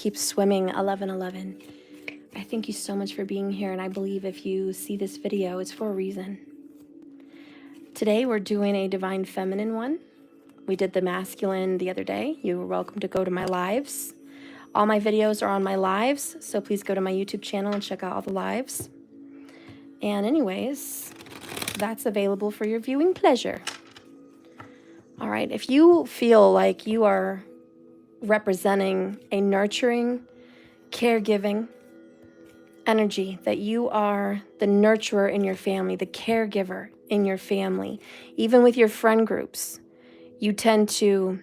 keeps swimming. 1111. I thank you so much for being here, and I believe if you see this video, it's for a reason. Today we're doing a divine feminine one. We did the masculine the other day. You're welcome to go to my lives. All my videos are on my lives, so please go to my YouTube channel and check out all the lives. And anyways, that's available for your viewing pleasure. All right, if you feel like you are representing a nurturing, caregiving energy, that you are the nurturer in your family, the caregiver in your family, even with your friend groups, you tend to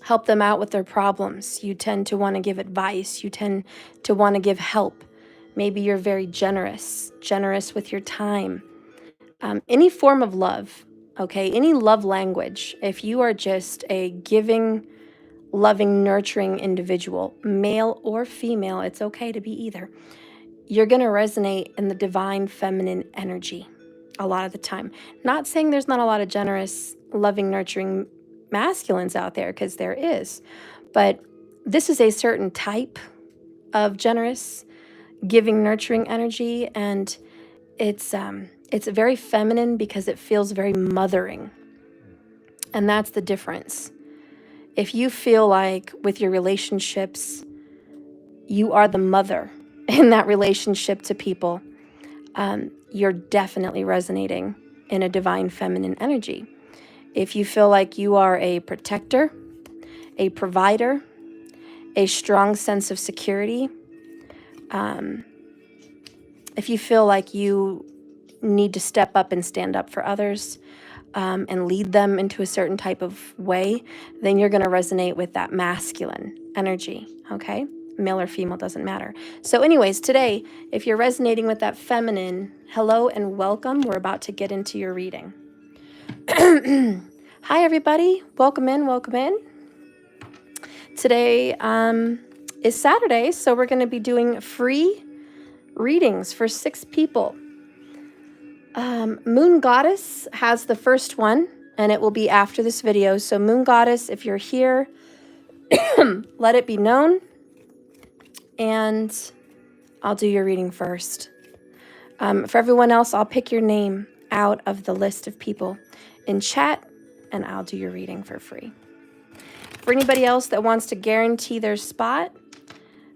help them out with their problems. You tend to want to give advice. You tend to want to give help. Maybe you're very generous with your time. Any form of love, okay? Any love language. If you are just a giving, loving, nurturing individual, male or female, it's okay to be either. You're going to resonate in the divine feminine energy a lot of the time. Not saying there's not a lot of generous, loving, nurturing masculines out there, because there is. But this is a certain type of generous, giving, nurturing energy, and it's very feminine because it feels very mothering. And that's the difference. If you feel like with your relationships, you are the mother in that relationship to people, you're definitely resonating in a divine feminine energy. If you feel like you are a protector, a provider, a strong sense of security, if you feel like you need to step up and stand up for others and lead them into a certain type of way, then you're going to resonate with that masculine energy, okay? Male or female, doesn't matter. So anyways, today, if you're resonating with that feminine, hello and welcome. We're about to get into your reading. Hi, everybody. Welcome in, welcome in. Today is Saturday, so we're going to be doing free readings for 6 people. Moon Goddess has the first one, and it will be after this video. So Moon Goddess, if you're here, let it be known, and I'll do your reading first. For everyone else, I'll pick your name out of the list of people in chat, and I'll do your reading for free. For anybody else that wants to guarantee their spot,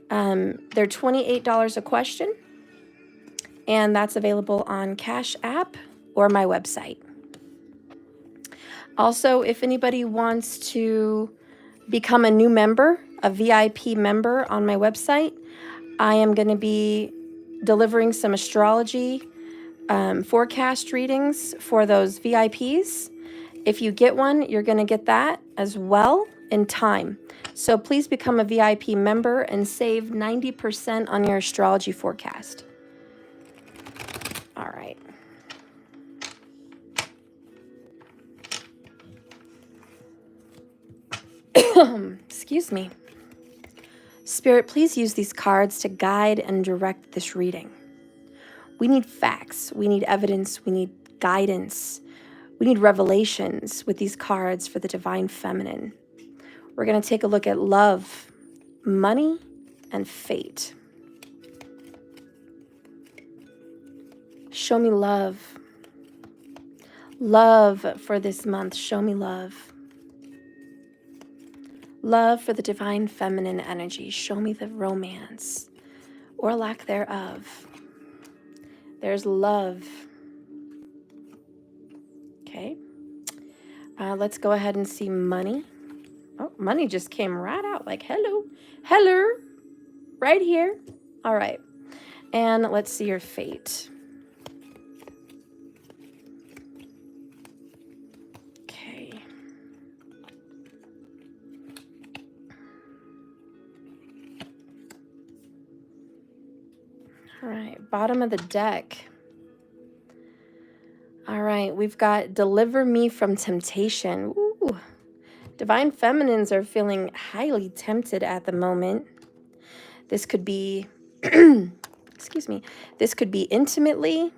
they're $28 a question, and that's available on Cash App or my website. Also, if anybody wants to become a new member, a VIP member on my website, I am going to be delivering some astrology forecast readings for those VIPs. If you get one, you're going to get that as well in time. So please become a VIP member and save 90% on your astrology forecast. All right. Excuse me. Spirit, please use these cards to guide and direct this reading. We need facts. We need evidence. We need guidance. We need revelations with these cards for the divine feminine. We're going to take a look at love, money, and fate. Show me love. Love for this month. Show me love. Love for the divine feminine energy. Show me the romance or lack thereof. There's love. Okay. Let's go ahead and see money. Oh, money just came right out like, hello. Hello. Right here. All right. And let's see your fate. Okay. All right. Bottom of the deck. All right. We've got deliver me from temptation. Ooh. Divine feminines are feeling highly tempted at the moment. This could be, excuse me, this could be intimately.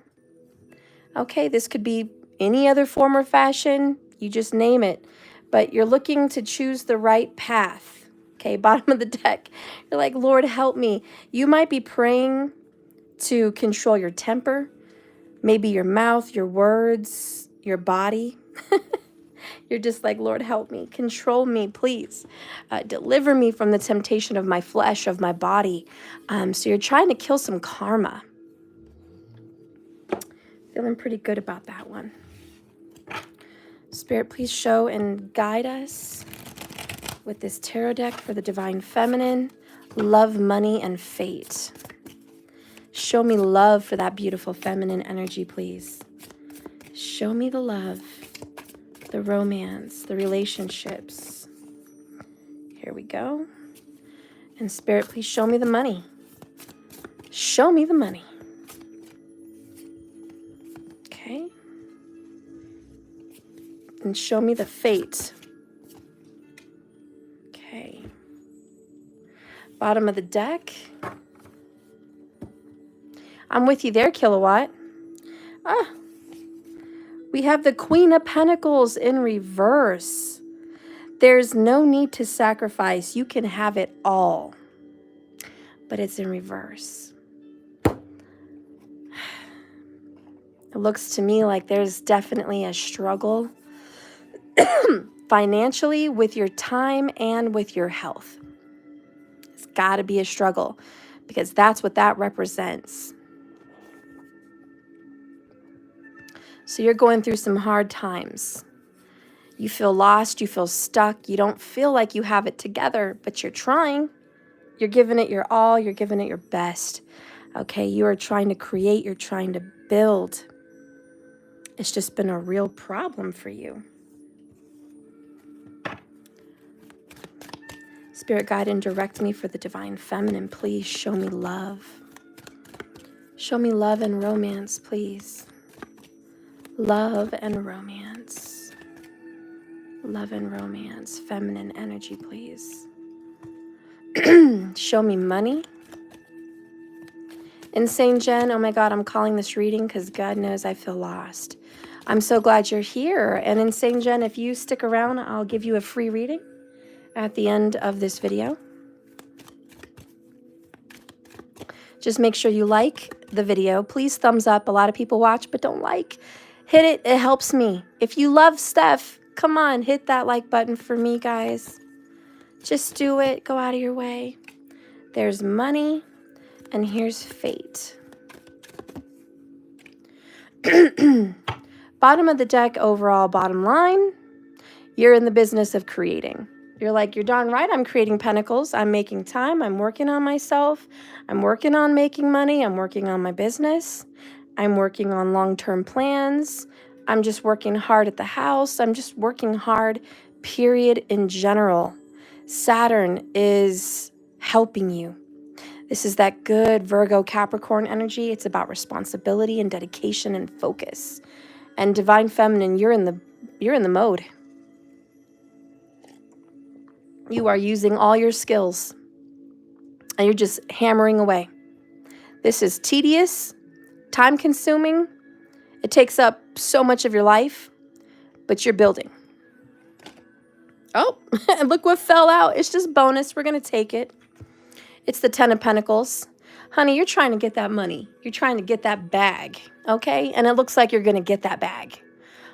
Okay, this could be any other form or fashion. You just name it. But you're looking to choose the right path. Okay, bottom of the deck. You're like, Lord, help me. You might be praying to control your temper, maybe your mouth, your words, your body. You're just like, Lord, help me. Control me, please. Deliver me from the temptation of my flesh, of my body. So you're trying to kill some karma. Feeling pretty good about that one. Spirit, please show and guide us with this tarot deck for the Divine Feminine, love, money, and fate. Show me love for that beautiful feminine energy, please. Show me the love, the romance, the relationships. Here we go. And Spirit, please show me the money. Show me the money. Okay. And show me the fate. Okay. Bottom of the deck. I'm with you there, Kilowatt. We have the Queen of Pentacles in reverse. There's no need to sacrifice. You can have it all. But it's in reverse. It looks to me like there's definitely a struggle financially with your time and with your health. It's got to be a struggle because that's what that represents. So you're going through some hard times. You feel lost, you feel stuck, you don't feel like you have it together, but you're trying. You're giving it your all, you're giving it your best. Okay, you are trying to create, you're trying to build. It's just been a real problem for you. Spirit, guide and direct me for the Divine Feminine. Please show me love. Show me love and romance, please. Love and romance. Love and romance. Feminine energy, please. Show me money. Insane Jen, oh my God, I'm calling this reading because God knows I feel lost. I'm so glad you're here. And Insane Jen, if you stick around, I'll give you a free reading at the end of this video. Just make sure you like the video. Please thumbs up. A lot of people watch but don't like. Hit it. It helps me. If you love Steph, come on, hit that like button for me, guys. Just do it. Go out of your way. There's money, and here's fate. Bottom of the deck, overall bottom line, you're in the business of creating. You're like, you're darn right, I'm creating pentacles. I'm making time. I'm working on myself. I'm working on making money. I'm working on my business. I'm working on long-term plans. I'm just working hard at the house. I'm just working hard, period, in general. Saturn is helping you. This is that good Virgo Capricorn energy. It's about responsibility and dedication and focus. And Divine Feminine, you're in the mode. You are using all your skills and you're just hammering away. This is tedious, time consuming. It takes up so much of your life, but you're building. Oh, and look what fell out. It's just bonus. We're going to take it. It's the Ten of Pentacles. Honey, you're trying to get that money. You're trying to get that bag, okay? And it looks like you're going to get that bag.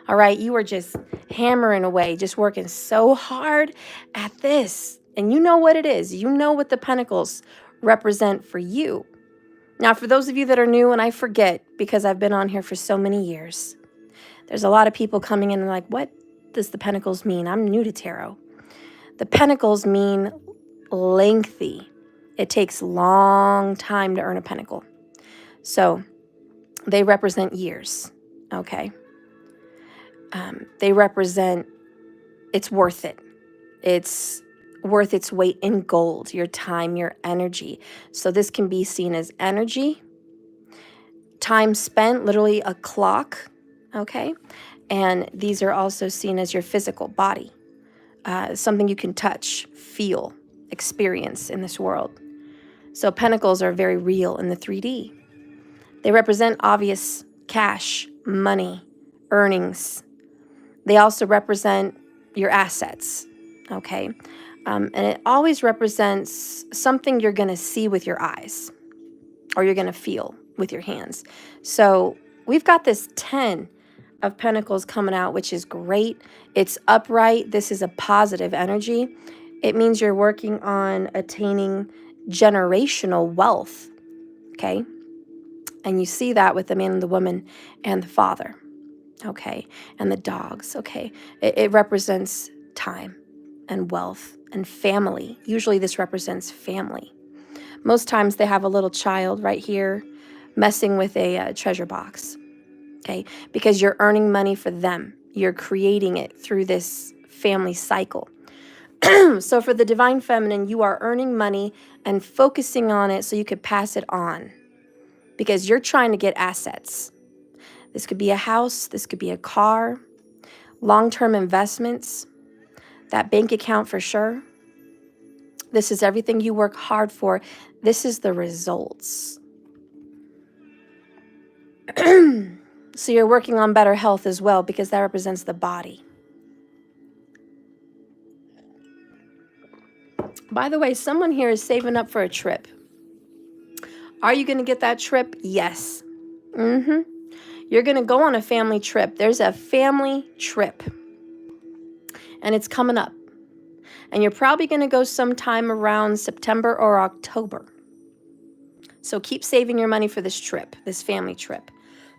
All right? You are just hammering away, just working so hard at this. And you know what it is. You know what the Pentacles represent for you. Now, for those of you that are new, and I forget because I've been on here for so many years, there's a lot of people coming in and like, what does the Pentacles mean? I'm new to tarot. The Pentacles mean lengthy. It takes a long time to earn a pentacle. So they represent years, okay? They represent, it's worth it. It's worth its weight in gold, your time, your energy. So this can be seen as energy, time spent, literally a clock, okay? And these are also seen as your physical body, something you can touch, feel, experience in this world. So pentacles are very real in the 3D. They represent obvious cash, money, earnings. They also represent your assets, okay? And it always represents something you're going to see with your eyes, or you're going to feel with your hands. So we've got this 10 of Pentacles coming out, which is great. It's upright. This is a positive energy. It means you're working on attaining generational wealth, okay? And you see that with the man and the woman and the father, okay? And the dogs, okay? It represents time and wealth and family. Usually this represents family. Most times they have a little child right here messing with a treasure box, okay? Because you're earning money for them. You're creating it through this family cycle. So for the Divine Feminine, you are earning money and focusing on it so you could pass it on, because you're trying to get assets. This could be a house, this could be a car, long-term investments, that bank account for sure. This is everything you work hard for. This is the results. So you're working on better health as well, because that represents the body. By the way, someone here is saving up for a trip. Are you going to get that trip? Yes. You're going to go on a family trip. There's a family trip, and it's coming up. And you're probably going to go sometime around September or October. So keep saving your money for this trip, this family trip.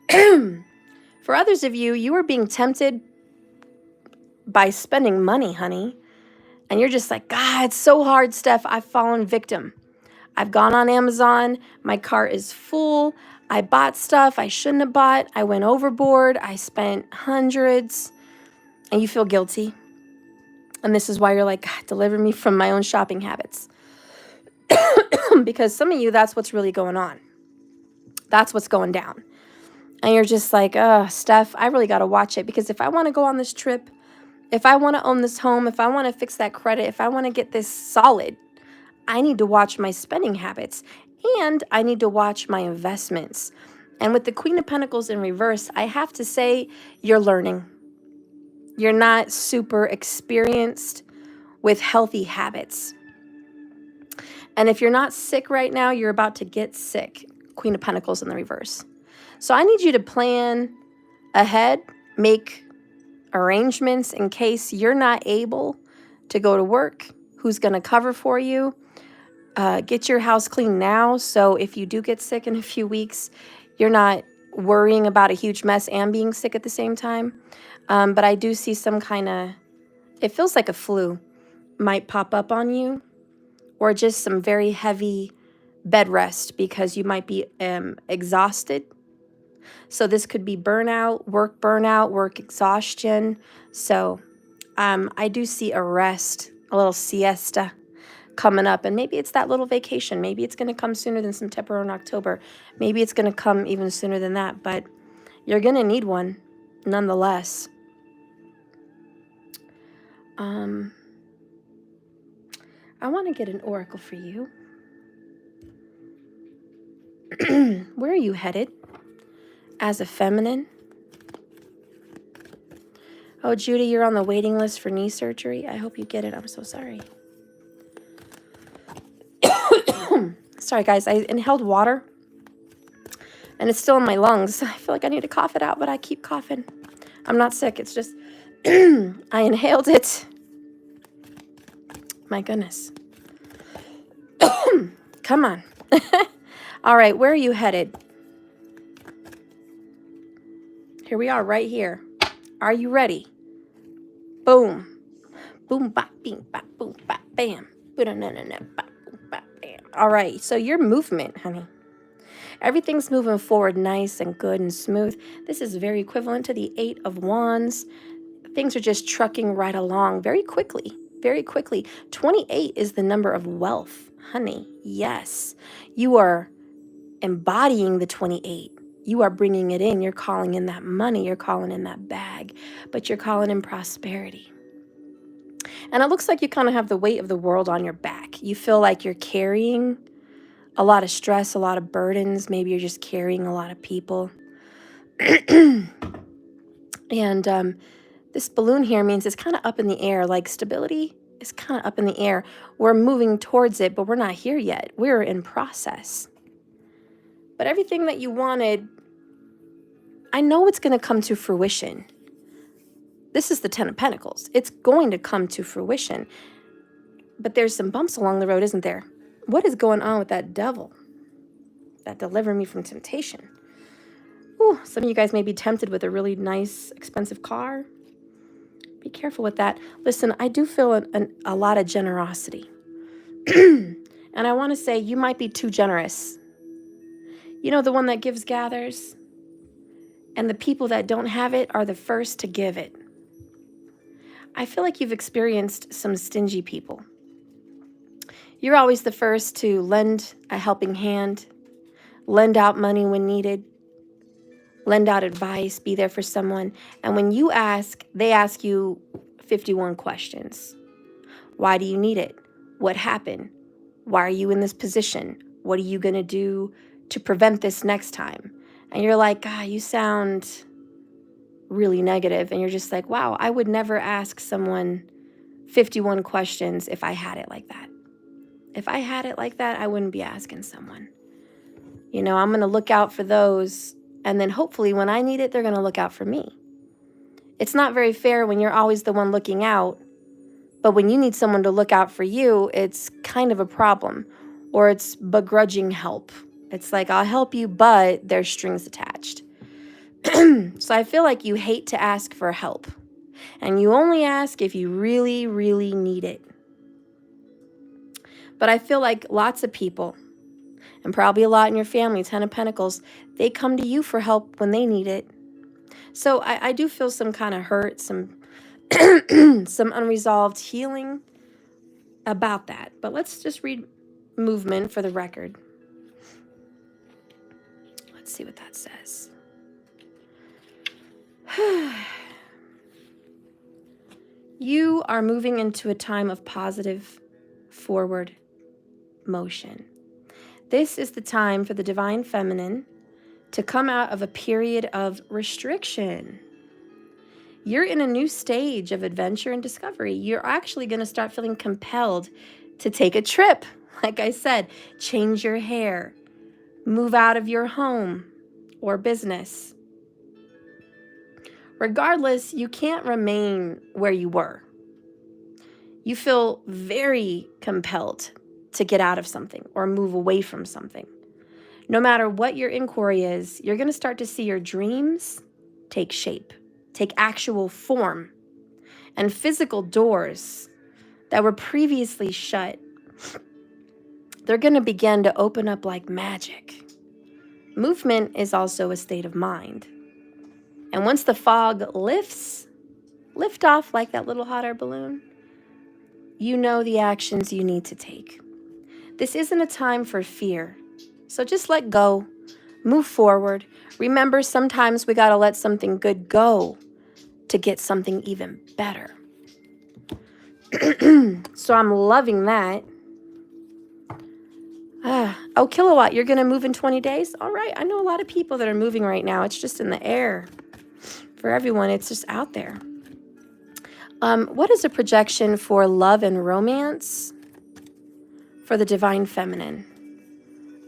For others of you, you are being tempted by spending money, honey. And you're just like, God, it's so hard, Steph. I've fallen victim. I've gone on Amazon. My cart is full. I bought stuff I shouldn't have bought. I went overboard. I spent hundreds. And you feel guilty. And this is why you're like, God, deliver me from my own shopping habits. Because some of you, that's what's really going on. That's what's going down. And you're just like, Steph, I really got to watch it. Because if I want to go on this trip, if I want to own this home, if I want to fix that credit, if I want to get this solid, I need to watch my spending habits. And I need to watch my investments. And with the Queen of Pentacles in reverse, I have to say, you're learning. You're not super experienced with healthy habits. And if you're not sick right now, you're about to get sick. Queen of Pentacles in the reverse. So I need you to plan ahead, make arrangements in case you're not able to go to work. Who's going to cover for you? Get your house clean now. So if you do get sick in a few weeks, you're not worrying about a huge mess and being sick at the same time. But I do see some kind of, it feels like a flu might pop up on you, or just some very heavy bed rest because you might be exhausted. So this could be burnout, work exhaustion. So I do see a rest, a little siesta coming up. And maybe it's that little vacation. Maybe it's going to come sooner than September and October. Maybe it's going to come even sooner than that. But you're going to need one nonetheless. I want to get an oracle for you. Where are you headed as a feminine? Oh, Judy, you're on the waiting list for knee surgery. I hope you get it. I'm so sorry. Sorry, guys. I inhaled water, and it's still in my lungs. I feel like I need to cough it out, but I keep coughing. I'm not sick. It's just I inhaled it. My goodness. Come on. All right, where are you headed? Here we are, right here. Are you ready? Boom. Boom, bop, bing, bop, boom, bop, bam. Bop, boom, bop, bam. All right, so your movement, honey. Everything's moving forward nice and good and smooth. This is very equivalent to the 8 of Wands. Things are just trucking right along very quickly, very quickly. 28 is the number of wealth, honey. Yes, you are embodying the 28. You are bringing it in. You're calling in that money. You're calling in that bag, but you're calling in prosperity. And it looks like you kind of have the weight of the world on your back. You feel like you're carrying a lot of stress, a lot of burdens. Maybe you're just carrying a lot of people. And this balloon here means it's kind of up in the air, like stability is kind of up in the air. We're moving towards it, but we're not here yet. We're in process. But everything that you wanted, I know it's going to come to fruition. This is the Ten of Pentacles. It's going to come to fruition. But there's some bumps along the road, isn't there? What is going on with that devil that delivered me from temptation? Ooh, some of you guys may be tempted with a really nice, expensive car. Be careful with that. Listen, I do feel a lot of generosity. And I want to say you might be too generous. You know, the one that gives gathers. And the people that don't have it are the first to give it. I feel like you've experienced some stingy people. You're always the first to lend a helping hand, lend out money when needed, lend out advice, be there for someone. And when you ask, they ask you 51 questions. Why do you need it? What happened? Why are you in this position? What are you going to do to prevent this next time? And you're like, God, you sound really negative. And you're just like, wow, I would never ask someone 51 questions if I had it like that. If I had it like that, I wouldn't be asking someone. You know, I'm going to look out for those. And then hopefully when I need it, they're going to look out for me. It's not very fair when you're always the one looking out. But when you need someone to look out for you, it's kind of a problem. Or it's begrudging help. It's like, I'll help you, but there's strings attached. So I feel like you hate to ask for help. And you only ask if you really, really need it. But I feel like lots of people, and probably a lot in your family, Ten of Pentacles, they come to you for help when they need it. So I do feel some kind of hurt, some some unresolved healing about that. But let's just read movement for the record. Let's see what that says. You are moving into a time of positive forward motion. This is the time for the divine feminine to come out of a period of restriction. You're in a new stage of adventure and discovery. You're actually going to start feeling compelled to take a trip. Like I said, change your hair, move out of your home or business. Regardless, you can't remain where you were. You feel very compelled to get out of something or move away from something. No matter what your inquiry is, you're going to start to see your dreams take shape, take actual form, and physical doors that were previously shut, they're going to begin to open up like magic. Movement is also a state of mind. And once the fog lift off like that little hot air balloon, you know the actions you need to take. This isn't a time for fear. So just let go, move forward. Remember, sometimes we got to let something good go to get something even better. So I'm loving that. Oh, Kilowatt, you're going to move in 20 days? All right. I know a lot of people that are moving right now. It's just in the air. For everyone, it's just out there. What is a projection for love and romance for the divine feminine?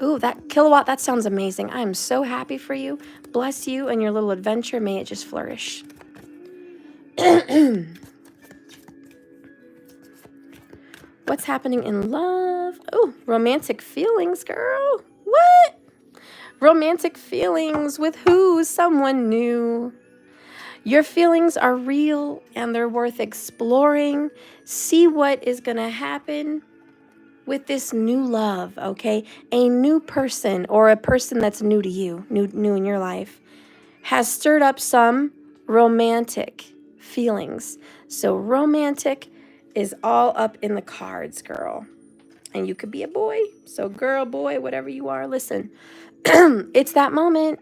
Ooh, that Kilowatt, that sounds amazing. I am so happy for you. Bless you and your little adventure. May it just flourish. What's happening in love? Oh, romantic feelings, girl. What? Romantic feelings with who? Someone new. Your feelings are real and they're worth exploring. See what is going to happen with this new love, okay? A new person or a person that's new to you, new in your life, has stirred up some romantic feelings. So romantic is all up in the cards, girl. And you could be a boy. So girl, boy, whatever you are, listen. It's that moment.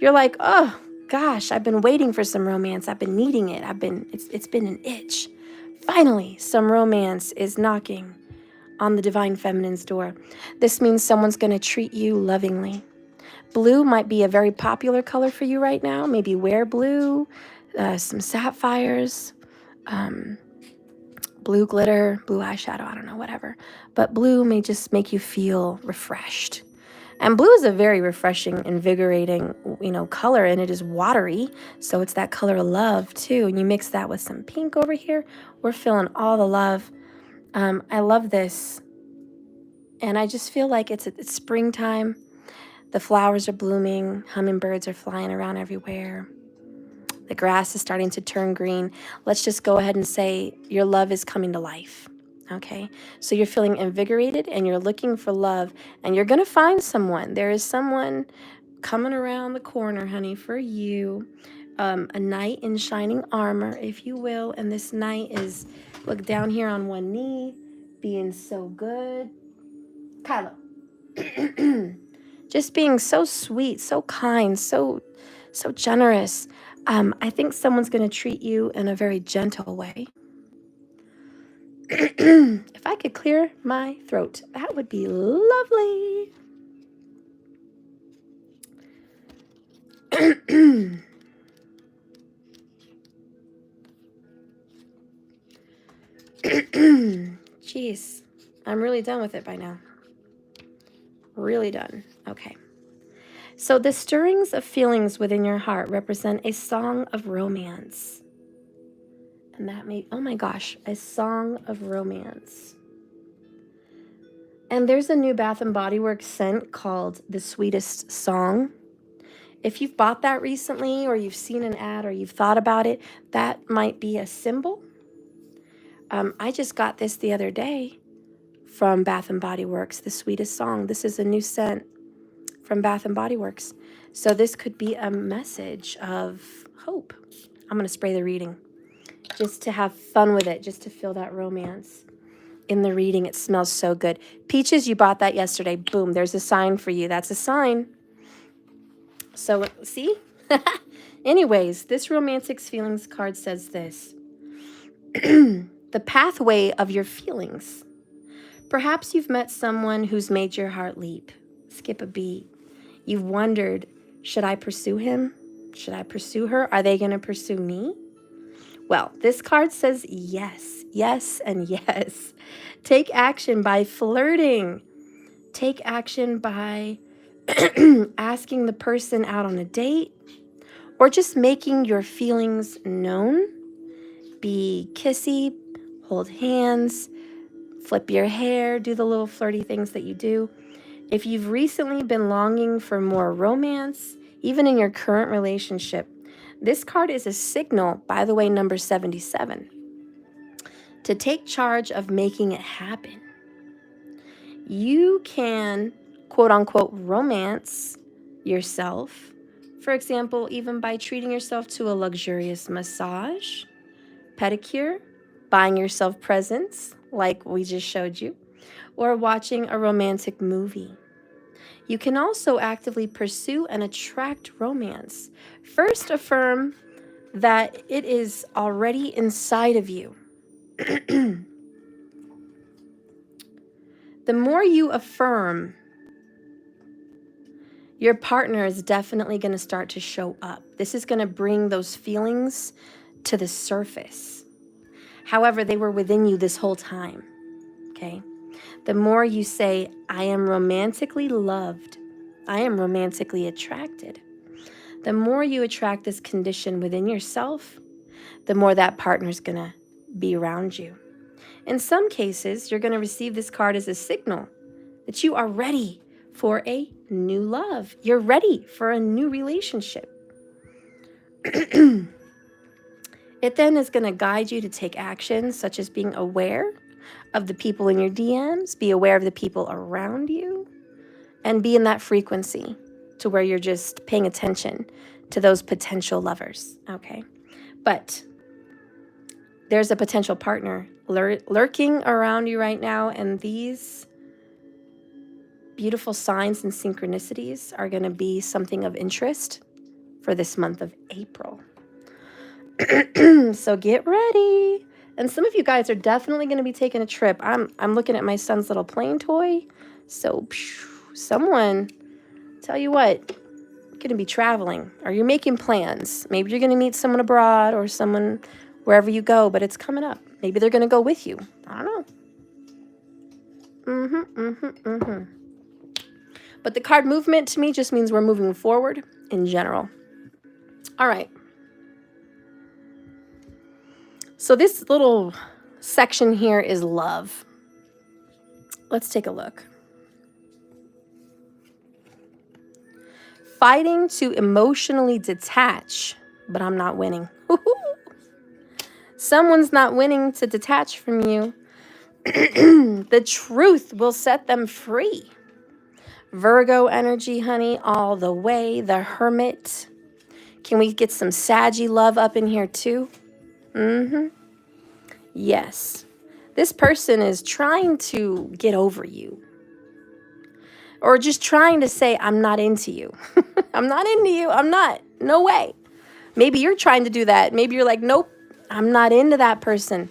You're like, oh, gosh, I've been waiting for some romance. I've been needing it. It's been an itch. Finally, some romance is knocking on the divine feminine's door. This means someone's going to treat you lovingly. Blue might be a very popular color for you right now. Maybe wear blue, some sapphires, blue glitter, blue eyeshadow, I don't know, whatever. But blue may just make you feel refreshed. And blue is a very refreshing, invigorating, color, and it is watery. So it's that color of love too. And you mix that with some pink over here. We're feeling all the love. I love this. And I just feel like it's springtime. The flowers are blooming. Hummingbirds are flying around everywhere. The grass is starting to turn green. Let's just go ahead and say your love is coming to life. Okay, so you're feeling invigorated and you're looking for love, and you're going to find someone. There is someone coming around the corner, honey, for you. A knight in shining armor, if you will. And this knight is, look, down here on one knee, being so good. Kylo. Just being so sweet, so kind, so generous. I think someone's going to treat you in a very gentle way. If I could clear my throat, that would be lovely. Jeez, I'm really done with it by now. Really done. Okay. So the stirrings of feelings within your heart represent a song of romance. And that may, oh my gosh, a song of romance. And there's a new Bath & Body Works scent called The Sweetest Song. If you've bought that recently, or you've seen an ad, or you've thought about it, that might be a symbol. I just got this the other day from Bath & Body Works, The Sweetest Song. This is a new scent from Bath & Body Works. So this could be a message of hope. I'm going to spray the reading just to have fun with it, just to feel that romance in the reading. It smells so good. Peaches, you bought that yesterday. Boom, there's a sign for you. That's a sign. So, see? Anyways, this romantic feelings card says this. The pathway of your feelings. Perhaps you've met someone who's made your heart leap. Skip a beat. You've wondered, should I pursue him? Should I pursue her? Are they going to pursue me? Well, this card says yes, yes, and yes. Take action by flirting. Take action by asking the person out on a date, or just making your feelings known. Be kissy, hold hands, flip your hair, do the little flirty things that you do. If you've recently been longing for more romance, even in your current relationship, this card is a signal, by the way, number 77, to take charge of making it happen. You can, quote unquote, romance yourself. For example, even by treating yourself to a luxurious massage, pedicure, buying yourself presents, like we just showed you, or watching a romantic movie. You can also actively pursue and attract romance. First, affirm that it is already inside of you. The more you affirm, your partner is definitely going to start to show up. This is going to bring those feelings to the surface. However, they were within you this whole time, okay? The more you say, I am romantically loved, I am romantically attracted, the more you attract this condition within yourself, the more that partner's going to be around you. In some cases, you're going to receive this card as a signal that you are ready for a new love. You're ready for a new relationship. It then is going to guide you to take action, such as being aware of the people in your DMs, be aware of the people around you, and be in that frequency to where you're just paying attention to those potential lovers, okay? But there's a potential partner lurking around you right now, and these beautiful signs and synchronicities are going to be something of interest for this month of April. So get ready. And some of you guys are definitely going to be taking a trip. I'm looking at my son's little plane toy. So someone, tell you what, you're going to be traveling, or you're making plans. Maybe you're going to meet someone abroad or someone wherever you go, but it's coming up. Maybe they're going to go with you. I don't know. But the card movement to me just means we're moving forward in general. All right. So this little section here is love. Let's take a look. Fighting to emotionally detach, but I'm not winning. Someone's not winning to detach from you. The truth will set them free. Virgo energy, honey, all the way. The Hermit. Can we get some Saggy love up in here too? Yes. This person is trying to get over you. Or just trying to say, I'm not into you. I'm not into you. I'm not. No way. Maybe you're trying to do that. Maybe you're like, nope, I'm not into that person.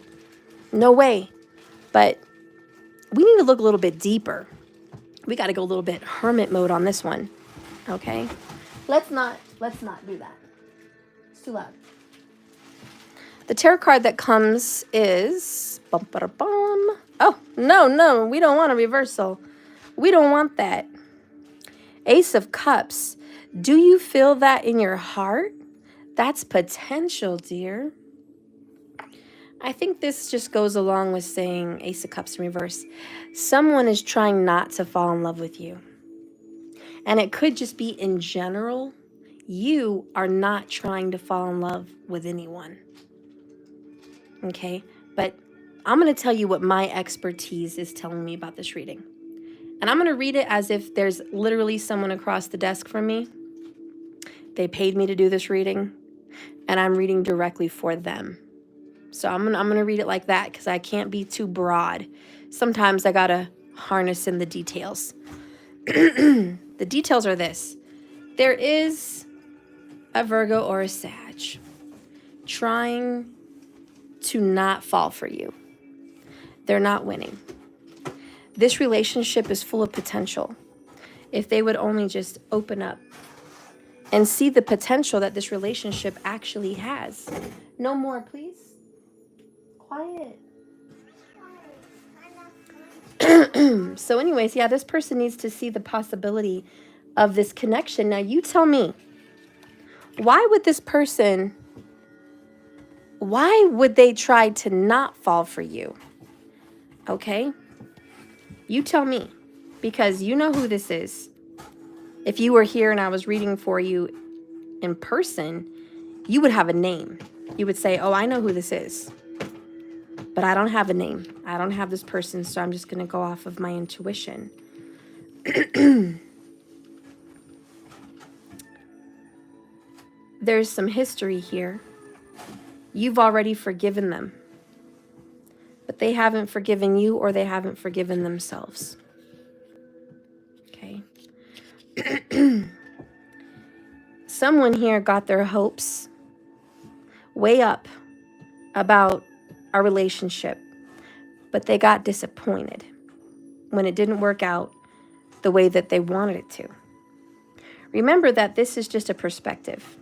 No way. But we need to look a little bit deeper. We got to go a little bit hermit mode on this one. Okay? Let's not do that. It's too loud. The tarot card that comes is oh, no, we don't want a reversal. We don't want that. Ace of Cups. Do you feel that in your heart? That's potential, dear. I think this just goes along with saying Ace of Cups in reverse. Someone is trying not to fall in love with you. And it could just be in general, you are not trying to fall in love with anyone. Okay? But I'm going to tell you what my expertise is telling me about this reading. And I'm going to read it as if there's literally someone across the desk from me. They paid me to do this reading, and I'm reading directly for them. So I'm gonna read it like that because I can't be too broad. Sometimes I got to harness in the details. The details are this. There is a Virgo or a Sag trying to not fall for you. They're not winning. This relationship is full of potential. If they would only just open up and see the potential that this relationship actually has. No more, please. Quiet. So anyways, yeah, this person needs to see the possibility of this connection. Now, you tell me, why would this person, why would they try to not fall for you? Okay? You tell me, because you know who this is. If you were here and I was reading for you in person, you would have a name. You would say, oh, I know who this is. But I don't have a name. I don't have this person, so I'm just going to go off of my intuition. There's some history here. You've already forgiven them. But they haven't forgiven you, or they haven't forgiven themselves. Okay? Someone here got their hopes way up about a relationship, but they got disappointed when it didn't work out the way that they wanted it to. Remember that this is just a perspective.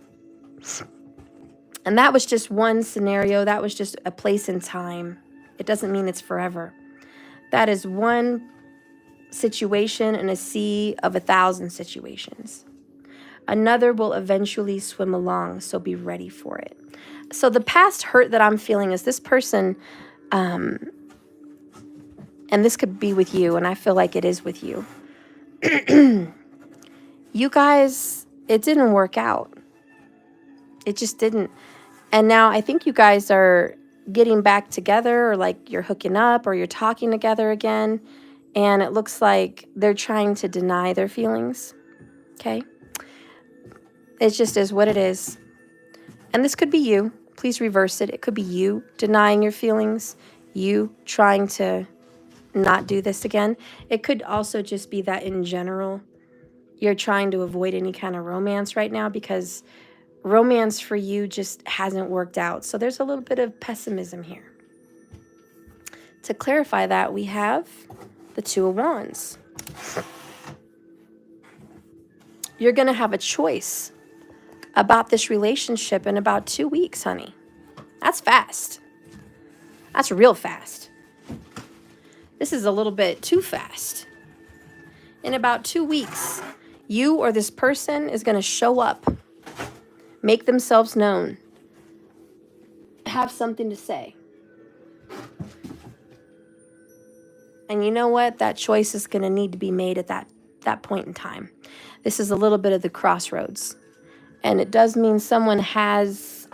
And that was just one scenario. That was just a place in time. It doesn't mean it's forever. That is one situation in a sea of 1,000 situations. Another will eventually swim along, so be ready for it. So the past hurt that I'm feeling is this person, and this could be with you, and I feel like it is with you. You guys, it didn't work out. It just didn't. And now I think you guys are getting back together, or like you're hooking up, or you're talking together again. And it looks like they're trying to deny their feelings. Okay? It just is what it is. And this could be you. Please reverse it. It could be you denying your feelings, you trying to not do this again. It could also just be that in general, you're trying to avoid any kind of romance right now because romance for you just hasn't worked out. So there's a little bit of pessimism here. To clarify that, we have the Two of Wands. You're going to have a choice about this relationship in about 2 weeks, honey. That's fast. That's real fast. This is a little bit too fast. In about 2 weeks, you or this person is going to show up, make themselves known, have something to say. And you know what? That choice is going to need to be made at that point in time. This is a little bit of the crossroads. And it does mean someone has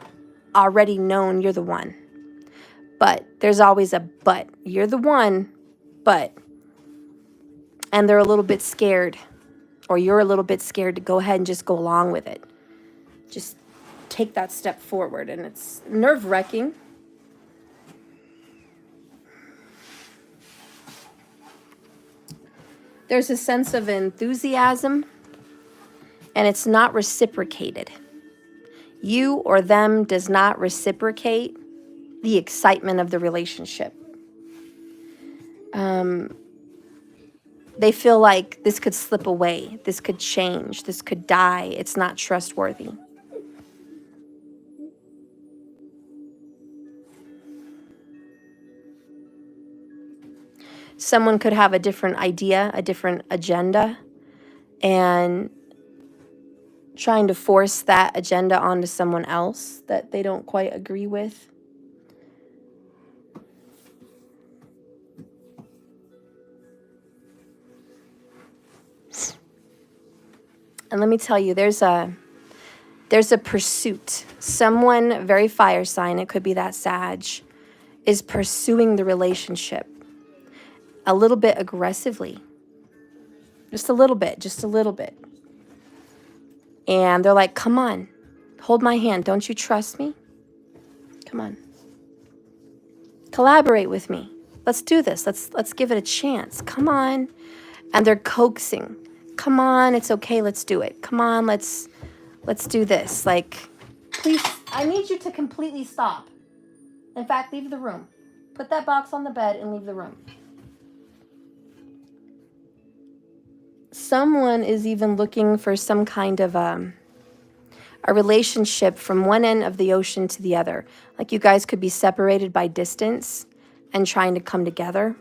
already known you're the one. But there's always a but. You're the one, but. And they're a little bit scared. Or you're a little bit scared to go ahead and just go along with it. Just take that step forward. And it's nerve-wracking. There's a sense of enthusiasm, and it's not reciprocated. You or them does not reciprocate the excitement of the relationship. They feel like this could slip away, this could change, this could die. It's not trustworthy. Someone could have a different idea, a different agenda, and trying to force that agenda onto someone else that they don't quite agree with. And let me tell you, there's a pursuit. Someone, very fire sign, it could be that Sag, is pursuing the relationship a little bit aggressively. Just a little bit, just a little bit. And they're like, come on, hold my hand. Don't you trust me? Come on. Collaborate with me. Let's do this. Let's give it a chance. Come on. And they're coaxing. Come on, it's okay, let's do it. Come on, let's do this. Like, please, I need you to completely stop. In fact, leave the room. Put that box on the bed and leave the room. Someone is even looking for some kind of a relationship from one end of the ocean to the other. Like you guys could be separated by distance and trying to come together.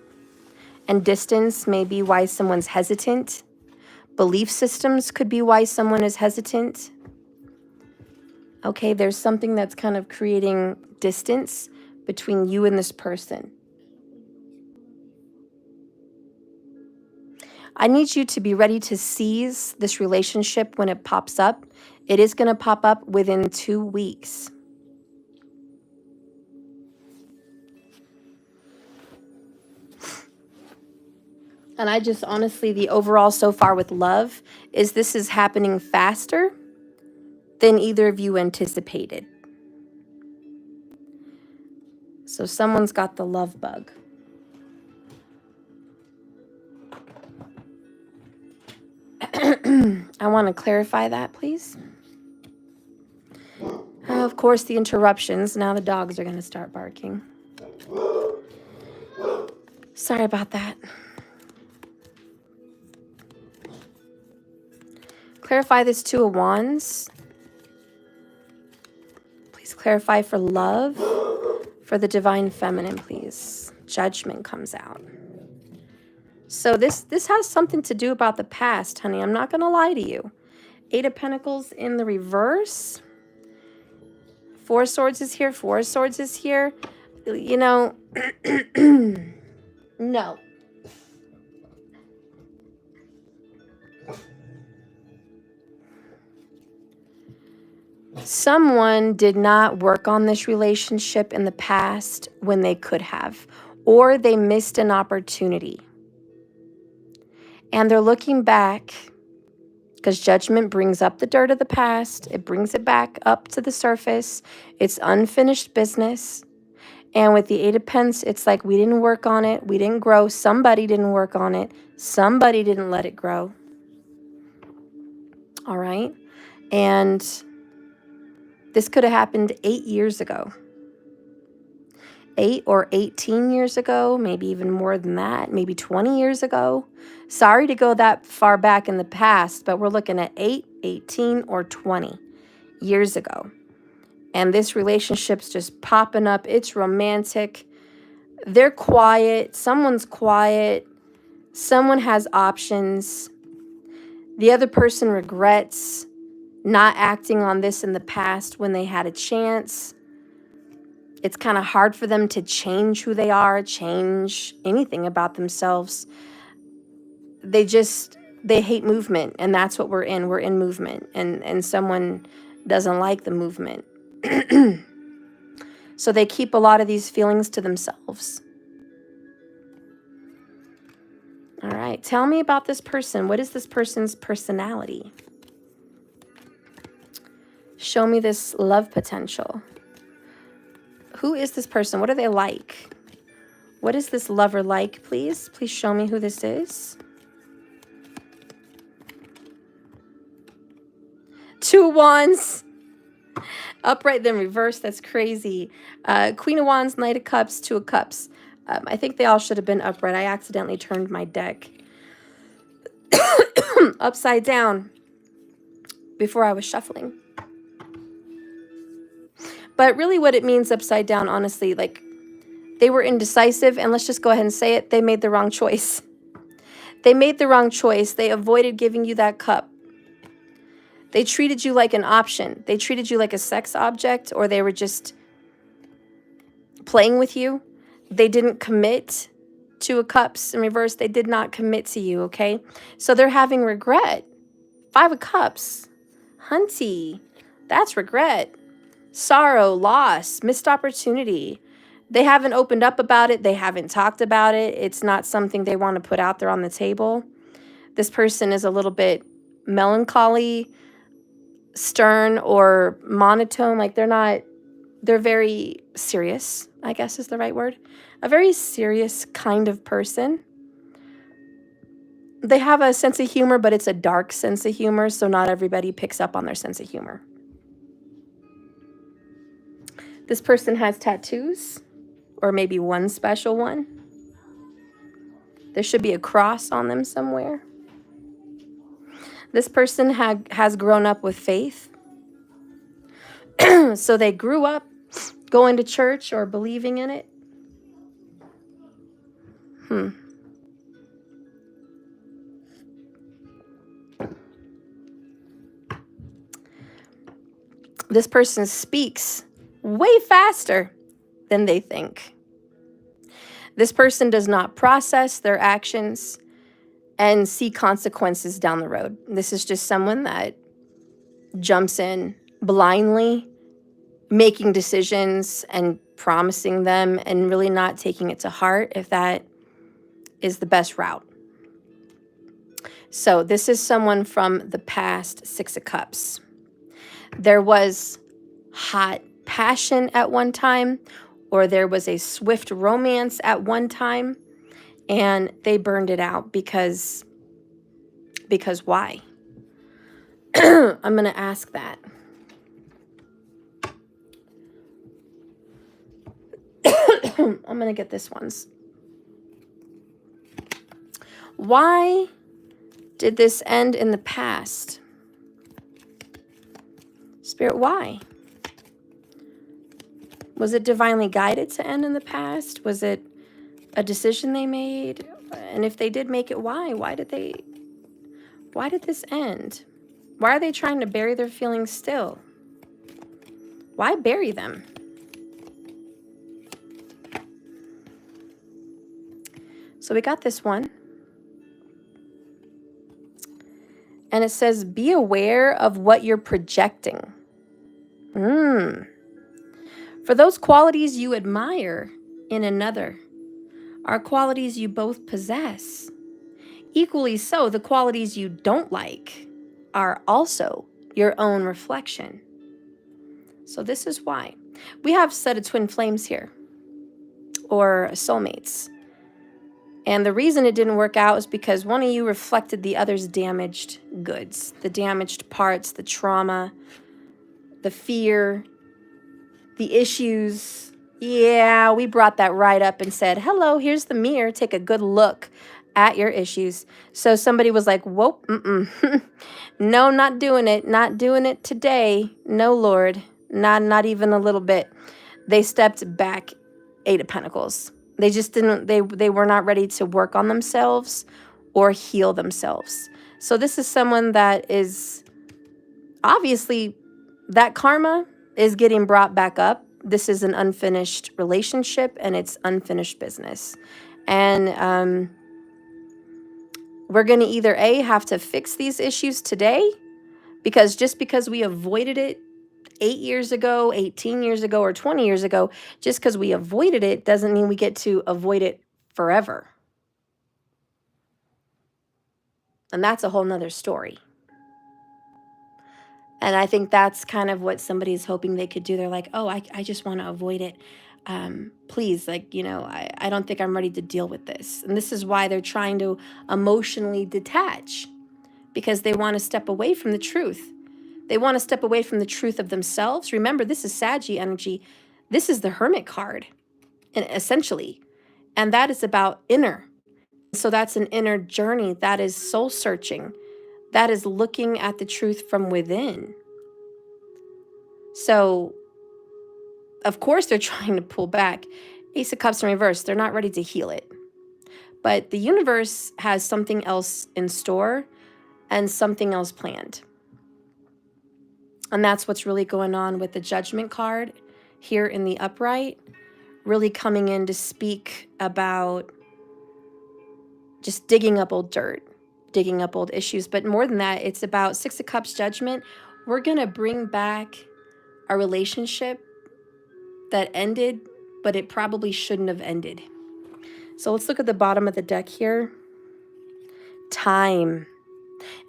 And distance may be why someone's hesitant. Belief systems could be why someone is hesitant. Okay, there's something that's kind of creating distance between you and this person. I need you to be ready to seize this relationship when it pops up. It is going to pop up within 2 weeks. And I just honestly, the overall so far with love is this is happening faster than either of you anticipated. So someone's got the love bug. I want to clarify that, please. Of course, the interruptions. Now the dogs are going to start barking. Sorry about that. Clarify this Two of Wands. Please clarify for love. For the Divine Feminine, please. Judgment comes out. So this has something to do about the past, honey. I'm not going to lie to you. 8 of Pentacles in the reverse. 4 of Swords is here. 4 of Swords is here. You know, no. Someone did not work on this relationship in the past when they could have, or they missed an opportunity. And they're looking back because judgment brings up the dirt of the past. It brings it back up to the surface. It's unfinished business. And with the 8 of Pentacles, it's like we didn't work on it. We didn't grow. Somebody didn't work on it. Somebody didn't let it grow. All right. And this could have happened 8 years ago. 8 or 18 years ago, maybe even more than that, maybe 20 years ago. Sorry to go that far back in the past, but we're looking at 8, 18, or 20 years ago. And this relationship's just popping up. It's romantic. They're quiet. Someone's quiet. Someone has options. The other person regrets not acting on this in the past when they had a chance. It's kind of hard for them to change who they are, change anything about themselves. They hate movement, and that's what we're in. We're in movement, and someone doesn't like the movement. So they keep a lot of these feelings to themselves. All right, tell me about this person. What is this person's personality? Show me this love potential. Who is this person? What are they like? What is this lover like, please? Please show me who this is. 2 wands. Upright, then reverse. That's crazy. Queen of Wands, Knight of Cups, 2 of Cups. I think they all should have been upright. I accidentally turned my deck upside down before I was shuffling. But really what it means upside down, honestly, like they were indecisive, and let's just go ahead and say it. They made the wrong choice. They made the wrong choice. They avoided giving you that cup. They treated you like an option. They treated you like a sex object, or they were just playing with you. They didn't commit. 2 of Cups in reverse. They did not commit to you, okay? So they're having regret. 5 of Cups. Hunty. That's regret. Sorrow, loss, missed opportunity. They haven't opened up about it. They haven't talked about it. It's not something they want to put out there on the table. This person is a little bit melancholy, stern, or monotone. Like they're very serious, I guess is the right word. A very serious kind of person. They have a sense of humor, but it's a dark sense of humor, so not everybody picks up on their sense of humor. This person has tattoos, or maybe one special one. There should be a cross on them somewhere. This person has grown up with faith. So they grew up going to church or believing in it. This person speaks way faster than they think. This person does not process their actions and see consequences down the road. This is just someone that jumps in blindly, making decisions and promising them and really not taking it to heart if that is the best route. So this is someone from the past, 6 of Cups. There was hot passion at one time, or there was a swift romance at one time, and they burned it out because why? I'm going to ask that. I'm going to get this one's. Why did this end in the past? Spirit, why? Was it divinely guided to end in the past? Was it a decision they made? And if they did make it, why? Why did this end? Why are they trying to bury their feelings still? Why bury them? So we got this one. And it says, be aware of what you're projecting. For those qualities you admire in another are qualities you both possess. Equally so, the qualities you don't like are also your own reflection. So this is why. We have a set of twin flames here, or soulmates. And the reason it didn't work out is because one of you reflected the other's damaged goods, the damaged parts, the trauma, the fear, the issues. Yeah, we brought that right up and said, hello, here's the mirror. Take a good look at your issues. So somebody was like, whoa, no, not doing it. Not doing it today. No, Lord, not even a little bit. They stepped back. 8 of Pentacles. They just didn't, they were not ready to work on themselves or heal themselves. So this is someone that is obviously, that karma is getting brought back up. This is an unfinished relationship and it's unfinished business. And we're going to either A, have to fix these issues today, because just because we avoided it 8 years ago, 18 years ago, or 20 years ago, just because we avoided it doesn't mean we get to avoid it forever. And that's a whole nother story. And I think that's kind of what somebody's hoping they could do. They're like, oh, I just want to avoid it. Please, like, you know, I don't think I'm ready to deal with this. And this is why they're trying to emotionally detach, because they want to step away from the truth. They want to step away from the truth of themselves. Remember, this is Saggy energy. This is the Hermit card, and essentially. And that is about inner. So that's an inner journey. That is soul searching. That is looking at the truth from within. So, of course, they're trying to pull back. Ace of Cups in reverse. They're not ready to heal it. But the universe has something else in store and something else planned. And that's what's really going on with the Judgment card here in the upright, really coming in to speak about just digging up old dirt, digging up old issues. But more than that, it's about Six of Cups Judgment. We're going to bring back a relationship that ended, but it probably shouldn't have ended. So let's look at the bottom of the deck here. Time.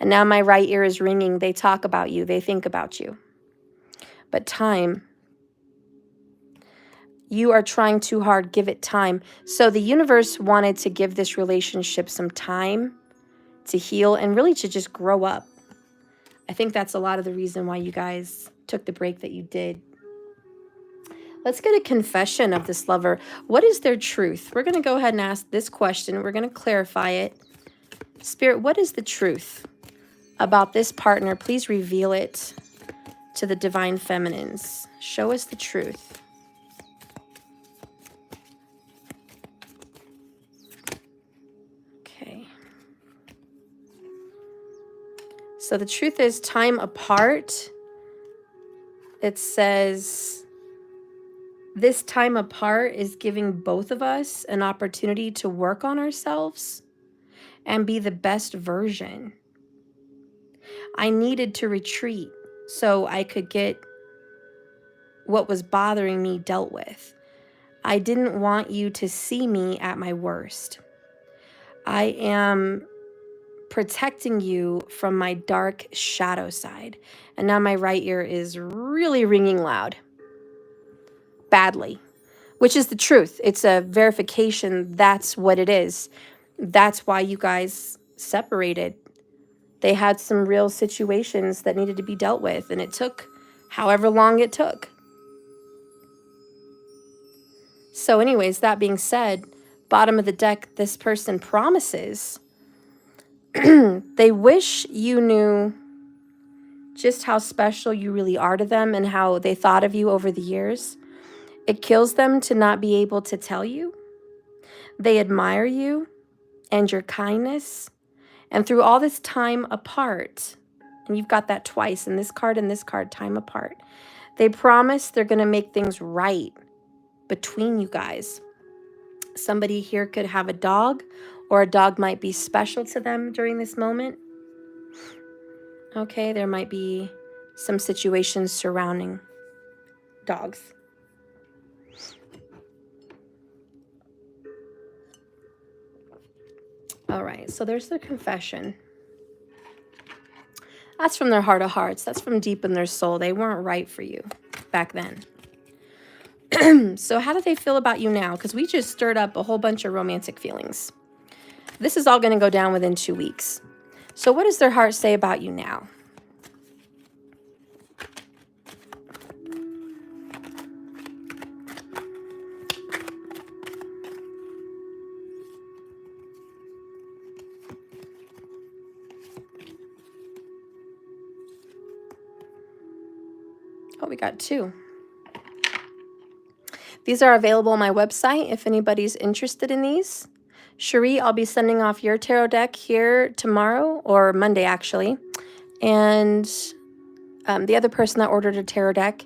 And now my right ear is ringing. They talk about you. They think about you. But time. You are trying too hard. Give it time. So the universe wanted to give this relationship some time to heal and really to just grow up. I think that's a lot of the reason why you guys took the break that you did. Let's get a confession of this lover. What is their truth? We're going to go ahead and ask this question. We're going to clarify it. Spirit, what is the truth about this partner? Please reveal it to the divine feminines. Show us the truth. Okay. So the truth is time apart. It says this time apart is giving both of us an opportunity to work on ourselves and be the best version. I needed to retreat so I could get what was bothering me dealt with. I didn't want you to see me at my worst. I am protecting you from my dark shadow side. And now my right ear is really ringing loud. Badly. Which is the truth. It's a verification. That's what it is. That's why you guys separated. They had some real situations that needed to be dealt with, and it took however long it took. So anyways, that being said, bottom of the deck, this person promises they wish you knew just how special you really are to them and how they thought of you over the years. It kills them to not be able to tell you. They admire you and your kindness. And through all this time apart, and you've got that twice in this card and this card, time apart, they promise they're going to make things right between you guys. Somebody here could have a dog, or a dog might be special to them during this moment. Okay, there might be some situations surrounding dogs. All right, so there's the confession. That's from their heart of hearts. That's from deep in their soul. They weren't right for you back then. So how do they feel about you now? Because we just stirred up a whole bunch of romantic feelings. This is all going to go down within 2 weeks. So what does their heart say about you now? Oh, we got 2. These are available on my website if anybody's interested in these. Cherie, I'll be sending off your tarot deck here tomorrow, or Monday actually. And the other person that ordered a tarot deck,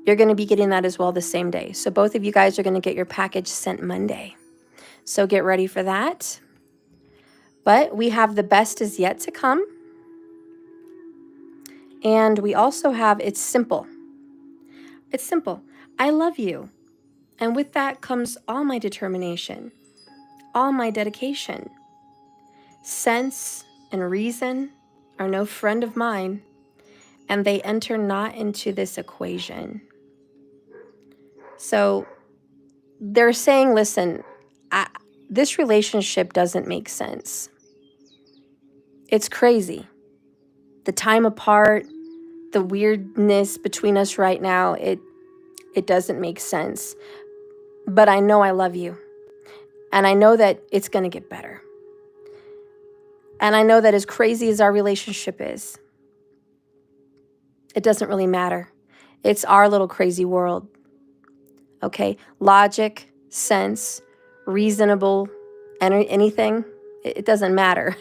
you're going to be getting that as well the same day. So both of you guys are going to get your package sent Monday. So get ready for that. But we have the best is yet to come. And we also have it's simple. It's simple. I love you. And with that comes all my determination, all my dedication. Sense and reason are no friend of mine, and they enter not into this equation. So they're saying, listen, this relationship doesn't make sense. It's crazy. The time apart, the weirdness between us right now, it doesn't make sense. But I know I love you. And I know that it's going to get better. And I know that as crazy as our relationship is, it doesn't really matter. It's our little crazy world. Okay? Logic, sense, reasonable, anything, it doesn't matter.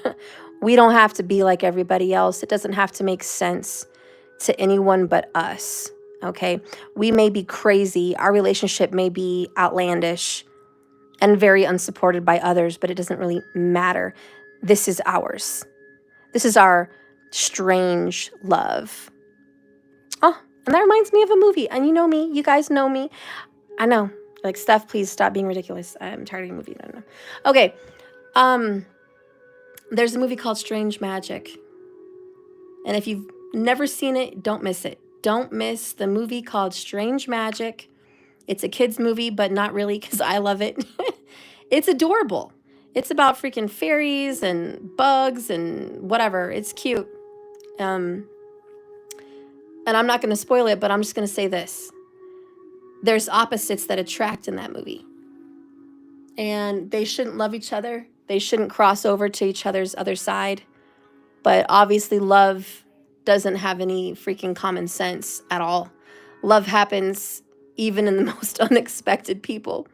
We don't have to be like everybody else. It doesn't have to make sense to anyone but us. Okay? We may be crazy. Our relationship may be outlandish and very unsupported by others, but it doesn't really matter. This is ours. This is our strange love. Oh, and that reminds me of a movie. And you know me. You guys know me. I know. Like, Steph, please stop being ridiculous. I'm tired of your movie. No. Okay. There's a movie called Strange Magic. And if you've never seen it, don't miss it. Don't miss the movie called Strange Magic. It's a kid's movie, but not really, because I love it. It's adorable. It's about freaking fairies and bugs and whatever. It's cute. And I'm not going to spoil it, but I'm just going to say this. There's opposites that attract in that movie. And they shouldn't love each other. They shouldn't cross over to each other's other side. But obviously love doesn't have any freaking common sense at all. Love happens even in the most unexpected people,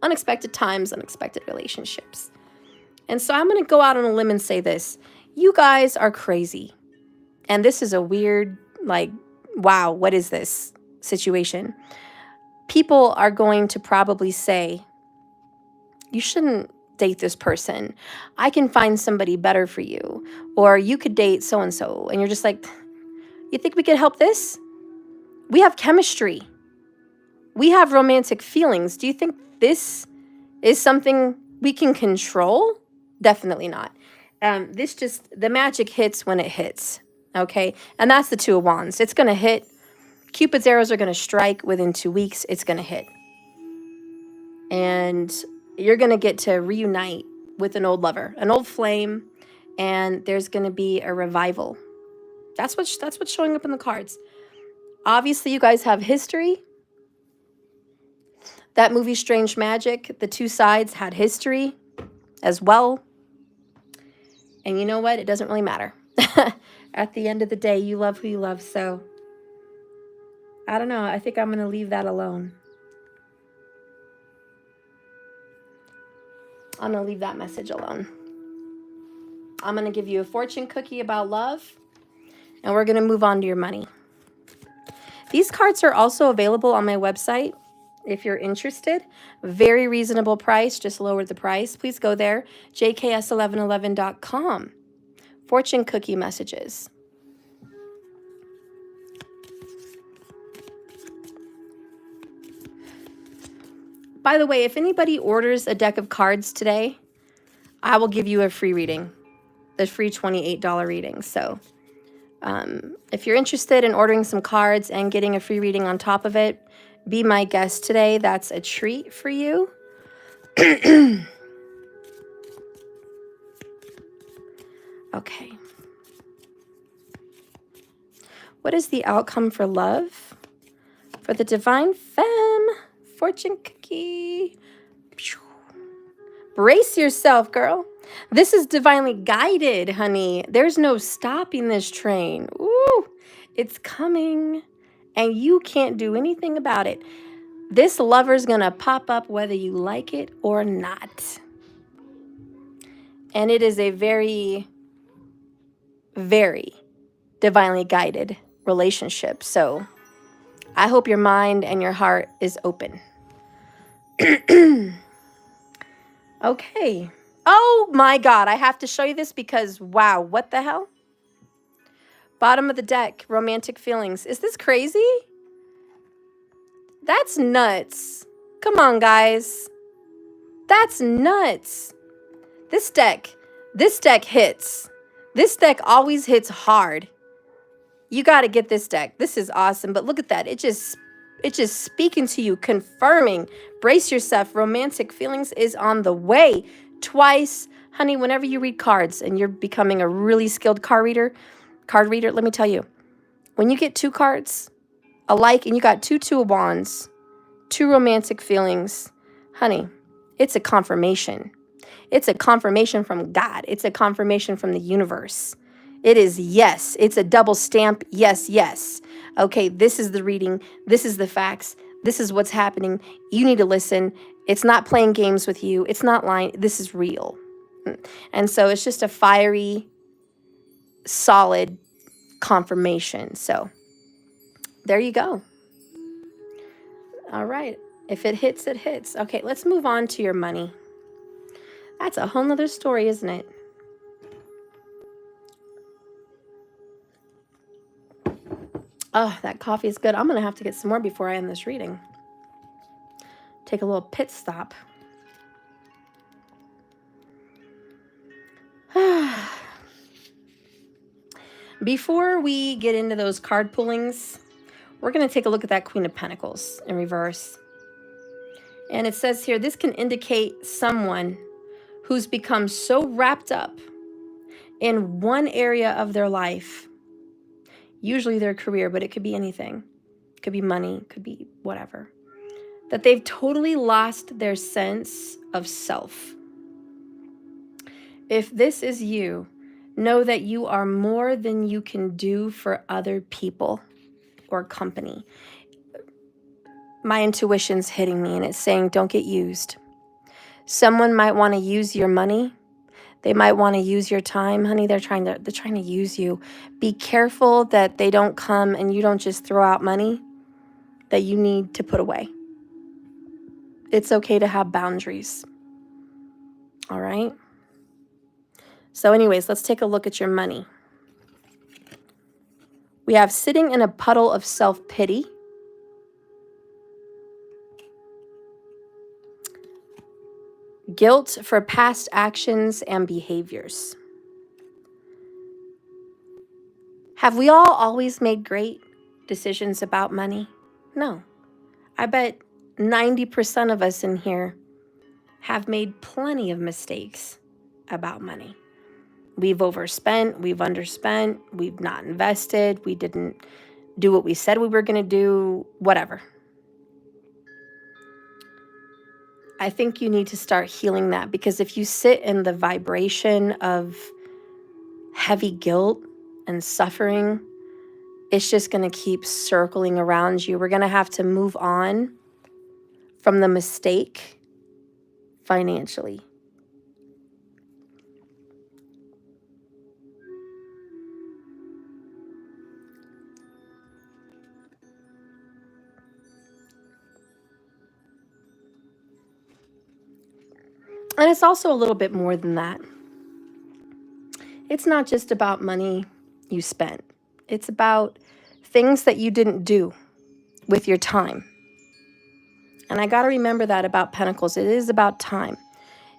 unexpected times, unexpected relationships. And so I'm going to go out on a limb and say this. You guys are crazy. And this is a weird, like, wow, what is this situation? People are going to probably say, you shouldn't date this person. I can find somebody better for you. Or you could date so-and-so. And you're just like, you think we could help this? We have chemistry. We have romantic feelings. Do you think this is something we can control? Definitely not. The magic hits when it hits. Okay? And that's the Two of Wands. It's going to hit. Cupid's arrows are going to strike within 2 weeks. It's going to hit. And you're going to get to reunite with an old lover, an old flame, and there's going to be a revival. That's what's showing up in the cards. Obviously, you guys have history. That movie, Strange Magic, the two sides had history as well. And you know what? It doesn't really matter. At the end of the day, you love who you love. So, I don't know. I think I'm going to leave that alone. I'm going to leave that message alone. I'm going to give you a fortune cookie about love. And we're going to move on to your money. These cards are also available on my website. If you're interested, very reasonable price, just lowered the price. Please go there, jks1111.com. Fortune cookie messages. By the way, if anybody orders a deck of cards today, I will give you a free reading, the free $28 reading. So if you're interested in ordering some cards and getting a free reading on top of it, be my guest today. That's a treat for you. Okay. What is the outcome for love? For the Divine Femme, fortune cookie. Brace yourself, girl. This is divinely guided, honey. There's no stopping this train. Ooh, it's coming. And you can't do anything about it. This lover's gonna pop up whether you like it or not. And it is a very, very divinely guided relationship. So I hope your mind and your heart is open. Okay. Oh my God, I have to show you this because, wow, what the hell? Bottom of the deck, romantic feelings. Is this crazy? That's nuts. Come on, guys. That's nuts. This deck hits. This deck always hits hard. You got to get this deck. This is awesome. But look at that. It's just speaking to you, confirming. Brace yourself. Romantic feelings is on the way. Twice. Honey, whenever you read cards and you're becoming a really skilled card reader, let me tell you, when you get two cards alike and you got two of wands, two romantic feelings, honey, it's a confirmation. It's a confirmation from God. It's a confirmation from the universe. It is yes. It's a double stamp. Yes, yes. Okay, this is the reading. This is the facts. This is what's happening. You need to listen. It's not playing games with you. It's not lying. This is real. And so it's just a fiery, solid confirmation. So there you go. All right. If it hits, it hits. Okay, let's move on to your money. That's a whole nother story, isn't it? Oh, that coffee is good. I'm going to have to get some more before I end this reading. Take a little pit stop. Before we get into those card pullings, we're going to take a look at that Queen of Pentacles in reverse. And it says here, this can indicate someone who's become so wrapped up in one area of their life, usually their career, but it could be anything. It could be money, it could be whatever, that they've totally lost their sense of self. If this is you, know that you are more than you can do for other people or company. My intuition's hitting me and it's saying, don't get used. Someone might want to use your money. They might want to use your time, honey. They're trying to use you. Be careful that they don't come and you don't just throw out money that you need to put away. It's okay to have boundaries. All right? So anyways, let's take a look at your money. We have sitting in a puddle of self-pity. Guilt for past actions and behaviors. Have we all always made great decisions about money? No. I bet 90% of us in here have made plenty of mistakes about money. We've overspent, we've underspent, we've not invested, we didn't do what we said we were going to do, whatever. I think you need to start healing that, because if you sit in the vibration of heavy guilt and suffering, it's just going to keep circling around you. We're going to have to move on from the mistake financially. And it's also a little bit more than that. It's not just about money you spent. It's about things that you didn't do with your time. And I got to remember that about Pentacles. It is about time.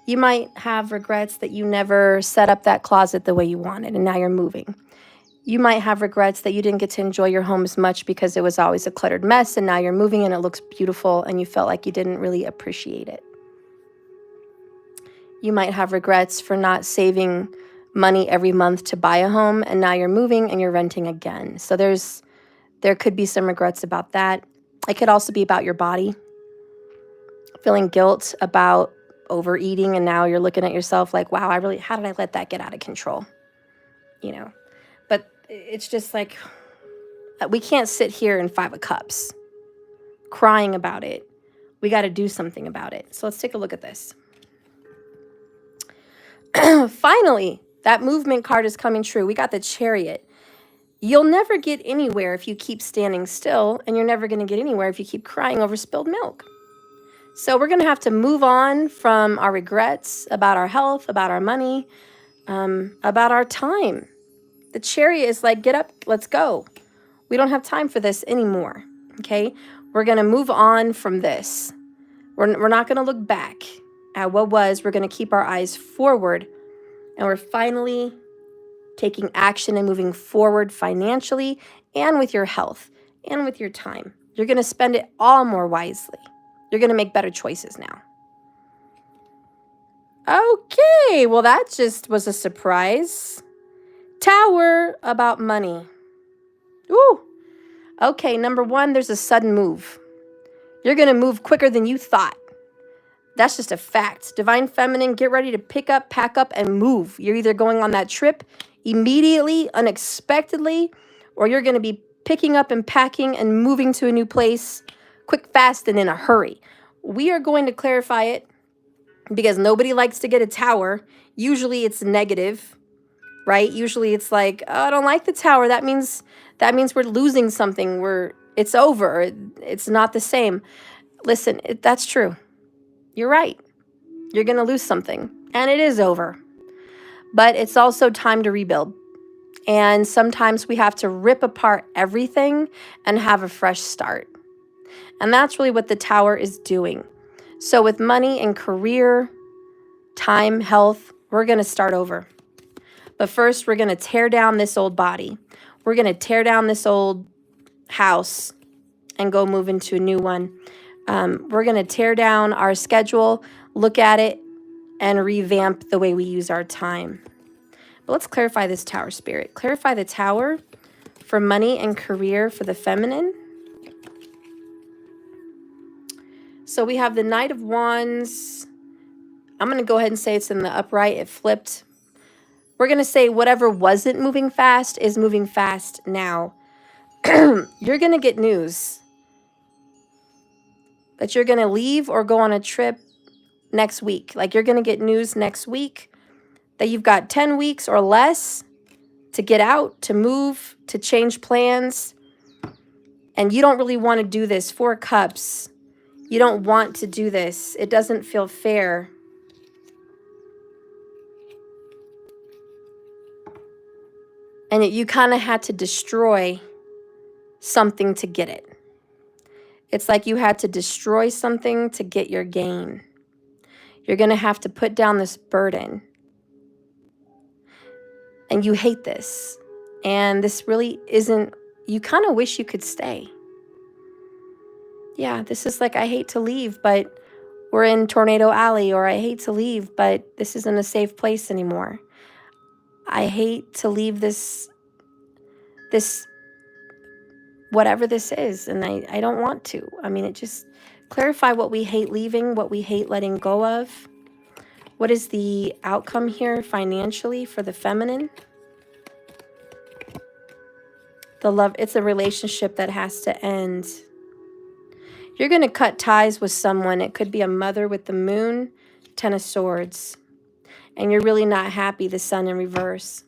You might have regrets that you never set up that closet the way you wanted, and now you're moving. You might have regrets that you didn't get to enjoy your home as much because it was always a cluttered mess, and now you're moving and it looks beautiful and you felt like you didn't really appreciate it. You might have regrets for not saving money every month to buy a home, and now you're moving and you're renting again. So there could be some regrets about that. It could also be about your body, feeling guilt about overeating, and now you're looking at yourself like, wow, how did I let that get out of control? You know, but it's just like, we can't sit here in 5 of Cups crying about it We got to do something about it. So let's take a look at this. Finally, that movement card is coming true. We got the Chariot. You'll never get anywhere if you keep standing still, and you're never going to get anywhere if you keep crying over spilled milk. So we're going to have to move on from our regrets about our health, about our money, about our time. The Chariot is like, get up, let's go. We don't have time for this anymore, okay? We're going to move on from this. We're not going to look back at what was. We're going to keep our eyes forward, and we're finally taking action and moving forward financially and with your health and with your time. You're going to spend it all more wisely. You're going to make better choices now. Okay, well, that just was a surprise. Tower about money. Ooh. Okay, number one, there's a sudden move. You're going to move quicker than you thought. That's just a fact. Divine Feminine, get ready to pick up, pack up, and move. You're either going on that trip immediately, unexpectedly, or you're going to be picking up and packing and moving to a new place quick, fast, and in a hurry. We are going to clarify it because nobody likes to get a tower. Usually it's negative, right? Usually it's like, oh, I don't like the tower. That means we're losing something. It's over. It's not the same. Listen, that's true. You're right. You're going to lose something, and it is over. But it's also time to rebuild. And sometimes we have to rip apart everything and have a fresh start. And that's really what the Tower is doing. So with money and career, time, health, we're going to start over. But first, we're going to tear down this old body. We're going to tear down this old house and go move into a new one. We're going to tear down our schedule, look at it, and revamp the way we use our time. But let's clarify this Tower spirit. Clarify the Tower for money and career for the feminine. So we have the Knight of Wands. I'm going to go ahead and say it's in the upright. It flipped. We're going to say whatever wasn't moving fast is moving fast now. You're going to get news that you're going to leave or go on a trip next week. Like you're going to get news next week that you've got 10 weeks or less to get out, to move, to change plans. And you don't really want to do this. 4 Cups. You don't want to do this. It doesn't feel fair. And you kind of had to destroy something to get it. It's like you had to destroy something to get your gain. You're going to have to put down this burden. And you hate this. And this really isn't, you kind of wish you could stay. Yeah, this is like, I hate to leave, but we're in Tornado Alley, or I hate to leave, but this isn't a safe place anymore. I hate to leave this whatever this is, and I don't want to. I mean, it just clarify what we hate leaving, what we hate letting go of. What is the outcome here financially for the feminine? The love, it's a relationship that has to end. You're going to cut ties with someone. It could be a mother with the moon, 10 of Swords. And you're really not happy, the Sun in reverse.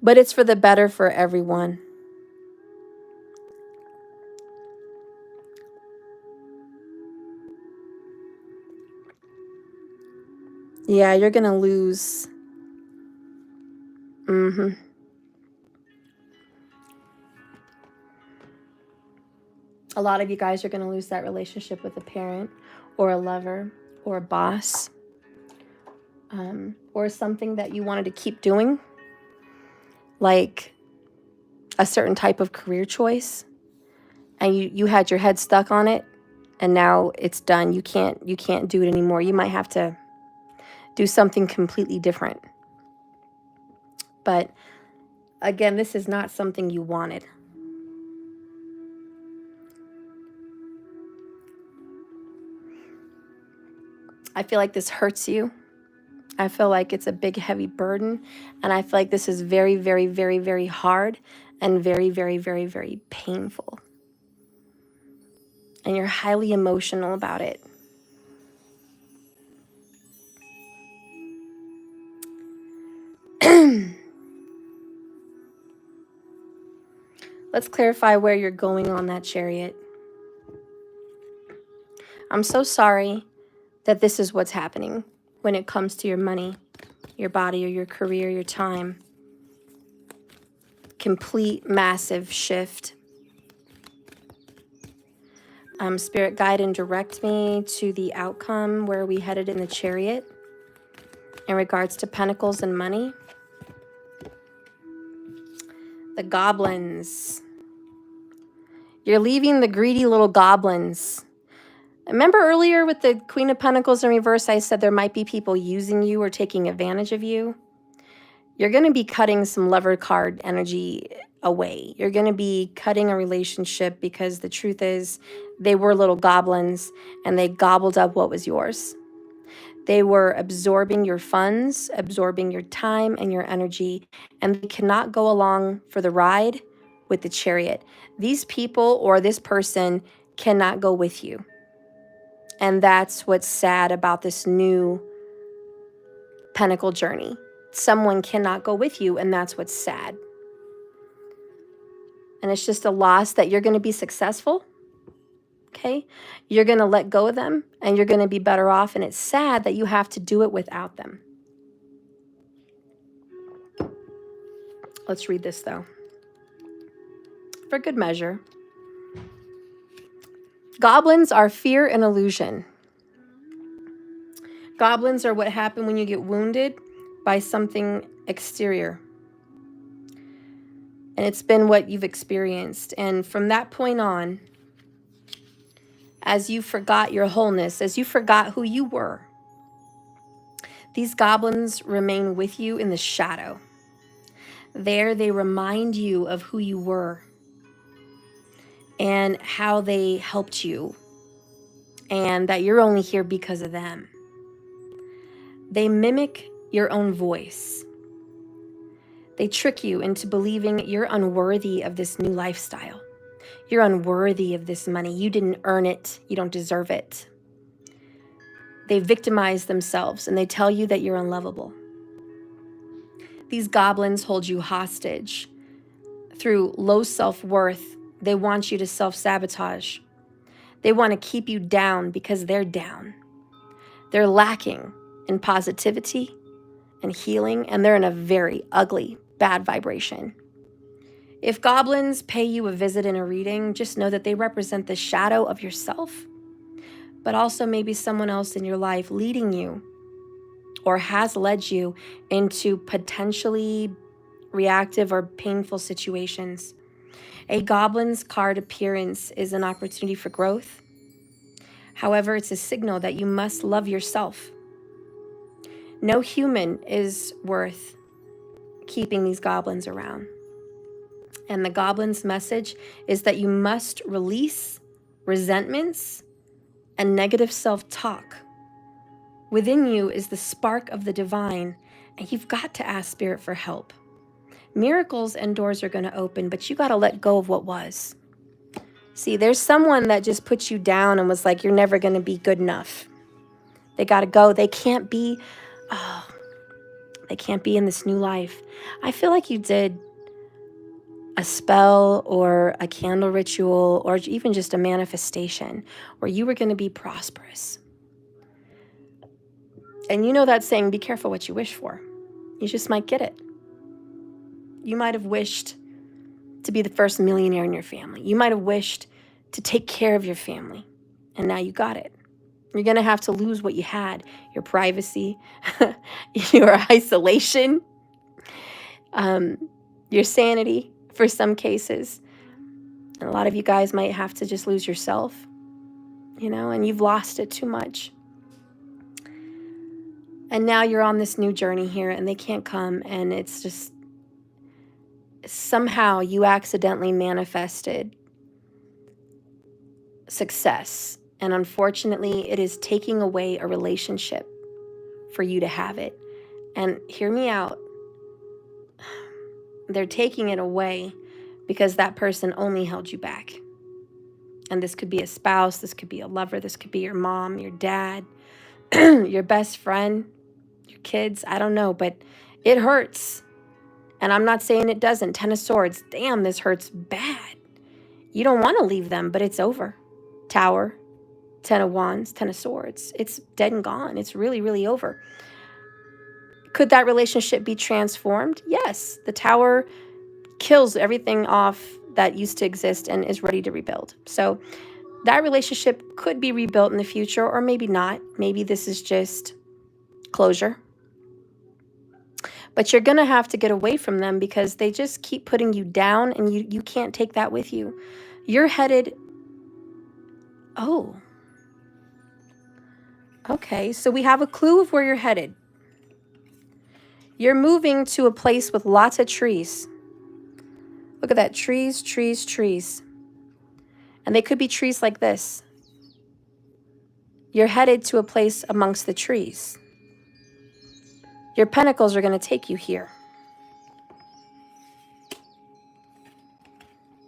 But it's for the better for everyone. Yeah, you're going to lose. A lot of you guys are going to lose that relationship with a parent or a lover or a boss, or something that you wanted to keep doing, like a certain type of career choice, and you had your head stuck on it, and now it's done. You can't do it anymore. You might have to do something completely different. But again, this is not something you wanted. I feel like this hurts you. I feel like it's a big, heavy burden. And I feel like this is very, very, very, very hard and very, very, very, very painful. and you're highly emotional about it. Let's clarify where you're going on that Chariot. I'm so sorry that this is what's happening when it comes to your money, your body, or your career, your time. Complete massive shift. Spirit, guide and direct me to the outcome where we headed in the Chariot in regards to Pentacles and money. The goblins. You're leaving the greedy little goblins. Remember earlier with the Queen of Pentacles in reverse, I said there might be people using you or taking advantage of you. You're going to be cutting some lover card energy away. You're going to be cutting a relationship because the truth is they were little goblins and they gobbled up what was yours. They were absorbing your funds, absorbing your time and your energy, and they cannot go along for the ride with the Chariot. These people or this person cannot go with you. And that's what's sad about this new Pentacle journey. Someone cannot go with you, and that's what's sad. And it's just a loss that you're going to be successful, okay? You're going to let go of them, and you're going to be better off, and it's sad that you have to do it without them. Let's read this, though. For good measure. Goblins are fear and illusion. Goblins are what happen when you get wounded by something exterior. And it's been what you've experienced. And from that point on, as you forgot your wholeness, as you forgot who you were, these goblins remain with you in the shadow. There they remind you of who you were and how they helped you and that you're only here because of them. They mimic your own voice. They trick you into believing you're unworthy of this new lifestyle. You're unworthy of this money. You didn't earn it. You don't deserve it. They victimize themselves and they tell you that you're unlovable. These goblins hold you hostage. Through low self-worth, they want you to self-sabotage. They want to keep you down because they're down. They're lacking in positivity and healing, and they're in a very ugly, bad vibration. If goblins pay you a visit and a reading, just know that they represent the shadow of yourself, but also maybe someone else in your life leading you or has led you into potentially reactive or painful situations. A goblin's card appearance is an opportunity for growth. However, it's a signal that you must love yourself. No human is worth keeping these goblins around. And the goblin's message is that you must release resentments and negative self-talk. Within you is the spark of the divine, and you've got to ask Spirit for help. Miracles and doors are going to open, but you got to let go of what was. See, there's someone that just put you down and was like, you're never going to be good enough. They got to go. They can't be in this new life. I feel like you did a spell or a candle ritual or even just a manifestation where you were going to be prosperous. And you know that saying, be careful what you wish for. You just might get it. You might have wished to be the first millionaire in your family. You might have wished to take care of your family. And now you got it. You're going to have to lose what you had, your privacy, your isolation, your sanity for some cases. And a lot of you guys might have to just lose yourself, and you've lost it too much. And now you're on this new journey here and they can't come, and it's just somehow you accidentally manifested success. And unfortunately, it is taking away a relationship for you to have it. And hear me out. They're taking it away because that person only held you back. And this could be a spouse, this could be a lover, this could be your mom, your dad, your best friend, your kids, I don't know, but it hurts. And I'm not saying it doesn't. 10 of Swords, damn, this hurts bad. You don't want to leave them, but it's over. Tower, 10 of Wands, 10 of Swords. It's dead and gone. It's really, really over. Could that relationship be transformed? Yes. The Tower kills everything off that used to exist and is ready to rebuild. So that relationship could be rebuilt in the future, or maybe not. Maybe this is just closure. But you're going to have to get away from them because they just keep putting you down, and you can't take that with you. You're headed... Oh. Okay, so we have a clue of where you're headed. You're moving to a place with lots of trees. Look at that. Trees, trees, trees. And they could be trees like this. You're headed to a place amongst the trees. Your pentacles are going to take you here.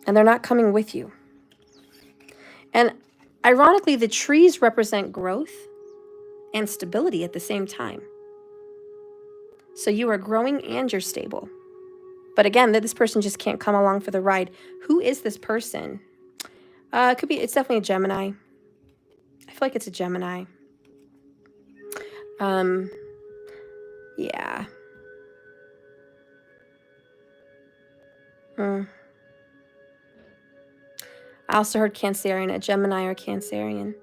And they're not coming with you. And ironically, the trees represent growth and stability at the same time. So you are growing and you're stable. But again, this person just can't come along for the ride. Who is this person? It could be, it's definitely a Gemini. I feel like it's a Gemini. Yeah. I also heard Cancerian, a Gemini or Cancerian.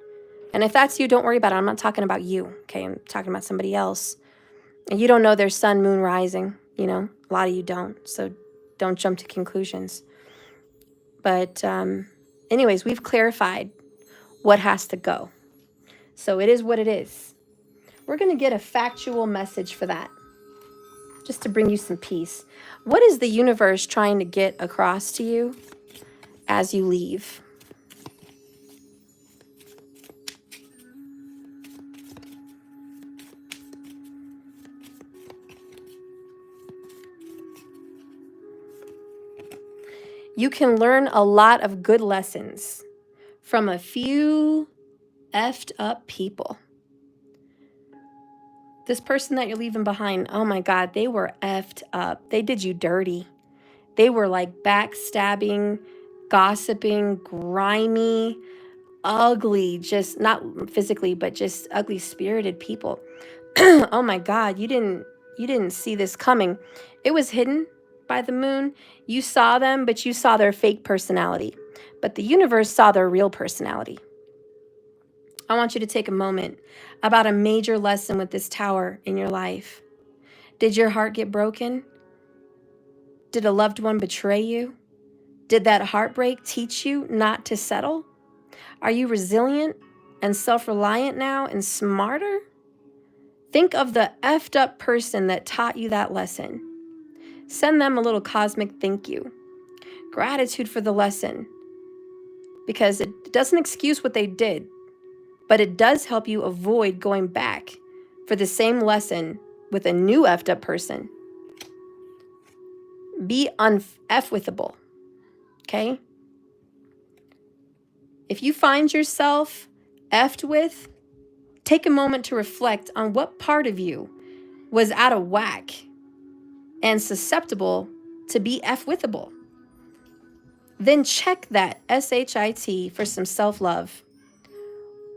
And if that's you, don't worry about it. I'm not talking about you, okay? I'm talking about somebody else. And you don't know their sun, moon, rising, you know? A lot of you don't, so don't jump to conclusions. But anyways, we've clarified what has to go. So it is what it is. We're going to get a factual message for that, just to bring you some peace. What is the universe trying to get across to you as you leave? You can learn a lot of good lessons from a few effed up people. This person that you're leaving behind, oh my God, they were effed up. They did you dirty. They were like backstabbing, gossiping, grimy, ugly, just not physically, but just ugly spirited people. Oh my God, you didn't see this coming. It was hidden by the moon. You saw them, but you saw their fake personality. But the universe saw their real personality. I want you to take a moment about a major lesson with this Tower in your life. Did your heart get broken? Did a loved one betray you? Did that heartbreak teach you not to settle? Are you resilient and self-reliant now and smarter? Think of the effed up person that taught you that lesson. Send them a little cosmic thank you. Gratitude for the lesson. Because it doesn't excuse what they did, but it does help you avoid going back for the same lesson with a new effed up person. Be un-F-withable, okay? If you find yourself effed with, take a moment to reflect on what part of you was out of whack and susceptible to be F-withable. Then check that SHIT for some self-love.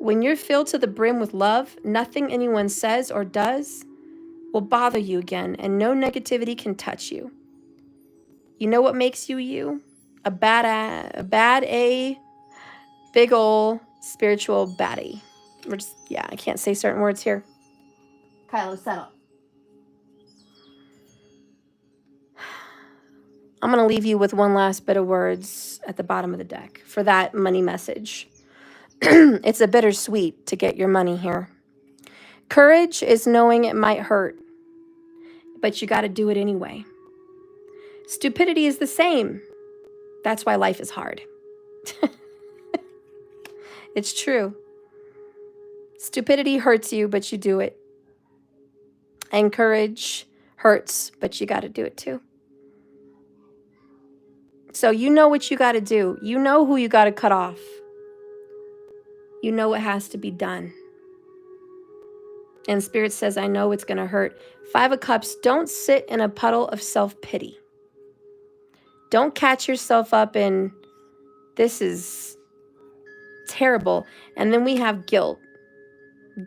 When you're filled to the brim with love, nothing anyone says or does will bother you again, and no negativity can touch you. You know what makes you you? A big ol' spiritual baddie. Yeah, I can't say certain words here. Kylo, settle. I'm going to leave you with one last bit of words at the bottom of the deck for that money message. It's a bittersweet to get your money here. Courage is knowing it might hurt, but you got to do it anyway. Stupidity is the same. That's why life is hard. It's true. Stupidity hurts you, but you do it. And courage hurts, but you got to do it too. So you know what you got to do. You know who you got to cut off. You know it has to be done. And Spirit says, I know it's going to hurt. 5 of Cups, don't sit in a puddle of self-pity. Don't catch yourself up in, this is terrible. And then we have guilt.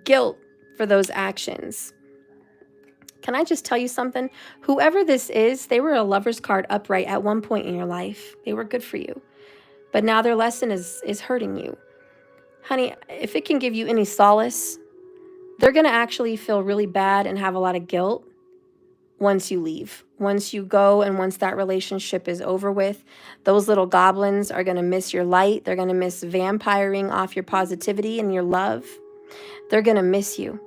Guilt for those actions. Can I just tell you something? Whoever this is, they were a Lover's card upright at one point in your life. They were good for you. But now their lesson is hurting you. Honey, if it can give you any solace, they're going to actually feel really bad and have a lot of guilt once you leave. Once you go and once that relationship is over with, those little goblins are going to miss your light. They're going to miss vampiring off your positivity and your love. They're going to miss you.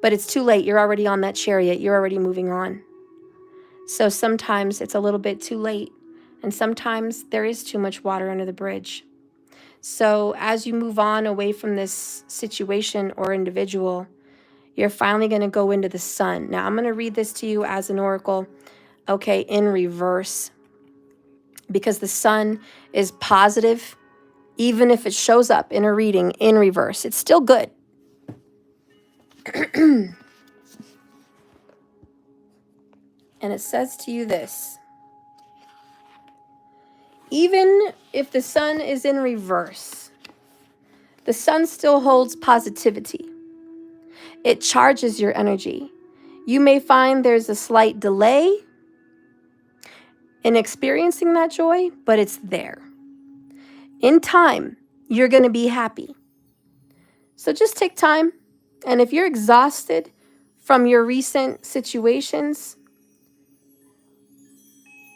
But it's too late. You're already on that chariot. You're already moving on. So sometimes it's a little bit too late. And sometimes there is too much water under the bridge. So as you move on away from this situation or individual, you're finally going to go into the sun. Now, I'm going to read this to you as an oracle, okay, in reverse. Because the sun is positive, even if it shows up in a reading in reverse. It's still good. And it says to you this. Even if the sun is in reverse, the sun still holds positivity. It charges your energy. You may find there's a slight delay in experiencing that joy, but it's there. In time, you're going to be happy. So just take time. And if you're exhausted from your recent situations,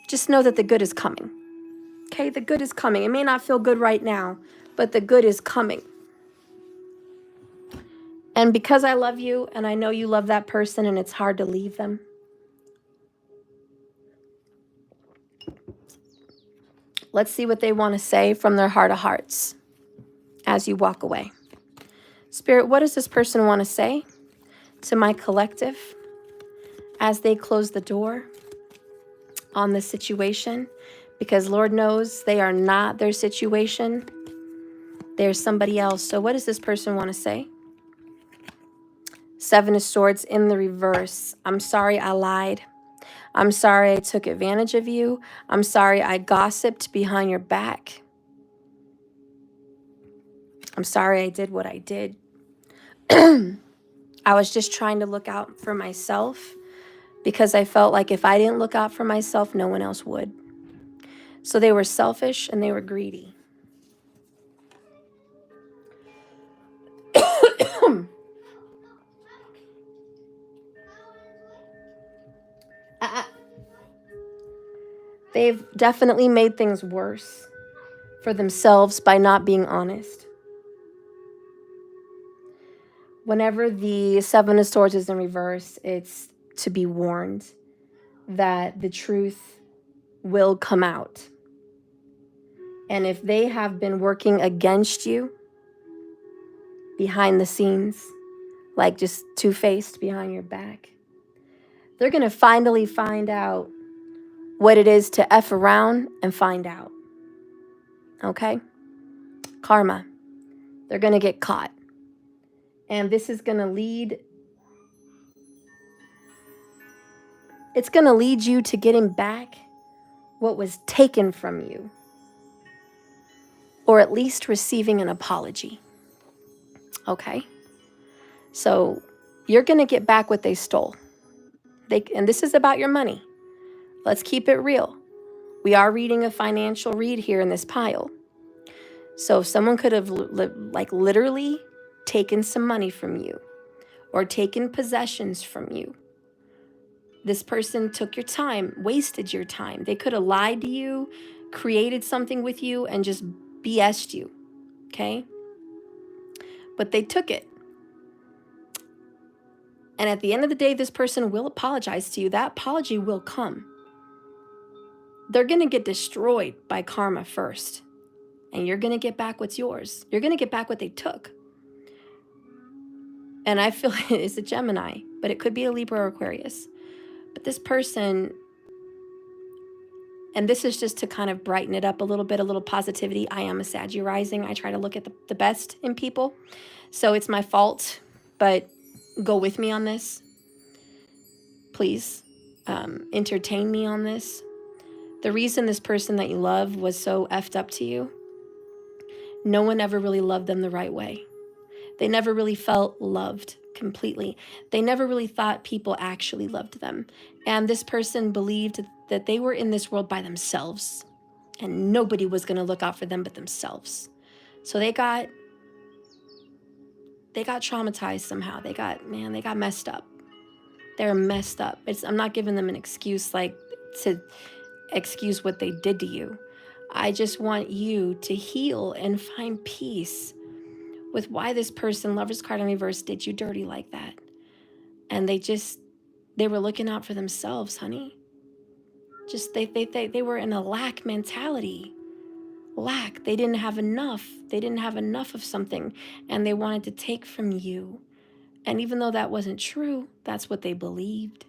just know that the good is coming. Okay, the good is coming. It may not feel good right now, but the good is coming. And because I love you and I know you love that person and it's hard to leave them, let's see what they want to say from their heart of hearts as you walk away. Spirit, what does this person want to say to my collective as they close the door on the situation? Because Lord knows they are not their situation. They're somebody else. So what does this person want to say? 7 of Swords in the reverse. I'm sorry I lied. I'm sorry I took advantage of you. I'm sorry I gossiped behind your back. I'm sorry I did what I did. I was just trying to look out for myself because I felt like if I didn't look out for myself, no one else would. So they were selfish and they were greedy. They've definitely made things worse for themselves by not being honest. Whenever the 7 of Swords is in reverse, it's to be warned that the truth will come out. And if they have been working against you behind the scenes, like just two-faced behind your back, they're going to finally find out what it is to F around and find out. Okay? Karma. They're going to get caught. And this is going to lead, it's going to lead you to getting back what was taken from you. Or at least receiving an apology. Okay? So you're going to get back what they stole. And this is about your money. Let's keep it real. We are reading a financial read here in this pile. So if someone could have like literally taken some money from you or taken possessions from you. This person took your time, wasted your time. They could have lied to you, created something with you, and just BS'd you. Okay? But they took it. And at the end of the day, this person will apologize to you. That apology will come. They're going to get destroyed by karma first. And you're going to get back what's yours. You're going to get back what they took. And I feel it's a Gemini, but it could be a Libra or Aquarius. But this person, And this is just to kind of brighten it up a little bit, a little positivity. I am a Sagittarius rising. I try to look at the best in people. So it's my fault, but go with me on this. Please entertain me on this. The reason this person that you love was so effed up to you, no one ever really loved them the right way. They never really felt loved completely. They never really thought people actually loved them. And this person believed that they were in this world by themselves and nobody was going to look out for them but themselves. So they got traumatized somehow. They got messed up. They're messed up. I'm not giving them an excuse like to excuse what they did to you. I just want you to heal and find peace with why this person, Lover's card in reverse, did you dirty like that. And they were looking out for themselves, honey. Just they were in a lack mentality. Lack. They didn't have enough. They didn't have enough of something and they wanted to take from you. And even though that wasn't true, that's what they believed.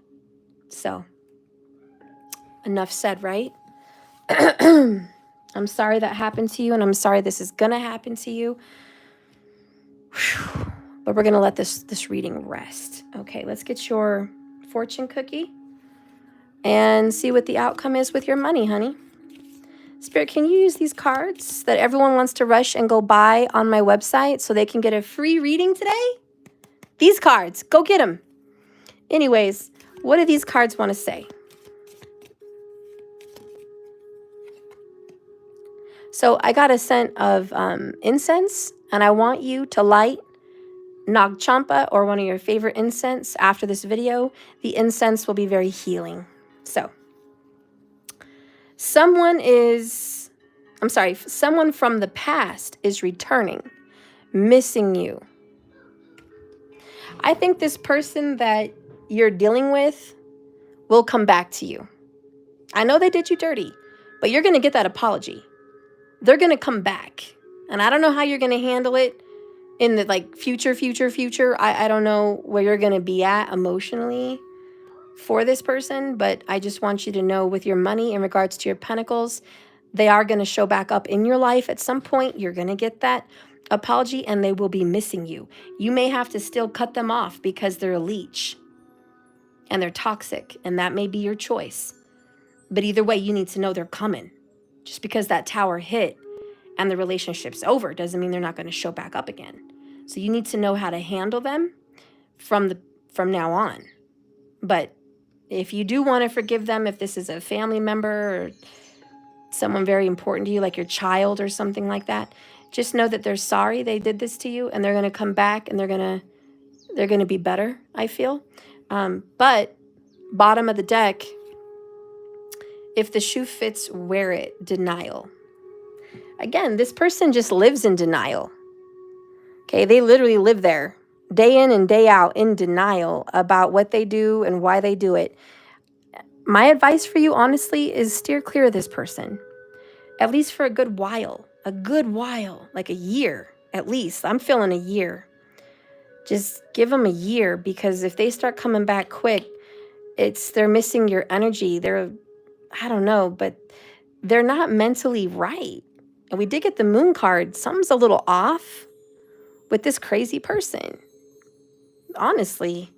So, enough said, right? I'm sorry that happened to you, and I'm sorry this is gonna happen to you. Whew. But we're gonna let this reading rest. Okay, let's get your fortune cookie and see what the outcome is with your money, honey. Spirit, can you use these cards that everyone wants to rush and go buy on my website so they can get a free reading today? These cards, go get them. Anyways, what do these cards want to say? So I got a scent of incense, and I want you to light Nag Champa or one of your favorite incense after this video. The incense will be very healing. So someone from the past is returning, missing you. I think this person that you're dealing with will come back to you. I know they did you dirty, but you're going to get that apology. They're going to come back. And I don't know how you're going to handle it in the future. I don't know where you're going to be at emotionally for this person, but I just want you to know with your money in regards to your pentacles, they are going to show back up in your life at some point. You're going to get that apology and they will be missing you. You may have to still cut them off because they're a leech and they're toxic, and that may be your choice. But either way, you need to know they're coming. Just because that tower hit and the relationship's over doesn't mean they're not going to show back up again. So you need to know how to handle them from now on. But if you do want to forgive them, if this is a family member or someone very important to you, like your child or something like that, just know that they're sorry they did this to you, and they're going to come back and they're going to be better, I feel. But bottom of the deck, if the shoe fits, wear it. Denial. Again, this person just lives in denial. Okay, they literally live there day in and day out in denial about what they do and why they do it. My advice for you, honestly, is steer clear of this person, at least for a good while, like a year, at least. I'm feeling a year. Just give them a year, because if they start coming back quick, they're missing your energy. I don't know, but they're not mentally right. And we did get the moon card. Something's a little off with this crazy person. Honestly.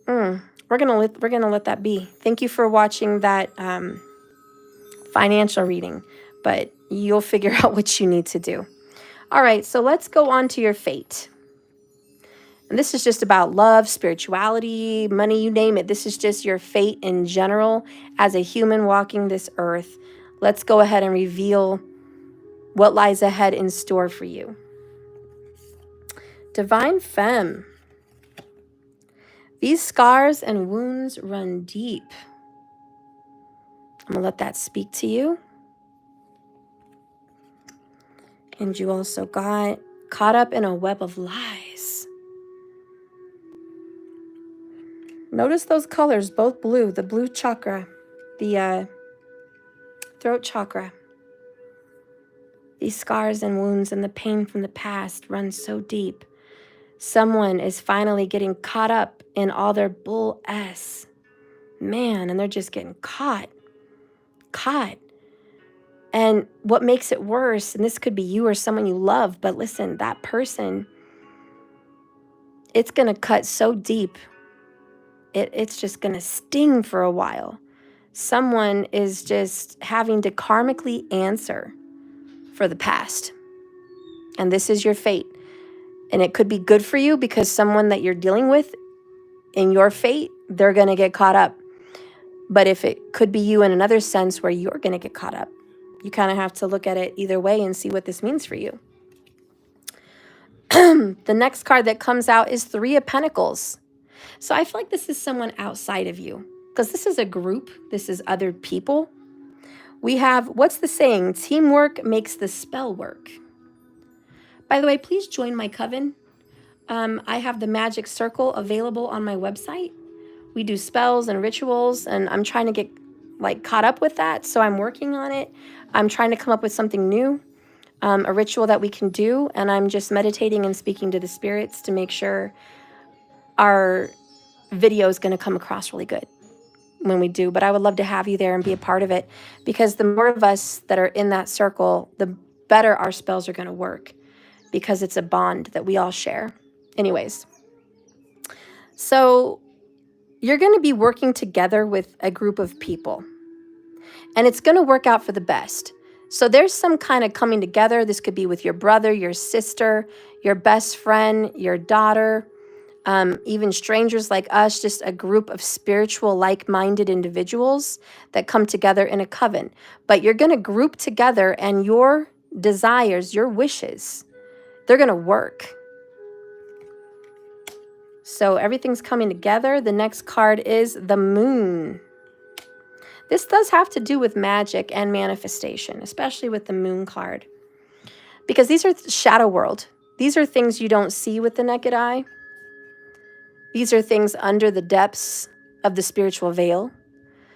We're gonna let that be. Thank you for watching that financial reading, but you'll figure out what you need to do. All right, so let's go on to your fate. And this is just about love, spirituality, money, you name it. This is just your fate in general as a human walking this earth. Let's go ahead and reveal what lies ahead in store for you. Divine Femme. These scars and wounds run deep. I'm going to let that speak to you. And you also got caught up in a web of lies. Notice those colors, both blue, the blue chakra, the throat chakra. These scars and wounds and the pain from the past run so deep. Someone is finally getting caught up in all their bull S. Man, and they're just getting caught. caught. And what makes it worse, and this could be you or someone you love, but listen, that person, it's going to cut so deep. It's just going to sting for a while. Someone is just having to karmically answer for the past. And this is your fate. And it could be good for you because someone that you're dealing with in your fate, they're going to get caught up. But if it could be you in another sense where you're going to get caught up, you kind of have to look at it either way and see what this means for you. The next card that comes out is Three of Pentacles. So I feel like this is someone outside of you because this is a group. This is other people. We have, what's the saying? Teamwork makes the spell work. By the way, please join my coven. I have the magic circle available on my website. We do spells and rituals, and I'm trying to get like caught up with that. So I'm working on it. I'm trying to come up with something new, a ritual that we can do. And I'm just meditating and speaking to the spirits to make sure our video is going to come across really good when we do. But I would love to have you there and be a part of it, because the more of us that are in that circle, the better our spells are going to work, because it's a bond that we all share. Anyways, so you're going to be working together with a group of people, and it's going to work out for the best. So there's some kind of coming together. This could be with your brother, your sister, your best friend, your daughter, even strangers like us, just a group of spiritual, like-minded individuals that come together in a coven. But you're going to group together, and your desires, your wishes, they're going to work. So everything's coming together. The next card is the Moon. This does have to do with magic and manifestation, especially with the Moon card, because these are shadow world. These are things you don't see with the naked eye. These are things under the depths of the spiritual veil.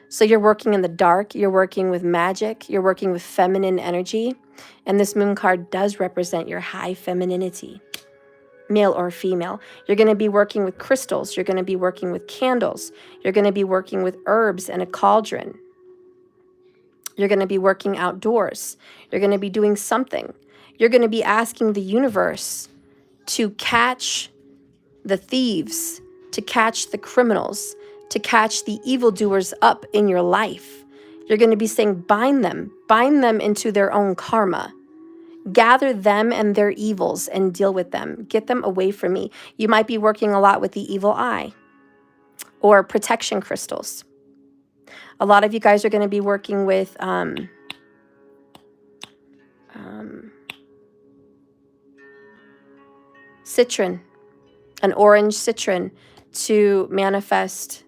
So you're working in the dark. You're working with magic. You're working with feminine energy. And this Moon card does represent your high femininity, male or female. You're going to be working with crystals. You're going to be working with candles. You're going to be working with herbs and a cauldron. You're going to be working outdoors. You're going to be doing something. You're going to be asking the universe to catch the thieves, to catch the criminals, to catch the evildoers up in your life. You're going to be saying, bind them into their own karma. Gather them and their evils and deal with them. Get them away from me. You might be working a lot with the evil eye or protection crystals. A lot of you guys are going to be working with citron, an orange citron, to manifest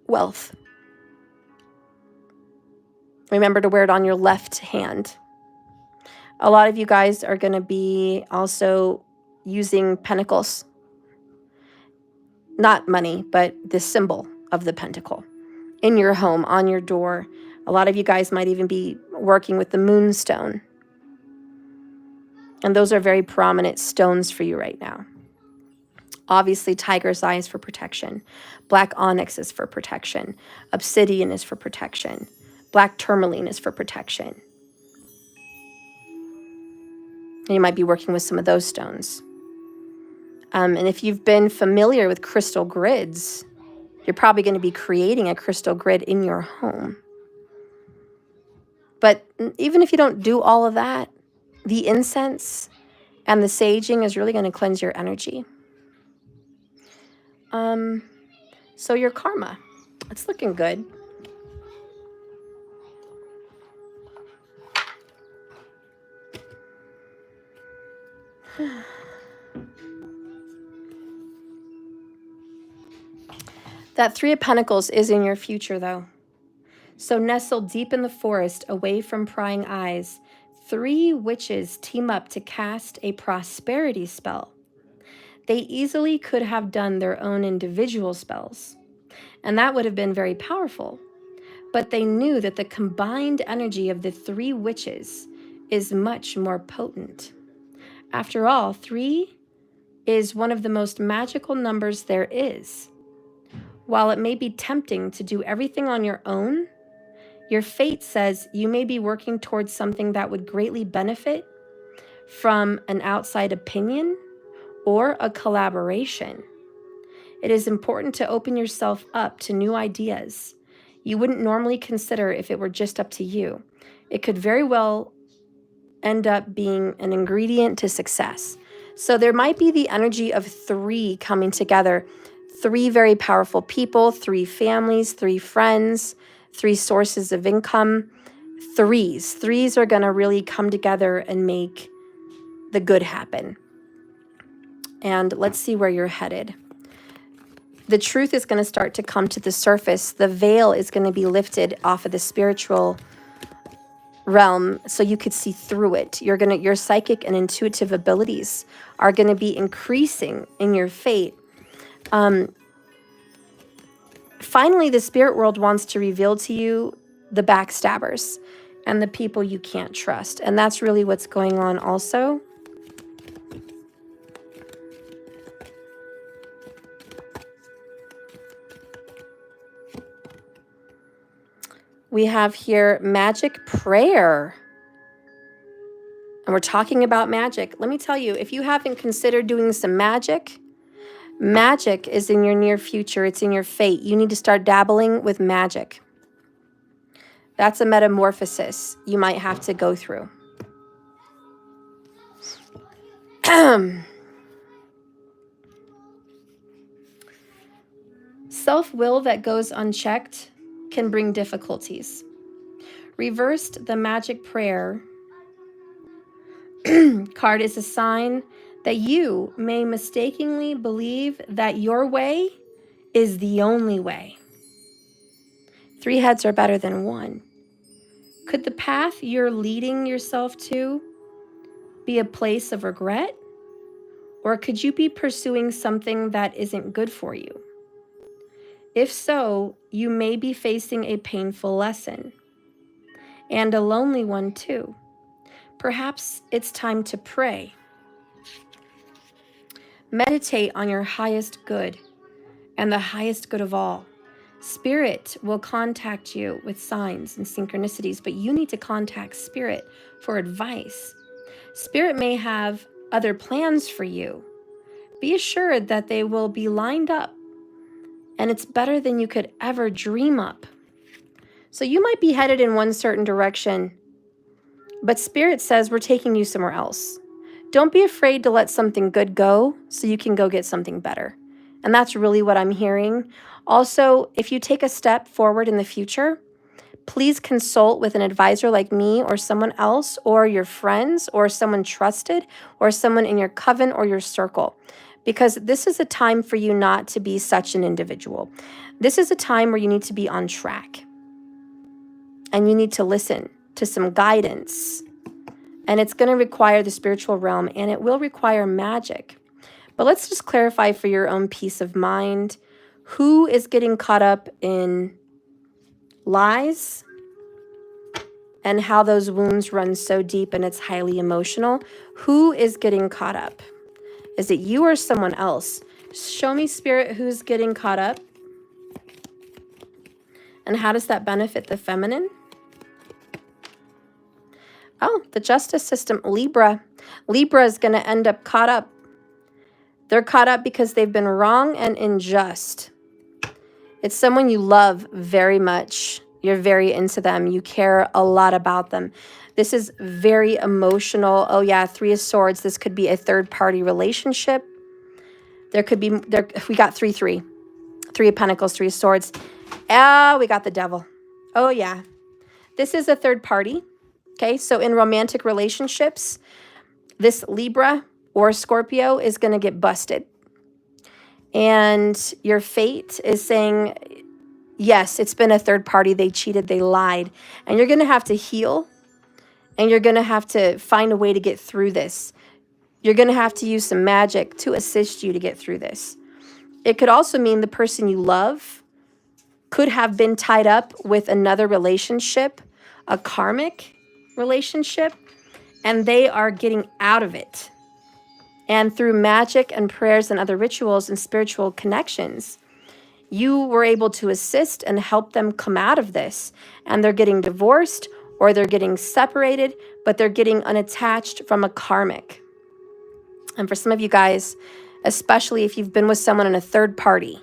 wealth. Remember to wear it on your left hand. A lot of you guys are going to be also using pentacles. Not money, but the symbol of the pentacle in your home, on your door. A lot of you guys might even be working with the moonstone. And those are very prominent stones for you right now. Obviously, tiger's eye is for protection. Black onyx is for protection. Obsidian is for protection. Black tourmaline is for protection. And you might be working with some of those stones. And if you've been familiar with crystal grids, you're probably going to be creating a crystal grid in your home. But even if you don't do all of that, the incense and the saging is really going to cleanse your energy. So your karma, it's looking good. That Three of Pentacles is in your future, though. So nestled deep in the forest, away from prying eyes, 3 witches team up to cast a prosperity spell. They easily could have done their own individual spells, and that would have been very powerful. But they knew that the combined energy of the 3 witches is much more potent. After all, 3 is one of the most magical numbers there is. While it may be tempting to do everything on your own, Your fate says you may be working towards something that would greatly benefit from an outside opinion or a collaboration. It is important to open yourself up to new ideas you wouldn't normally consider if it were just up to you. It could very well end up being an ingredient to success. So there might be the energy of 3 coming together. 3 very powerful people, 3 families, 3 friends, 3 sources of income. Threes are going to really come together and make the good happen. And let's see where you're headed. The truth is going to start to come to the surface. The veil is going to be lifted off of the spiritual realm so you could see through it. Your psychic and intuitive abilities are going to be increasing in your fate. Finally, the spirit world wants to reveal to you the backstabbers and the people you can't trust. And that's really what's going on also. We have here magic prayer. And we're talking about magic. Let me tell you, if you haven't considered doing some magic, magic is in your near future. It's in your fate. You need to start dabbling with magic. That's a metamorphosis you might have to go through. Self-will that goes unchecked can bring difficulties. Reversed, the magic prayer card is a sign that you may mistakenly believe that your way is the only way. 3 heads are better than 1. Could the path you're leading yourself to be a place of regret? Or could you be pursuing something that isn't good for you? If so, you may be facing a painful lesson, and a lonely one too. Perhaps it's time to pray. Meditate on your highest good and the highest good of all. Spirit will contact you with signs and synchronicities, but you need to contact Spirit for advice. Spirit may have other plans for you. Be assured that they will be lined up, and it's better than you could ever dream up. So you might be headed in one certain direction, but Spirit says we're taking you somewhere else. Don't be afraid to let something good go so you can go get something better. And that's really what I'm hearing. Also, if you take a step forward in the future, please consult with an advisor like me or someone else or your friends or someone trusted or someone in your coven or your circle, because this is a time for you not to be such an individual. This is a time where you need to be on track and you need to listen to some guidance, and it's going to require the spiritual realm and it will require magic. But let's just clarify for your own peace of mind, who is getting caught up in lies and how those wounds run so deep and it's highly emotional? Who is getting caught up? Is it you or someone else? Show me, Spirit, who's getting caught up. And how does that benefit the feminine? Oh, the justice system, Libra. Libra is going to end up caught up. They're caught up because they've been wrong and unjust. It's someone you love very much. You're very into them. You care a lot about them. This is very emotional. Oh yeah, 3 of Swords. This could be a third-party relationship. There could be, we got 3-3. 3 of Pentacles, 3 of Swords. Ah, we got the Devil. Oh yeah. This is a third party. Okay, so in romantic relationships, this Libra or Scorpio is going to get busted. And your fate is saying, yes, it's been a third party. They cheated. They lied. And you're going to have to heal. And you're going to have to find a way to get through this. You're going to have to use some magic to assist you to get through this. It could also mean the person you love could have been tied up with another relationship, a karmic relationship, and they are getting out of it. And through magic and prayers and other rituals and spiritual connections, You were able to assist and help them come out of this. And they're getting divorced or they're getting separated, but they're getting unattached from a karmic. And for some of you guys, especially if you've been with someone in a third party,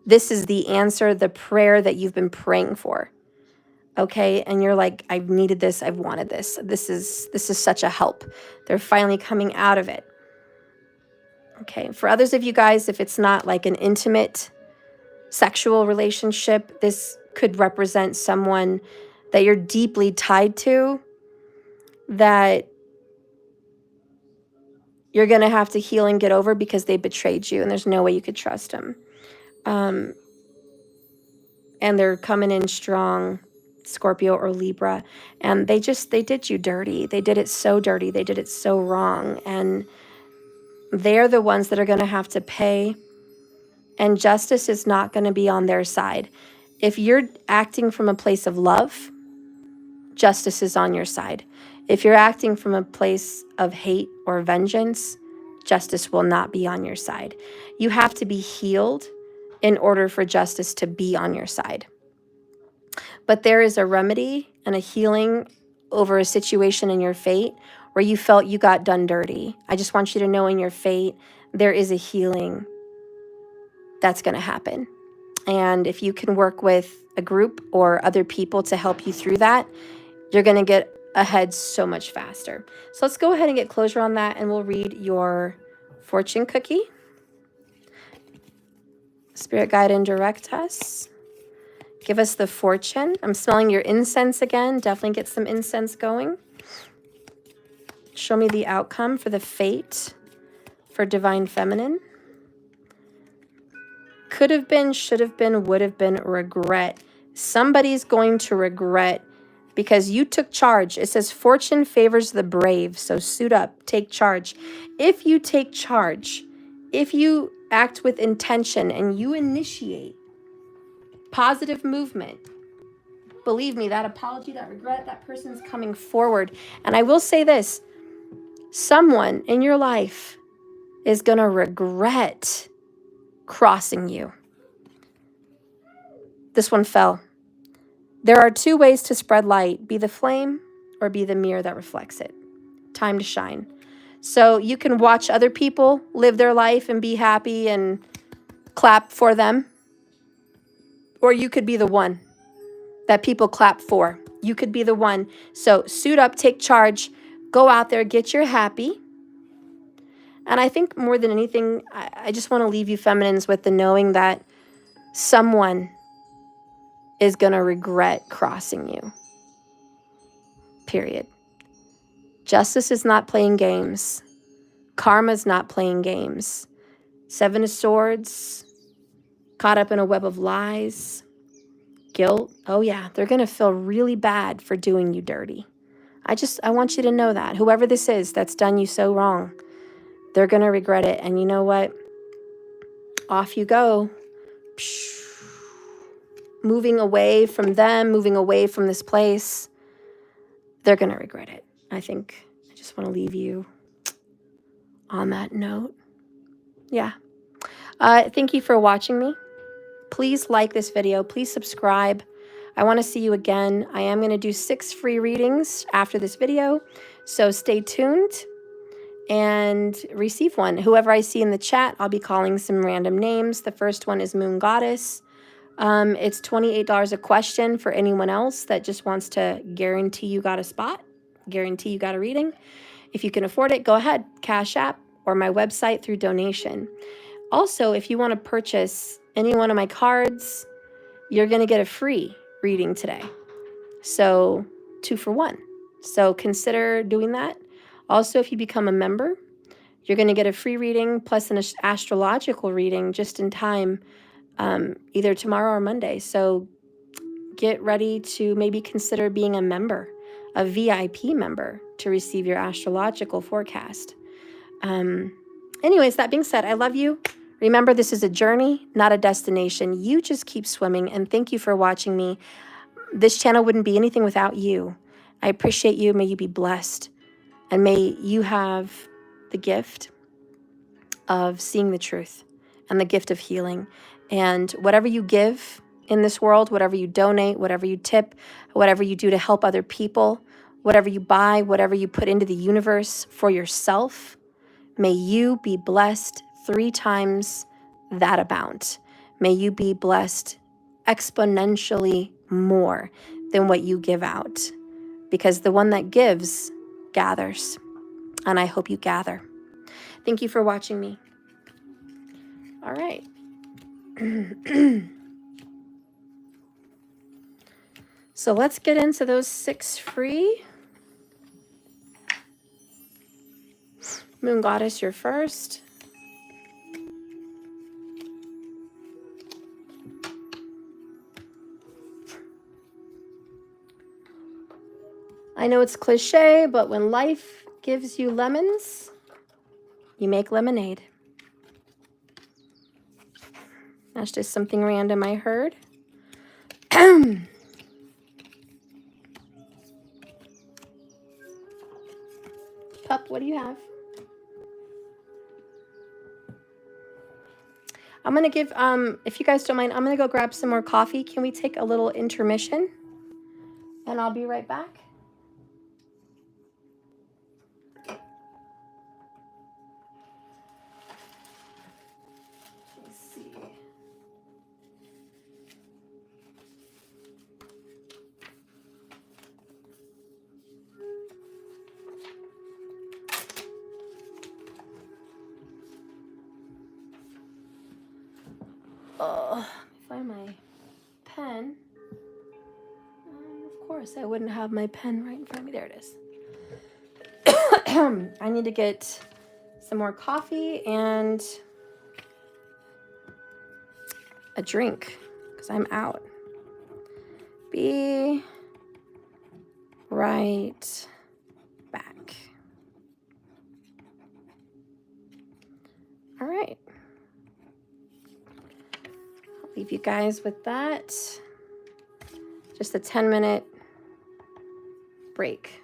this is the answer, the prayer that you've been praying for. Okay, and you're like, I've needed this, I've wanted this. This is such a help. They're finally coming out of it. Okay, for others of you guys, if it's not like an intimate sexual relationship, this could represent someone that you're deeply tied to, that you're going to have to heal and get over because they betrayed you and there's no way you could trust them. And they're coming in strong, Scorpio or Libra, and they did you dirty. They did it so dirty. They did it so wrong. And they're the ones that are going to have to pay, and justice is not going to be on their side. If you're acting from a place of love, justice is on your side. If you're acting from a place of hate or vengeance, justice will not be on your side. You have to be healed in order for justice to be on your side. But there is a remedy and a healing over a situation in your fate where you felt you got done dirty. I just want you to know in your fate, there is a healing that's going to happen. And if you can work with a group or other people to help you through that, you're going to get ahead so much faster. So let's go ahead and get closure on that, and we'll read your fortune cookie. Spirit, guide and direct us. Give us the fortune. I'm smelling your incense again. Definitely get some incense going. Show me the outcome for the fate for Divine Feminine. Could have been, should have been, would have been, regret. Somebody's going to regret because you took charge. It says fortune favors the brave. So suit up, take charge. If you take charge, if you act with intention and you initiate positive movement, believe me, that apology, that regret, that person's coming forward. And I will say this, someone in your life is going to regret crossing you. This one fell. There are two ways to spread light, be the flame or be the mirror that reflects it. Time to shine. So you can watch other people live their life and be happy and clap for them. Or you could be the one that people clap for. You could be the one. So suit up, take charge, go out there, get your happy. And I think more than anything, I just want to leave you feminines with the knowing that someone is going to regret crossing you. Period. Justice is not playing games. Karma's not playing games. Seven of Swords, caught up in a web of lies, guilt. Oh yeah, they're going to feel really bad for doing you dirty. I want you to know that. Whoever this is that's done you so wrong, they're going to regret it. And you know what? Off you go. Moving away from them, moving away from this place. They're going to regret it. I just want to leave you on that note. Yeah. Thank you for watching me. Please like this video. Please subscribe. I want to see you again. I am going to do 6 free readings after this video. So stay tuned and receive one. Whoever I see in the chat, I'll be calling some random names. The first one is Moon Goddess. It's $28 a question for anyone else that just wants to guarantee you got a spot, guarantee you got a reading. If you can afford it, go ahead, Cash App or my website through donation. Also, if you want to purchase any one of my cards, you're going to get a free reading today. So 2 for 1. So consider doing that. Also, if you become a member, you're going to get a free reading plus an astrological reading just in time, either tomorrow or Monday. So get ready to maybe consider being a member, a VIP member, to receive your astrological forecast. Anyways, that being said, I love you. Remember, this is a journey, not a destination. You just keep swimming, and thank you for watching me. This channel wouldn't be anything without you. I appreciate you. May you be blessed, and may you have the gift of seeing the truth and the gift of healing. And whatever you give in this world, whatever you donate, whatever you tip, whatever you do to help other people, whatever you buy, whatever you put into the universe for yourself, may you be blessed 3 times that amount. May you be blessed exponentially more than what you give out, because the one that gives gathers, and I hope you gather. Thank you for watching me. All right. So let's get into those 6 free. Moon Goddess, you're first. I know it's cliche, but when life gives you lemons, you make lemonade. That's just something random I heard. Pup, what do you have? I'm going to give, if you guys don't mind, I'm going to go grab some more coffee. Can we take a little intermission? And I'll be right back. Let's see. Oh, find my pen. Of course, I wouldn't have my pen right in front of me. There it is. I need to get some more coffee and a drink because I'm out. Be right back. All right. I'll leave you guys with that. Just a 10-minute break.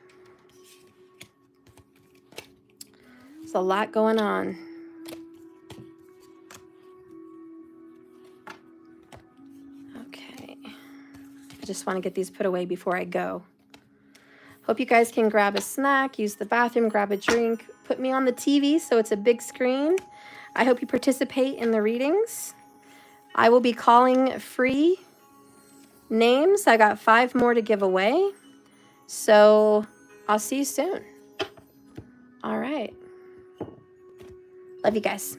There's a lot going on. Okay. I just want to get these put away before I go. Hope you guys can grab a snack, use the bathroom, grab a drink, put me on the TV so it's a big screen. I hope you participate in the readings. I will be calling free names. I got 5 more to give away. So I'll see you soon. All right. Love you guys.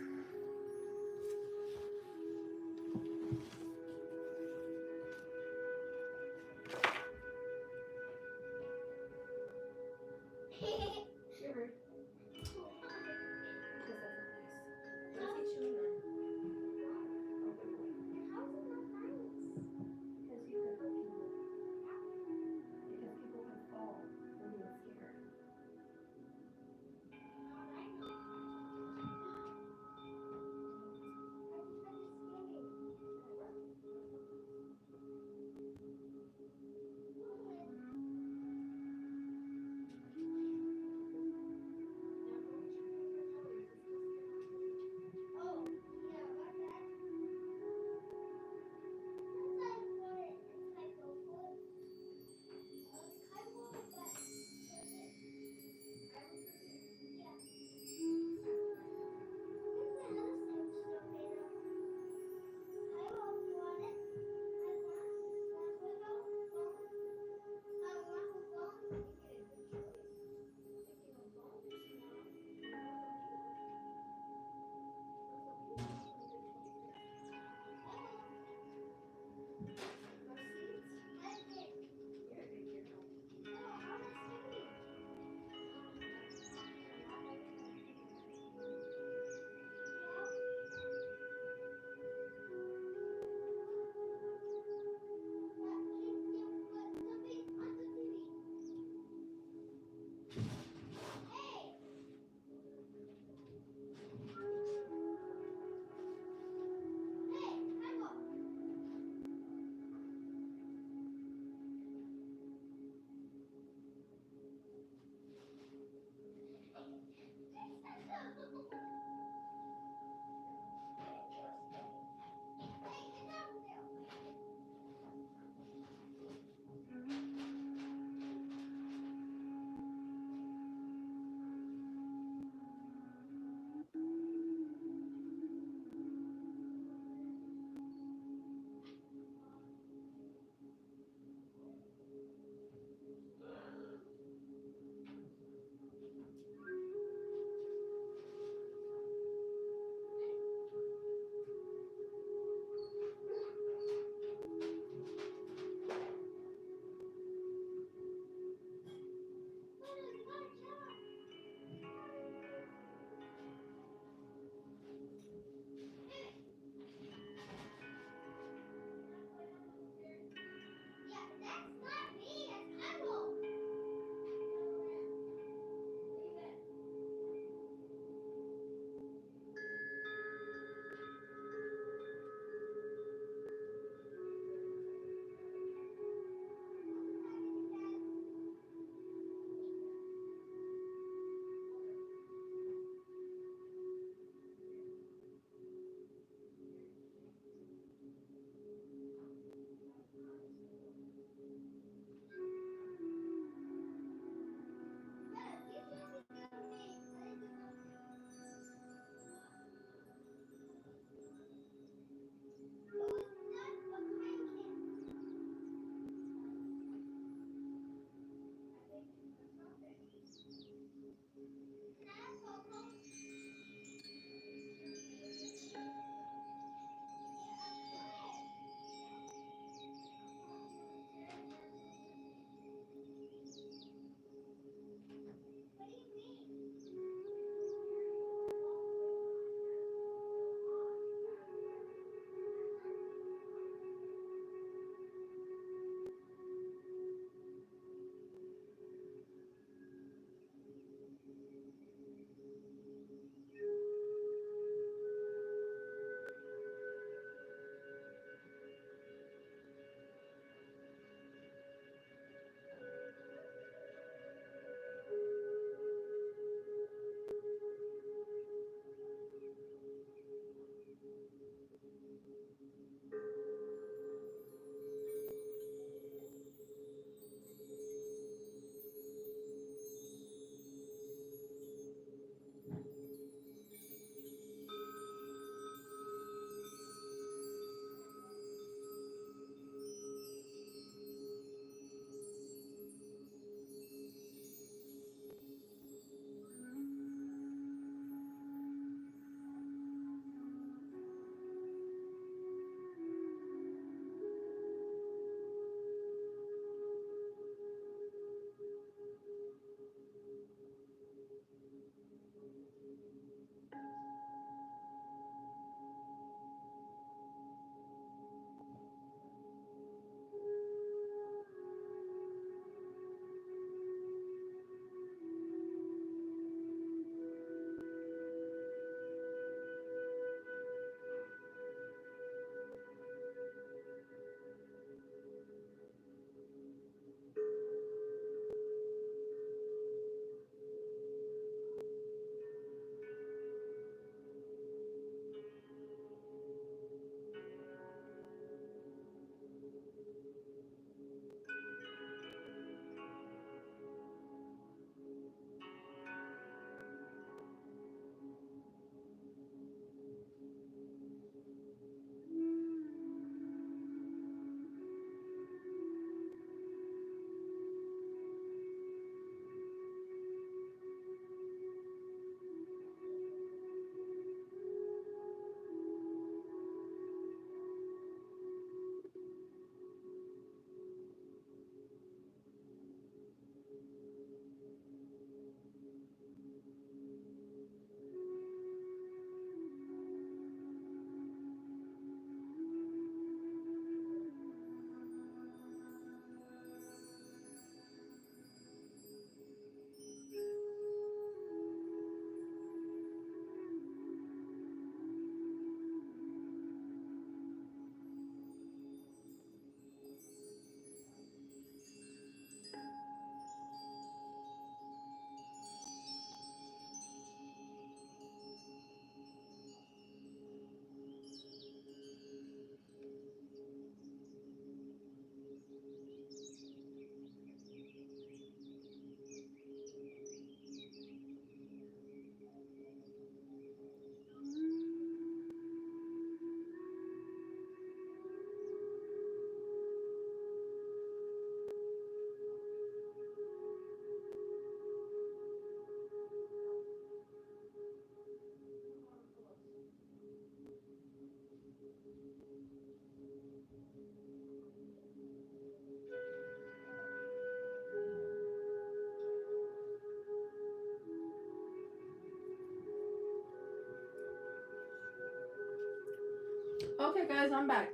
Okay, guys, I'm back.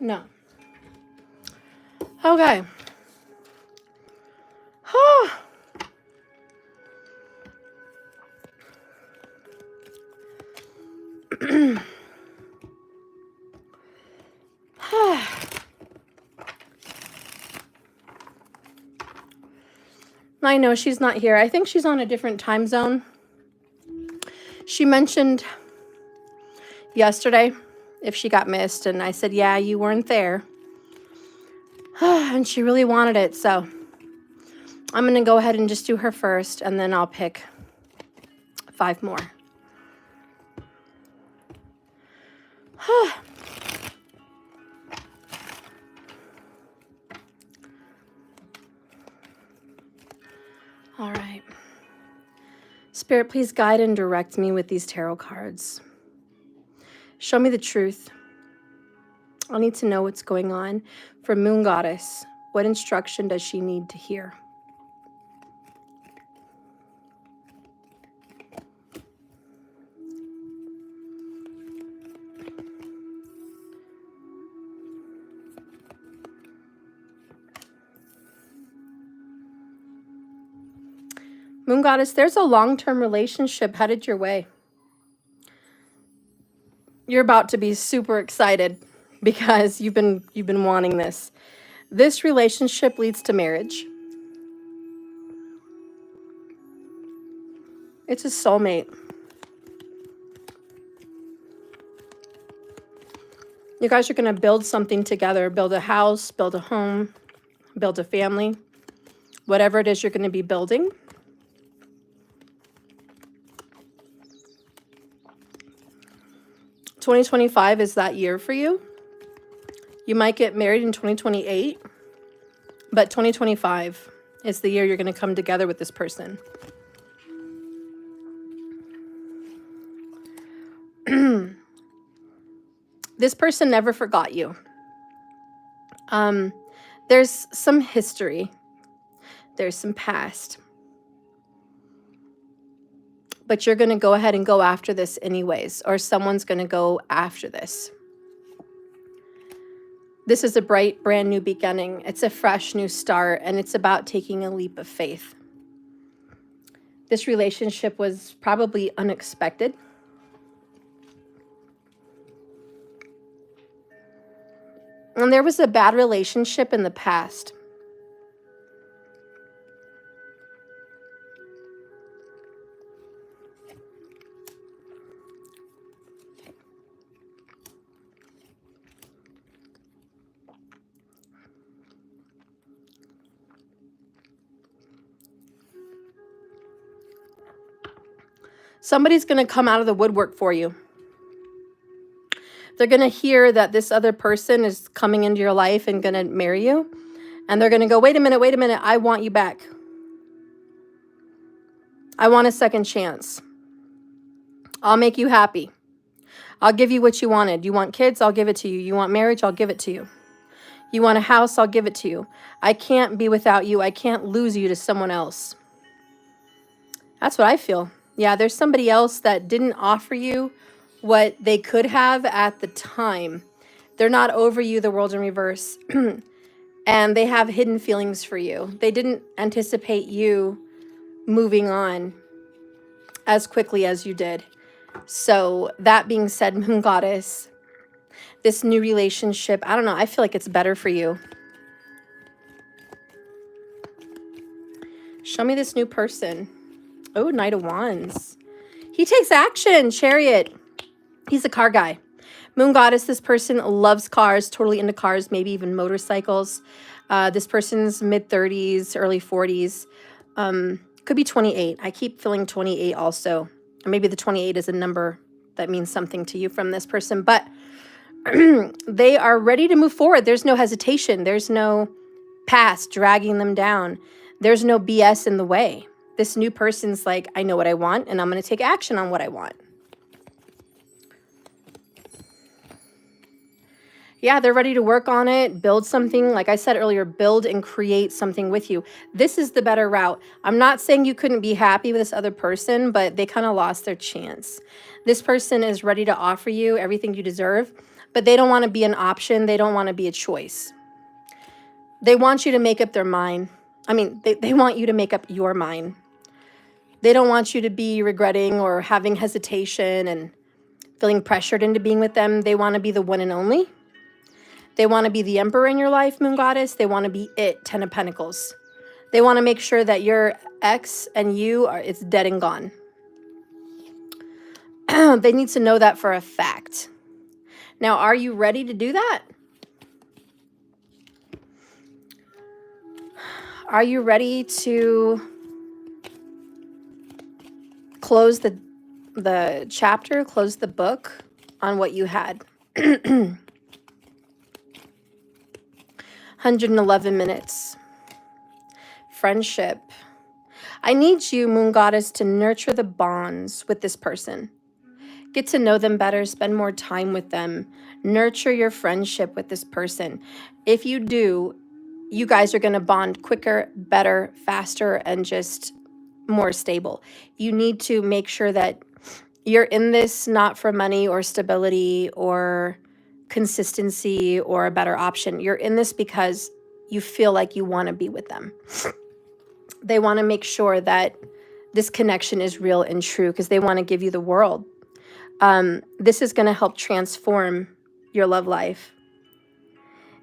No. Okay. I know she's not here. I think she's on a different time zone. She mentioned yesterday if she got missed, and I said, yeah, you weren't there. And she really wanted it, so I'm going to go ahead and just do her first, and then I'll pick 5 more. All right. Spirit, please guide and direct me with these tarot cards. Show me the truth. I need to know what's going on. For Moon Goddess, what instruction does she need to hear? Moon Goddess, there's a long-term relationship headed your way. You're about to be super excited because you've been wanting this. This relationship leads to marriage. It's a soulmate. You guys are going to build something together, build a house, build a home, build a family, whatever it is you're going to be building. "2025 is that year for you. You might get married in 2028, but 2025 is the year you're going to come together with this person. This person never forgot you. There's some history. There's some past. But you're going to go ahead and go after this anyways, or someone's going to go after this. This is a bright, brand new beginning. It's a fresh new start, and it's about taking a leap of faith. This relationship was probably unexpected. And there was a bad relationship in the past. Somebody's going to come out of the woodwork for you. They're going to hear that this other person is coming into your life and going to marry you. And they're going to go, wait a minute, I want you back. I want a second chance. I'll make you happy. I'll give you what you wanted. You want kids? I'll give it to you. You want marriage? I'll give it to you. You want a house? I'll give it to you. I can't be without you. I can't lose you to someone else. That's what I feel. Yeah, there's somebody else that didn't offer you what they could have at the time. They're not over you, the world in reverse. And they have hidden feelings for you. They didn't anticipate you moving on as quickly as you did. So that being said, Moon Goddess, this new relationship, I don't know, I feel like it's better for you. Show me this new person. Oh, Knight of Wands. He takes action, Chariot. He's a car guy. Moon Goddess, this person loves cars, totally into cars, maybe even motorcycles. This person's mid-30s, early 40s. Could be 28. I keep feeling 28 also. Or maybe the 28 is a number that means something to you from this person. But they are ready to move forward. There's no hesitation. There's no past dragging them down. There's no BS in the way. This new person's like, I know what I want, and I'm going to take action on what I want. Yeah, they're ready to work on it, build something. Like I said earlier, build and create something with you. This is the better route. I'm not saying you couldn't be happy with this other person, but they kind of lost their chance. This person is ready to offer you everything you deserve, but they don't want to be an option. They don't want to be a choice. They want you to make up their mind. I mean, they want you to make up your mind. They don't want you to be regretting or having hesitation and feeling pressured into being with them. They want to be the one and only. They want to be the emperor in your life, Moon Goddess. They want to be it, Ten of Pentacles. They want to make sure that your ex and you it's dead and gone. They need to know that for a fact. Now, are you ready to do that? Are you ready to close the chapter, close the book on what you had? 111 minutes. Friendship. I need you, Moon Goddess, to nurture the bonds with this person. Get to know them better, spend more time with them. Nurture your friendship with this person. If you do, you guys are going to bond quicker, better, faster, and just more stable. You need to make sure that you're in this not for money or stability or consistency or a better option. You're in this because you feel like you want to be with them. They want to make sure that this connection is real and true because they want to give you the world. This is going to help transform your love life.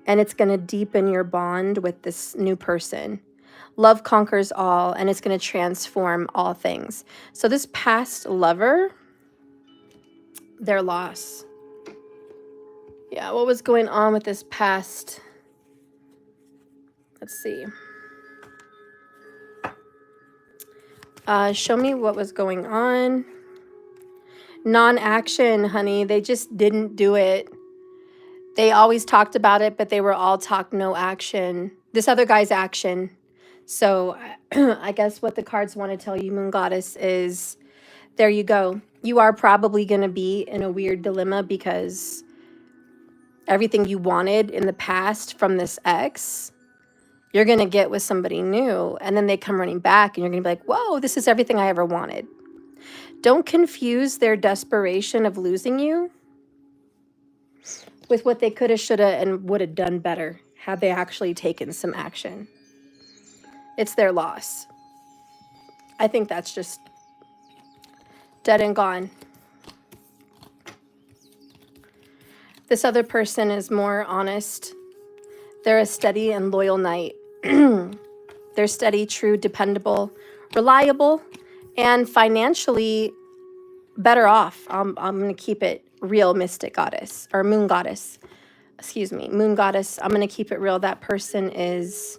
And it's going to deepen your bond with this new person. Love conquers all, and it's going to transform all things. So this past lover, their loss. Yeah, what was going on with this past? Let's see. Show me what was going on. Non-action, honey. They just didn't do it. They always talked about it, but they were all talk, no action. This other guy's action. So I guess what the cards want to tell you, Moon Goddess, is there you go. You are probably going to be in a weird dilemma because everything you wanted in the past from this ex, you're going to get with somebody new. And then they come running back and you're going to be like, whoa, this is everything I ever wanted. Don't confuse their desperation of losing you with what they could have, should have, and would have done better had they actually taken some action. It's their loss. I think that's just dead and gone. This other person is more honest. They're a steady and loyal knight. They're steady, true, dependable, reliable, and financially better off. I'm going to keep it real, Mystic Goddess, or Moon Goddess. Excuse me, Moon Goddess. I'm going to keep it real. That person is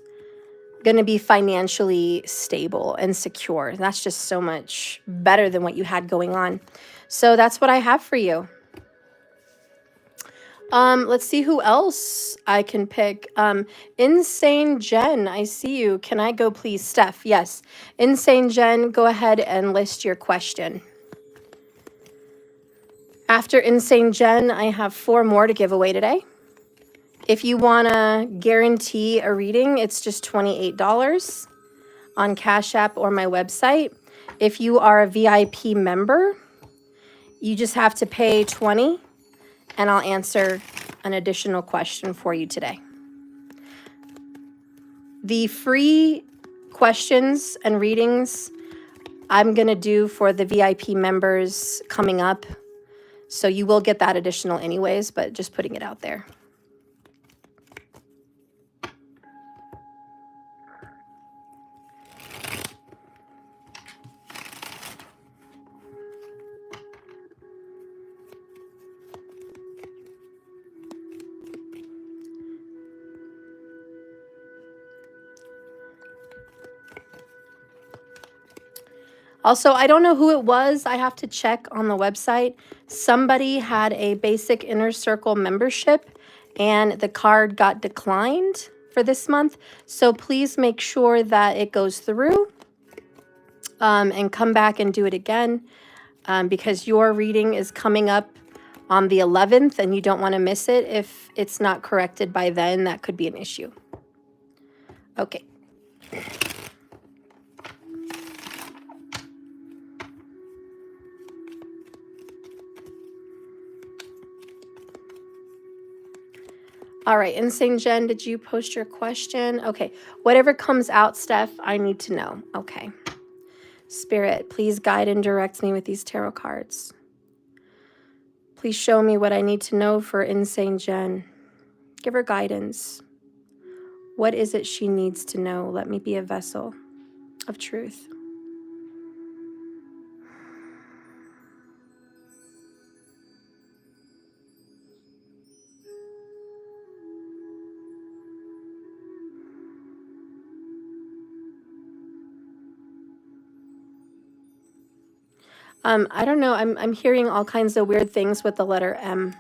going to be financially stable and secure. That's just so much better than what you had going on. So that's what I have for you. Let's see who else I can pick. Insane Jen, I see you. Can I go, please? Steph, yes. Insane Jen, go ahead and list your question. After Insane Jen, I have 4 more to give away today. If you want to guarantee a reading, it's just $28 on Cash App or my website. If you are a VIP member, you just have to pay $20 and I'll answer an additional question for you today. The free questions and readings I'm going to do for the VIP members coming up. So you will get that additional anyways, but just putting it out there. Also, I don't know who it was. I have to check on the website. Somebody had a basic inner circle membership and the card got declined for this month. So please make sure that it goes through and come back and do it again because your reading is coming up on the 11th and you don't want to miss it. If it's not corrected by then, that could be an issue. Okay. All right, Insane Jen, did you post your question? Okay, whatever comes out, Steph, I need to know. Okay. Spirit, please guide and direct me with these tarot cards. Please show me what I need to know for Insane Jen. Give her guidance. What is it she needs to know? Let me be a vessel of truth. I don't know. I'm hearing all kinds of weird things with the letter M.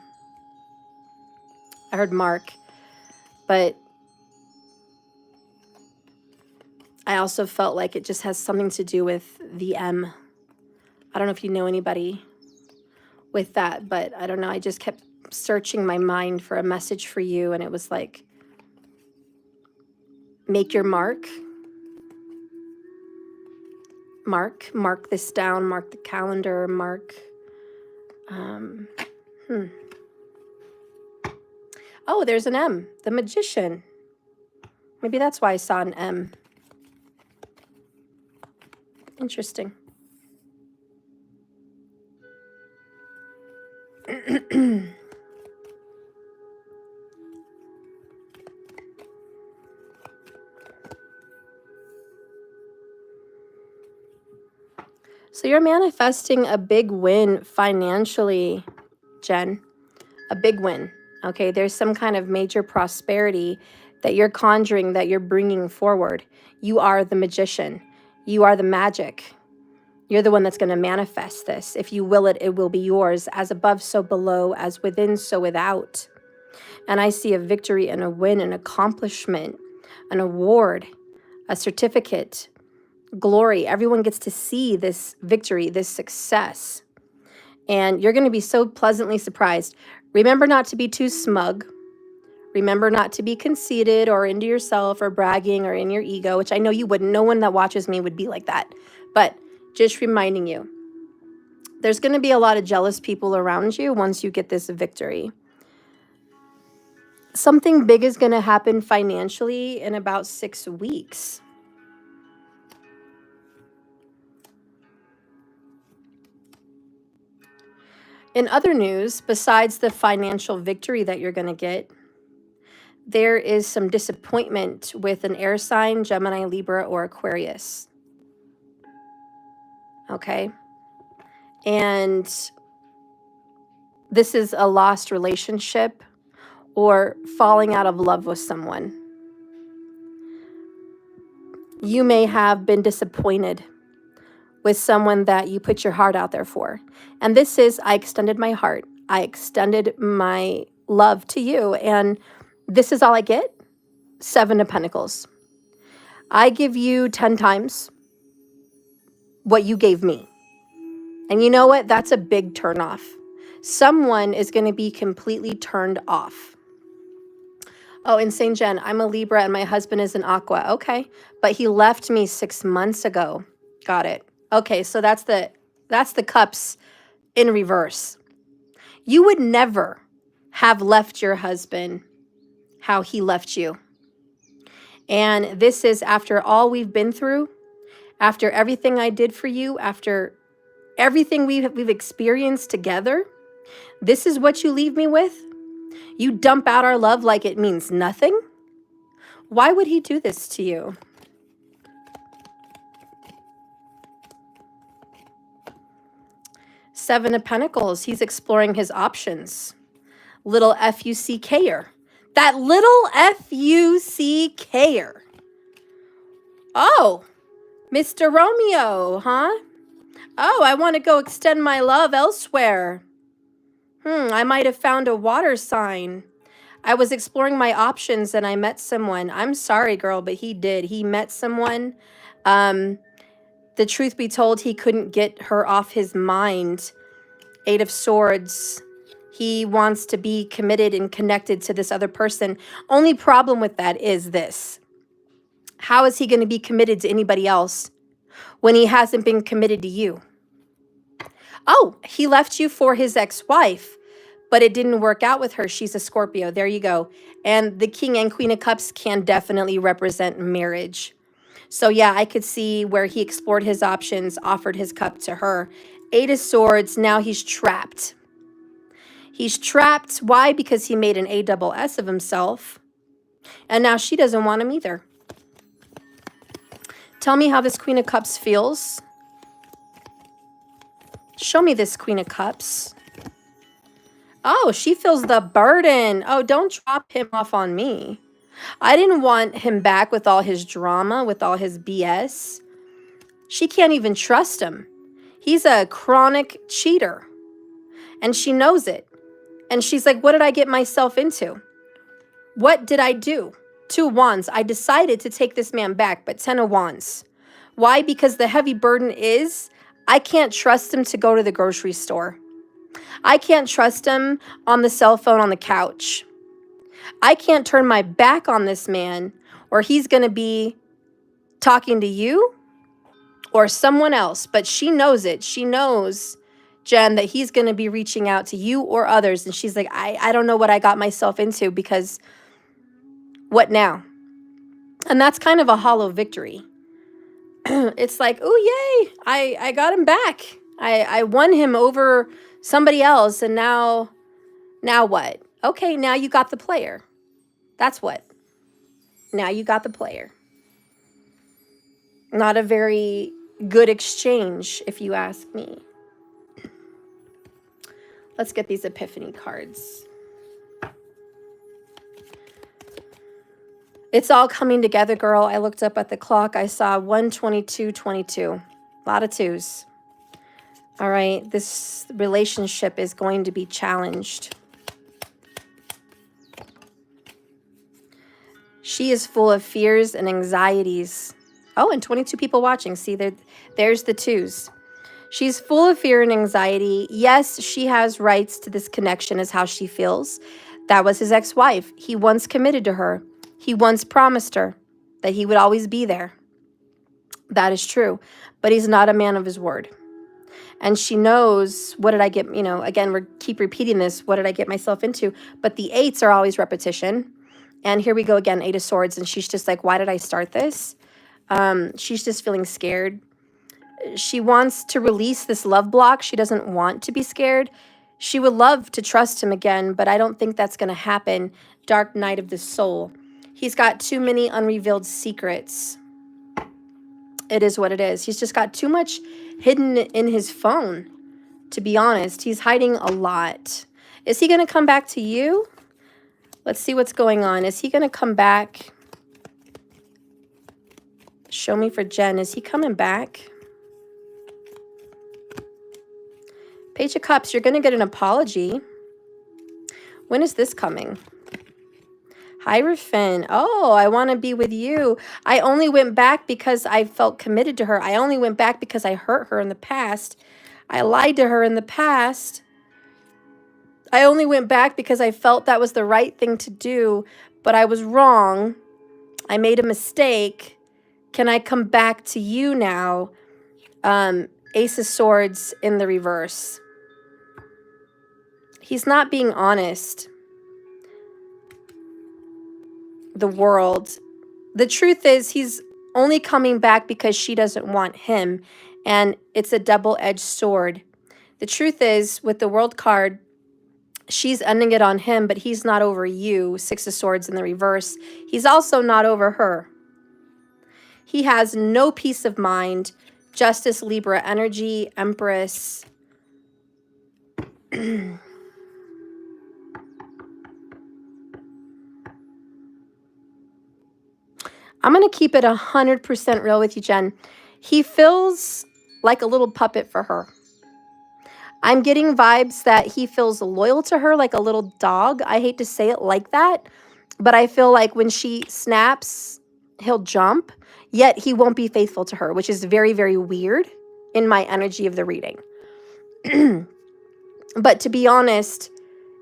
I heard Mark, but I also felt like it just has something to do with the M. I don't know if you know anybody with that, but I don't know. I just kept searching my mind for a message for you, and it was like, make your mark. Mark this down, mark the calendar, mark. Oh, there's an M, the Magician. Maybe that's why I saw an M. Interesting. So you're manifesting a big win financially, Jen. A big win. Okay, there's some kind of major prosperity that you're conjuring, that you're bringing forward. You are the magician. You are the magic. You're the one that's going to manifest this. If you will it, it will be yours. As above, so below. As within, so without. And I see a victory and a win, an accomplishment, an award, a certificate, glory. Everyone gets to see this victory, this success. And you're going to be so pleasantly surprised. Remember not to be too smug. Remember not to be conceited or into yourself or bragging or in your ego, which I know you wouldn't. No one that watches me would be like that. But just reminding you, there's going to be a lot of jealous people around you once you get this victory. Something big is going to happen financially in about 6 weeks. In other news, besides the financial victory that you're going to get, there is some disappointment with an air sign, Gemini, Libra, or Aquarius. Okay? And this is a lost relationship or falling out of love with someone. You may have been disappointed with someone that you put your heart out there for. And this is, I extended my heart. I extended my love to you. And this is all I get. 7 of Pentacles. I give you 10 times what you gave me. And you know what? That's a big turnoff. Someone is going to be completely turned off. Oh, Insane Jen, I'm a Libra and my husband is an Aqua. Okay. But he left me 6 months ago. Got it. Okay, so that's the cups in reverse. You would never have left your husband how he left you. And this is after all we've been through, after everything I did for you, after everything we've experienced together. This is what you leave me with? You dump out our love like it means nothing? Why would he do this to you? Seven of Pentacles, he's exploring his options. Little F-U-C-K-er. That little F-U-C-K-er. Oh, Mr. Romeo, huh? Oh, I want to go extend my love elsewhere. I might have found a water sign. I was exploring my options and I met someone. I'm sorry, girl, but he did. He met someone. The truth be told, he couldn't get her off his mind. 8 of Swords. He wants to be committed and connected to this other person. Only problem with that is this. How is he going to be committed to anybody else when he hasn't been committed to you? Oh, he left you for his ex-wife, but it didn't work out with her. She's a Scorpio. There you go. And the King and Queen of Cups can definitely represent marriage. So yeah, I could see where he explored his options, offered his cup to her. 8 of Swords, now he's trapped. He's trapped. Why? Because he made an ASS of himself. And now she doesn't want him either. Tell me how this Queen of Cups feels. Show me this Queen of Cups. Oh, she feels the burden. Oh, don't drop him off on me. I didn't want him back with all his drama, with all his BS. She can't even trust him. He's a chronic cheater. And she knows it. And she's like, what did I get myself into? What did I do? 2 wands. I decided to take this man back, but 10 of wands. Why? Because the heavy burden is I can't trust him to go to the grocery store. I can't trust him on the cell phone on the couch. I can't turn my back on this man, or he's going to be talking to you or someone else. But she knows it. She knows, Jen, that he's going to be reaching out to you or others. And she's like, I don't know what I got myself into, because what now? And that's kind of a hollow victory. It's like, oh, yay, I got him back. I won him over somebody else. And now what? Okay, now you got the player. That's what. Now you got the player. Not a very good exchange, if you ask me. Let's get these epiphany cards. It's all coming together, girl. I looked up at the clock. I saw 1:22:22. A lot of 2s. All right. This relationship is going to be challenged. She is full of fears and anxieties. Oh, and 22 people watching. See, there's the 2s. She's full of fear and anxiety. Yes, she has rights to this connection, is how she feels. That was his ex-wife. He once committed to her. He once promised her that he would always be there. That is true. But he's not a man of his word. And she knows, what did I get, again, we keep repeating this, what did I get myself into? But the 8s are always repetition. And here we go again, 8 of Swords. And she's just like, why did I start this? She's just feeling scared. She wants to release this love block. She doesn't want to be scared. She would love to trust him again, but I don't think that's going to happen. Dark Night of the Soul. He's got too many unrevealed secrets. It is what it is. He's just got too much hidden in his phone, to be honest. He's hiding a lot. Is he going to come back to you? Let's see what's going on. Is he going to come back? Show me for Jen. Is he coming back? Page of Cups, you're going to get an apology. When is this coming? Hierophant. Oh, I want to be with you. I only went back because I felt committed to her. I only went back because I hurt her in the past. I lied to her in the past. I only went back because I felt that was the right thing to do, but I was wrong. I made a mistake. Can I come back to you now? Ace of Swords in the reverse. He's not being honest. The World. The truth is, he's only coming back because she doesn't want him, and it's a double-edged sword. The truth is, with the World card, she's ending it on him, but he's not over you. 6 of Swords in the reverse. He's also not over her. He has no peace of mind. Justice, Libra energy, Empress. I'm going to keep it 100% real with you, Jen. He feels like a little puppet for her. I'm getting vibes that he feels loyal to her, like a little dog. I hate to say it like that, but I feel like when she snaps, he'll jump, yet he won't be faithful to her, which is very, very weird in my energy of the reading. But to be honest,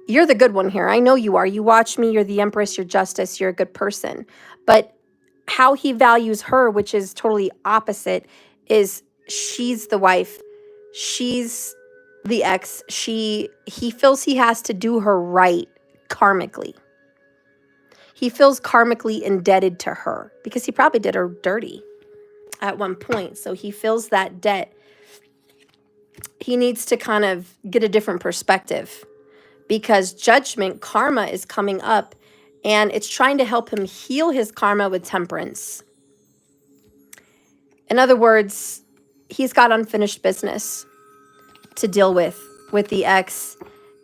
you're the good one here. I know you are. You watch me. You're the Empress. You're Justice. You're a good person. But how he values her, which is totally opposite, is she's the wife. She's the ex. He feels he has to do her right karmically. He feels karmically indebted to her because he probably did her dirty at one point. So he feels that debt. He needs to kind of get a different perspective because judgment, karma is coming up, and it's trying to help him heal his karma with temperance. In other words, he's got unfinished business to deal with the ex,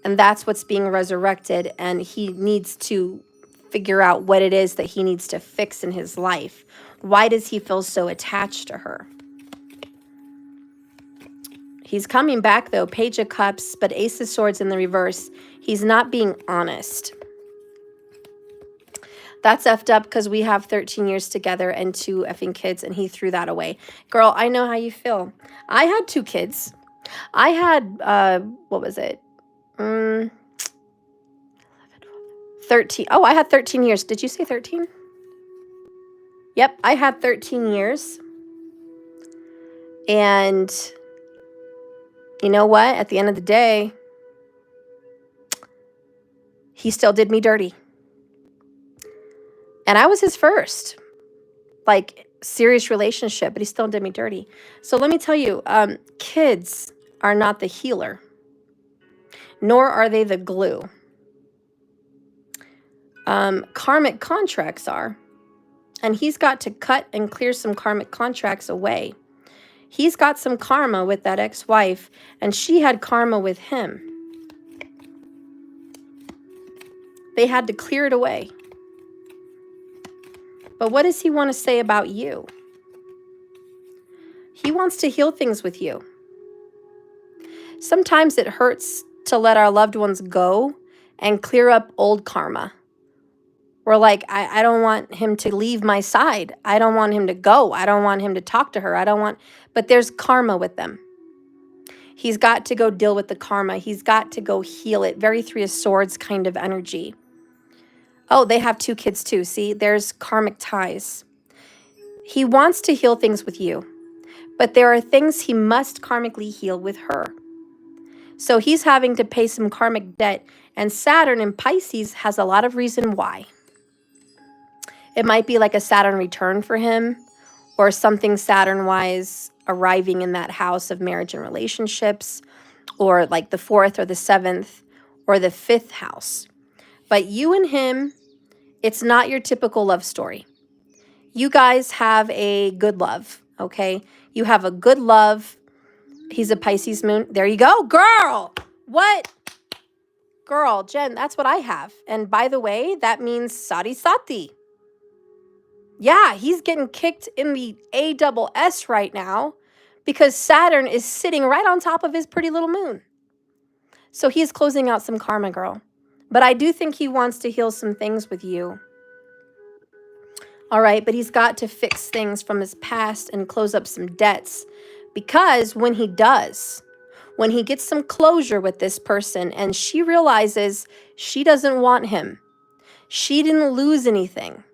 and that's what's being resurrected, and he needs to figure out what it is that he needs to fix in his life. Why does he feel so attached to her? He's coming back, though. Page of Cups, but Ace of Swords in the reverse. He's not being honest. That's effed up because we have 13 years together and 2 effing kids, and he threw that away. Girl, I know how you feel. I had 2 kids. I had, what was it? 13. Oh, I had 13 years. Did you say 13? Yep, I had 13 years. And you know what? At the end of the day, he still did me dirty. And I was his first, like, serious relationship, but he still did me dirty. So let me tell you, kids are not the healer, nor are they the glue. Karmic contracts are. And he's got to cut and clear some karmic contracts away. He's got some karma with that ex-wife, and she had karma with him. They had to clear it away. But what does he want to say about you? He wants to heal things with you. Sometimes it hurts to let our loved ones go and clear up old karma. We're like, I don't want him to leave my side. I don't want him to go. I don't want him to talk to her. But there's karma with them. He's got to go deal with the karma. He's got to go heal it. Very 3 of Swords kind of energy. Oh, they have 2 kids too. See, there's karmic ties. He wants to heal things with you, but there are things he must karmically heal with her. So he's having to pay some karmic debt, and Saturn in Pisces has a lot of reason why. It might be like a Saturn return for him, or something Saturn-wise arriving in that house of marriage and relationships, or like the 4th or the 7th or the 5th house. But you and him, it's not your typical love story. You guys have a good love, okay? You have a good love. He's a Pisces moon. There you go, girl. What? Girl, Jen, that's what I have. And by the way, that means sati sati. Yeah, he's getting kicked in the ASS right now because Saturn is sitting right on top of his pretty little moon. So he's closing out some karma, girl. But I do think he wants to heal some things with you. All right, but he's got to fix things from his past and close up some debts. Because when he does, when he gets some closure with this person and she realizes she doesn't want him, she didn't lose anything,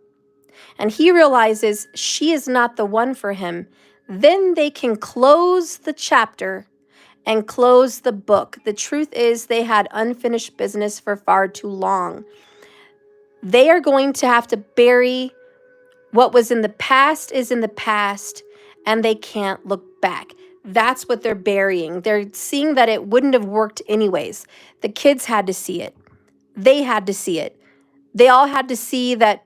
and he realizes she is not the one for him, then they can close the chapter and close the book. The truth is they had unfinished business for far too long. They are going to have to bury what was in the past is in the past, and they can't look back. That's what they're burying. They're seeing that it wouldn't have worked anyways. The kids had to see it. They had to see it. They all had to see that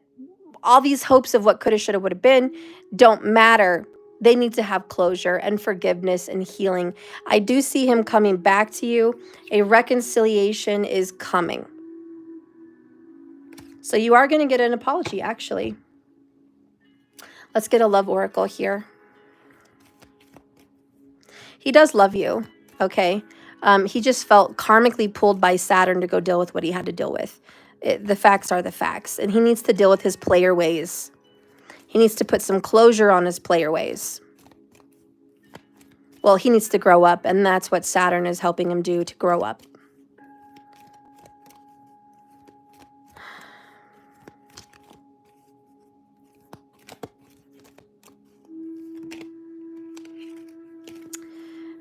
all these hopes of what coulda, shoulda, would have been don't matter. They need to have closure and forgiveness and healing. I do see him coming back to you. A reconciliation is coming. So you are going to get an apology, actually. Let's get a love oracle here. He does love you, okay? He just felt karmically pulled by Saturn to go deal with what he had to deal with. The facts are the facts, and he needs to deal with his player ways. He needs to put some closure on his player ways. Well, he needs to grow up, and that's what Saturn is helping him do, to grow up.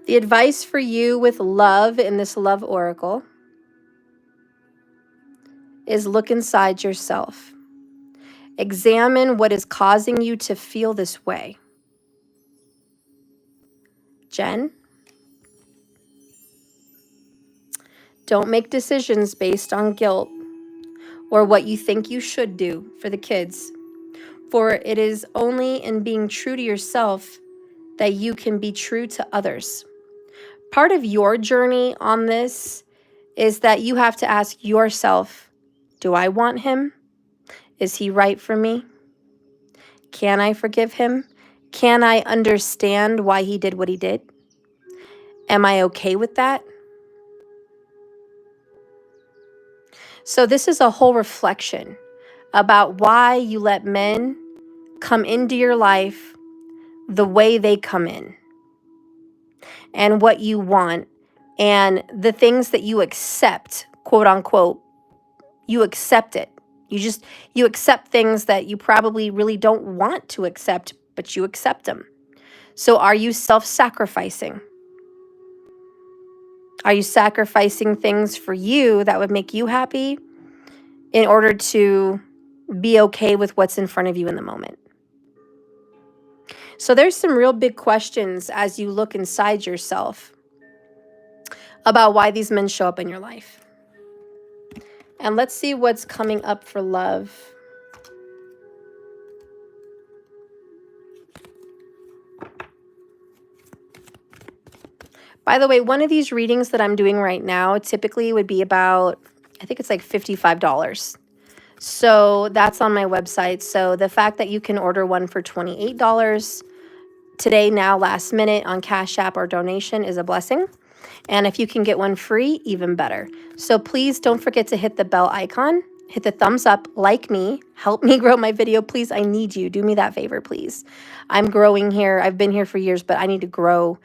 The advice for you with love in this love oracle is look inside yourself. Examine what is causing you to feel this way. Jen, don't make decisions based on guilt or what you think you should do for the kids, for it is only in being true to yourself that you can be true to others. Part of your journey on this is that you have to ask yourself, do I want him? Is he right for me? Can I forgive him? Can I understand why he did what he did? Am I okay with that? So this is a whole reflection about why you let men come into your life the way they come in, and what you want, and the things that you accept, quote unquote. You accept it. You accept things that you probably really don't want to accept, but you accept them. So are you self-sacrificing? Are you sacrificing things for you that would make you happy in order to be okay with what's in front of you in the moment? So there's some real big questions as you look inside yourself about why these men show up in your life. And let's see what's coming up for love. By the way, one of these readings that I'm doing right now typically would be about, I think it's like $55. So that's on my website. So the fact that you can order one for $28 today, now, last minute on Cash App or donation is a blessing. And if you can get one free, even better. So please don't forget to hit the bell icon, hit the thumbs up, like me, help me grow my video. Please, I need you. Do me that favor, please. I'm growing here. I've been here for years, but I need to grow.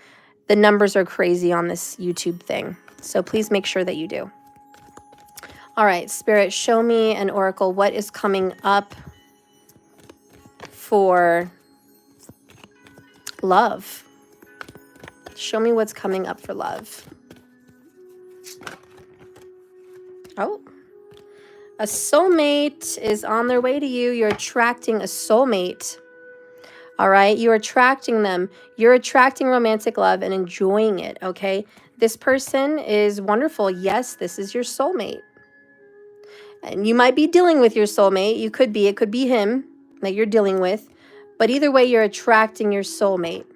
The numbers are crazy on this YouTube thing. So please make sure that you do. All right, Spirit, show me an oracle. What is coming up for love? Show me what's coming up for love. Oh, a soulmate is on their way to you. You're attracting a soulmate. All right, you're attracting them. You're attracting romantic love and enjoying it, okay? This person is wonderful. Yes, this is your soulmate. And you might be dealing with your soulmate. It could be him that you're dealing with. But either way, you're attracting your soulmate.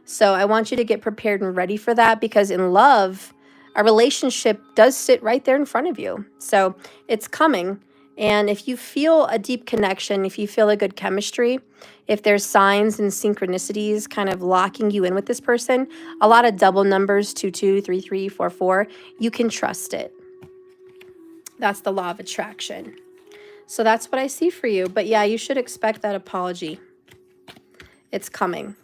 So I want you to get prepared and ready for that, because in love, a relationship does sit right there in front of you. So it's coming. And if you feel a deep connection, if you feel a good chemistry, if there's signs and synchronicities kind of locking you in with this person, a lot of double numbers, 22, 33, 44, you can trust it. That's the law of attraction. So that's what I see for you. But yeah, you should expect that apology. It's coming.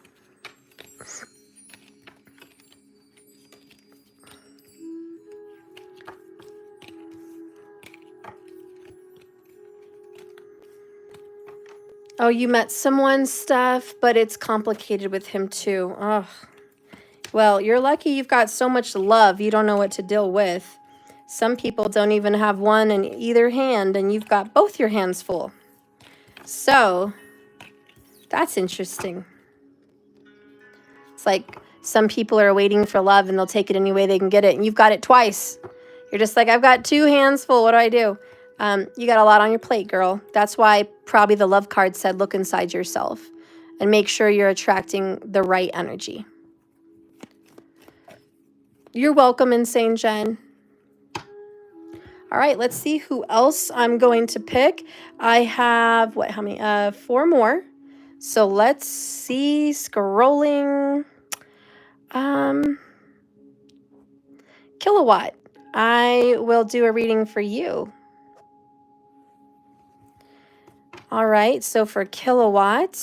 Oh, you met someone's stuff, but it's complicated with him too. Oh, well, you're lucky you've got so much love. You don't know what to deal with. Some people don't even have one in either hand, and you've got both your hands full. So that's interesting. It's like some people are waiting for love and they'll take it any way they can get it. And you've got it twice. You're just like, I've got two hands full. What do I do? You got a lot on your plate, girl. That's why probably the love card said, look inside yourself and make sure you're attracting the right energy. You're welcome, Insane Jen. All right, let's see who else I'm going to pick. I have, what, how many? 4 more. So let's see, scrolling. Kilowatt, I will do a reading for you. All right, so for Kilowatt,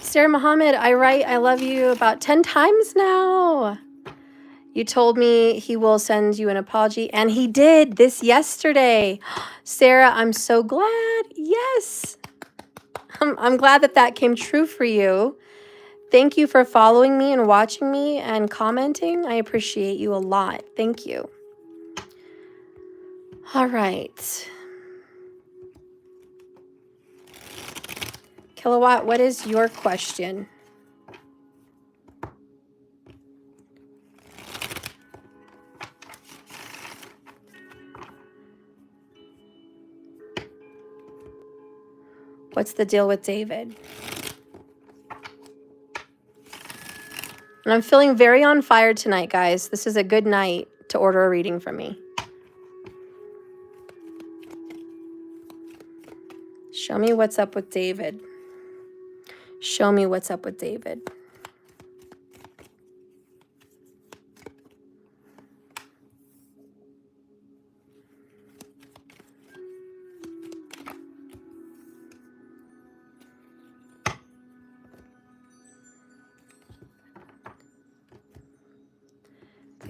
Sarah Muhammad, I write I love you about 10 times now. You told me he will send you an apology, and he did this yesterday. Sarah, I'm so glad. Yes. I'm glad that that came true for you. Thank you for following me and watching me and commenting. I appreciate you a lot. Thank you. All right. Kilowatt, what is your question? What's the deal with David? And I'm feeling very on fire tonight, guys. This is a good night to order a reading from me. Show me what's up with David. Show me what's up with David.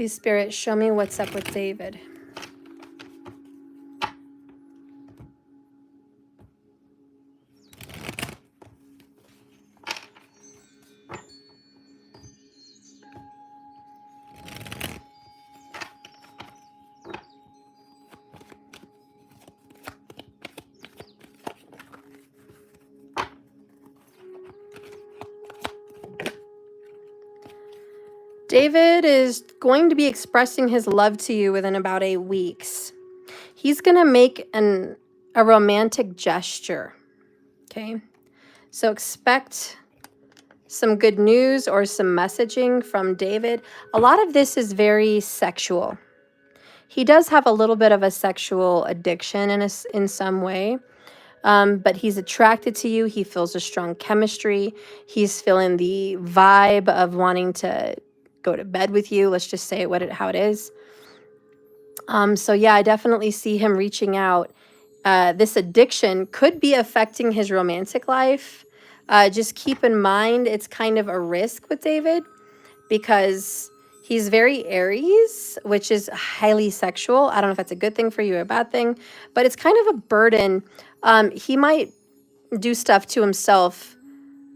Please, Spirit, show me what's up with David. David is going to be expressing his love to you within about 8 weeks. He's going to make a romantic gesture, okay? So expect some good news or some messaging from David. A lot of this is very sexual. He does have a little bit of a sexual addiction in some way, but he's attracted to you. He feels a strong chemistry. He's feeling the vibe of wanting to go to bed with you. Let's just say how it is. So yeah, I definitely see him reaching out. This addiction could be affecting his romantic life. Just keep in mind, it's kind of a risk with David because he's very Aries, which is highly sexual. I don't know if that's a good thing for you or a bad thing, but it's kind of a burden. He might do stuff to himself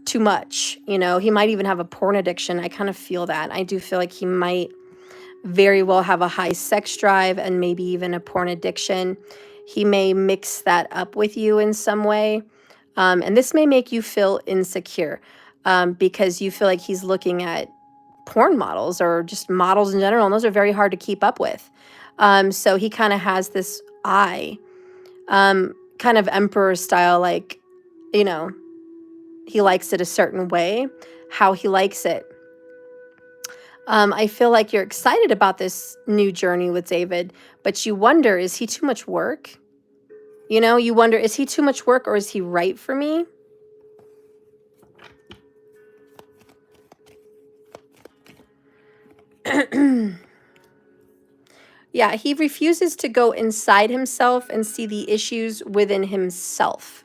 too much. You know, he might even have a porn addiction. I kind of feel that. I do feel like he might very well have a high sex drive and maybe even a porn addiction. He may mix that up with you in some way. And this may make you feel insecure because you feel like he's looking at porn models or just models in general, and those are very hard to keep up with. So he kind of has this eye, kind of emperor style, like, you know, he likes it a certain way, how he likes it. I feel like you're excited about this new journey with David, but you wonder, is he too much work? You know, you wonder, is he too much work or is he right for me? Yeah, he refuses to go inside himself and see the issues within himself.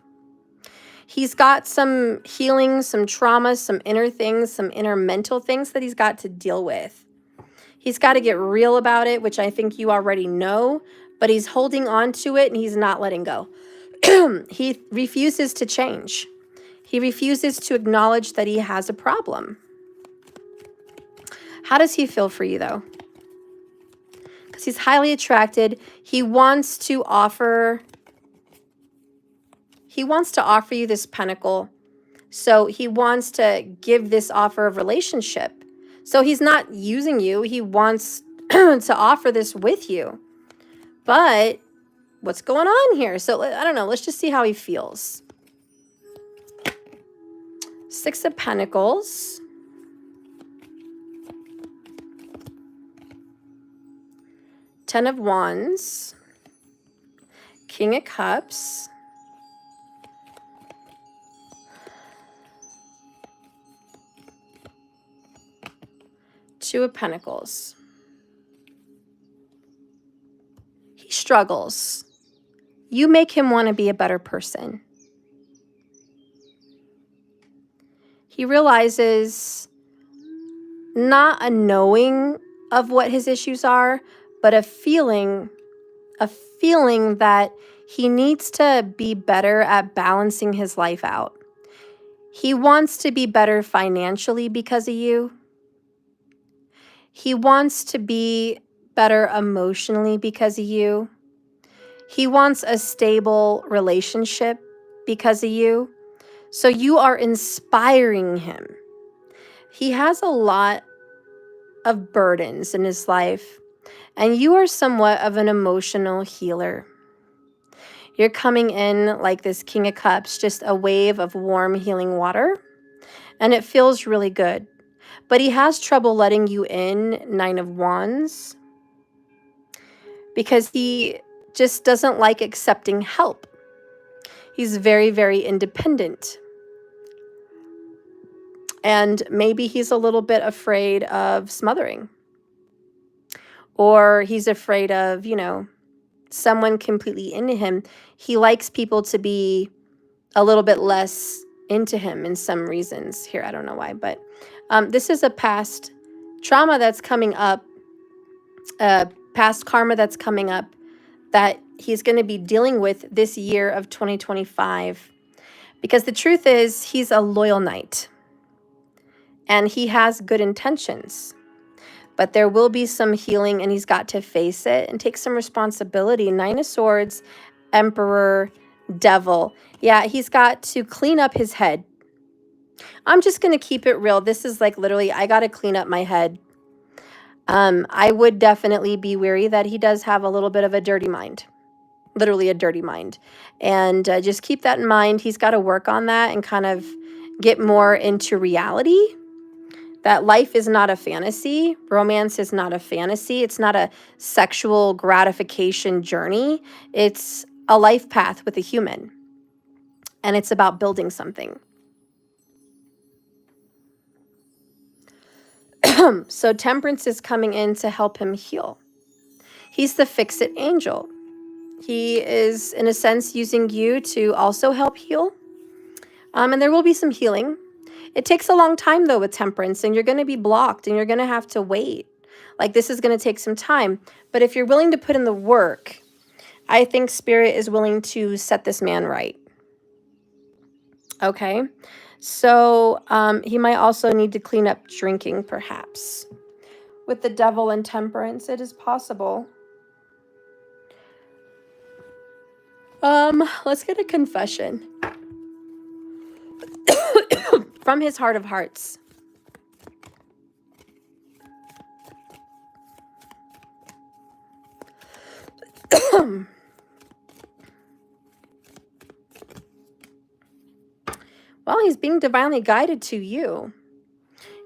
He's got some healing, some trauma, some inner things, some inner mental things that he's got to deal with. He's got to get real about it, which I think you already know, but he's holding on to it and he's not letting go. He refuses to change. He refuses to acknowledge that he has a problem. How does he feel for you, though? Because he's highly attracted. He wants to offer you this pentacle. So he wants to give this offer of relationship. So he's not using you. He wants to offer this with you. But what's going on here? So I don't know. Let's just see how he feels. 6 of Pentacles. Ten of Wands. King of Cups. Two of Pentacles. He struggles. You make him want to be a better person. He realizes not a knowing of what his issues are, but a feeling that he needs to be better at balancing his life out. He wants to be better financially because of you. He wants to be better emotionally because of you. He wants a stable relationship because of you. So you are inspiring him. He has a lot of burdens in his life, and you are somewhat of an emotional healer. You're coming in like this King of Cups, just a wave of warm healing water, and it feels really good. But he has trouble letting you in, 9 of Wands, because he just doesn't like accepting help. He's very, very independent. And maybe he's a little bit afraid of smothering. Or he's afraid of, you know, someone completely into him. He likes people to be a little bit less into him in some reasons. Here, I don't know why, but this is a past trauma that's coming up past karma that's coming up that he's going to be dealing with this year of 2025. Because the truth is, he's a loyal knight and he has good intentions. But there will be some healing and he's got to face it and take some responsibility. Nine of Swords, Emperor, Devil. Yeah, he's got to clean up his head. I'm just going to keep it real. This is like literally, I got to clean up my head. I would definitely be wary that he does have a little bit of a dirty mind. Literally a dirty mind. And just keep that in mind. He's got to work on that and kind of get more into reality. That life is not a fantasy. Romance is not a fantasy. It's not a sexual gratification journey. It's a life path with a human. And it's about building something. So Temperance is coming in to help him heal. He's the fix-it angel. He is, in a sense, using you to also help heal. And there will be some healing. It takes a long time, though, with Temperance, and you're going to be blocked, and you're going to have to wait. Like, this is going to take some time. But if you're willing to put in the work, I think Spirit is willing to set this man right. Okay? So he might also need to clean up drinking, perhaps. With the Devil and Temperance, it is possible. Let's get a confession. From his heart of hearts. Well, he's being divinely guided to you.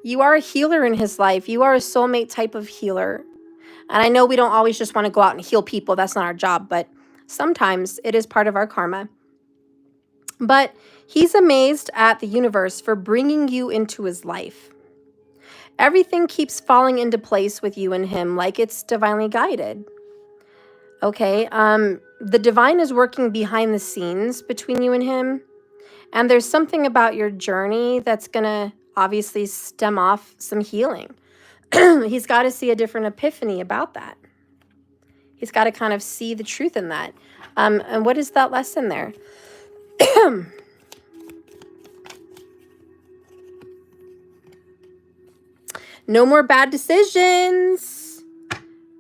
You are a healer in his life. You are a soulmate type of healer. And I know we don't always just want to go out and heal people. That's not our job. But sometimes it is part of our karma. But he's amazed at the universe for bringing you into his life. Everything keeps falling into place with you and him like it's divinely guided. Okay, the divine is working behind the scenes between you and him. And there's something about your journey that's going to obviously stem off some healing. He's got to see a different epiphany about that. He's got to kind of see the truth in that. And what is that lesson there? No more bad decisions.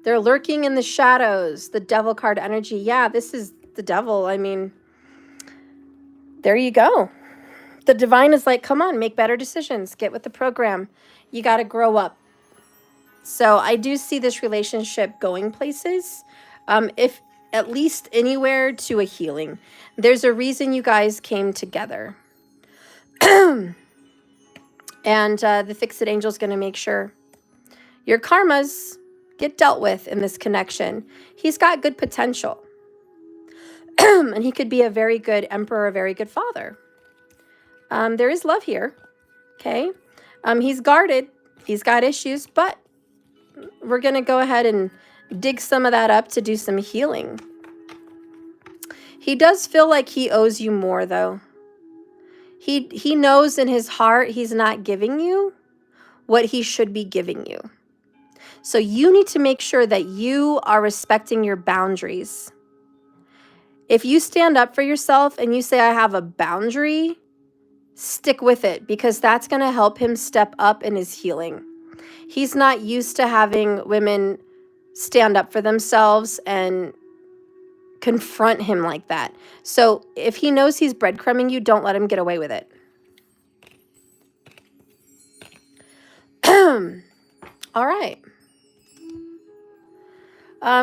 They're lurking in the shadows. The Devil card energy. Yeah, this is the Devil. I mean, there you go. The divine is like, come on, make better decisions. Get with the program. You got to grow up. So I do see this relationship going places. If at least anywhere to a healing. There's a reason you guys came together. And the Fix-It Angel is going to make sure your karmas get dealt with in this connection. He's got good potential. And he could be a very good emperor, a very good father. There is love here. Okay. He's guarded. He's got issues, but we're going to go ahead and dig some of that up to do some healing. He does feel like he owes you more, though. He knows in his heart he's not giving you what he should be giving you. So you need to make sure that you are respecting your boundaries. If you stand up for yourself and you say, I have a boundary, stick with it, because that's going to help him step up in his healing. He's not used to having women stand up for themselves and confront him like that. So if he knows he's breadcrumbing you, don't let him get away with it. All right.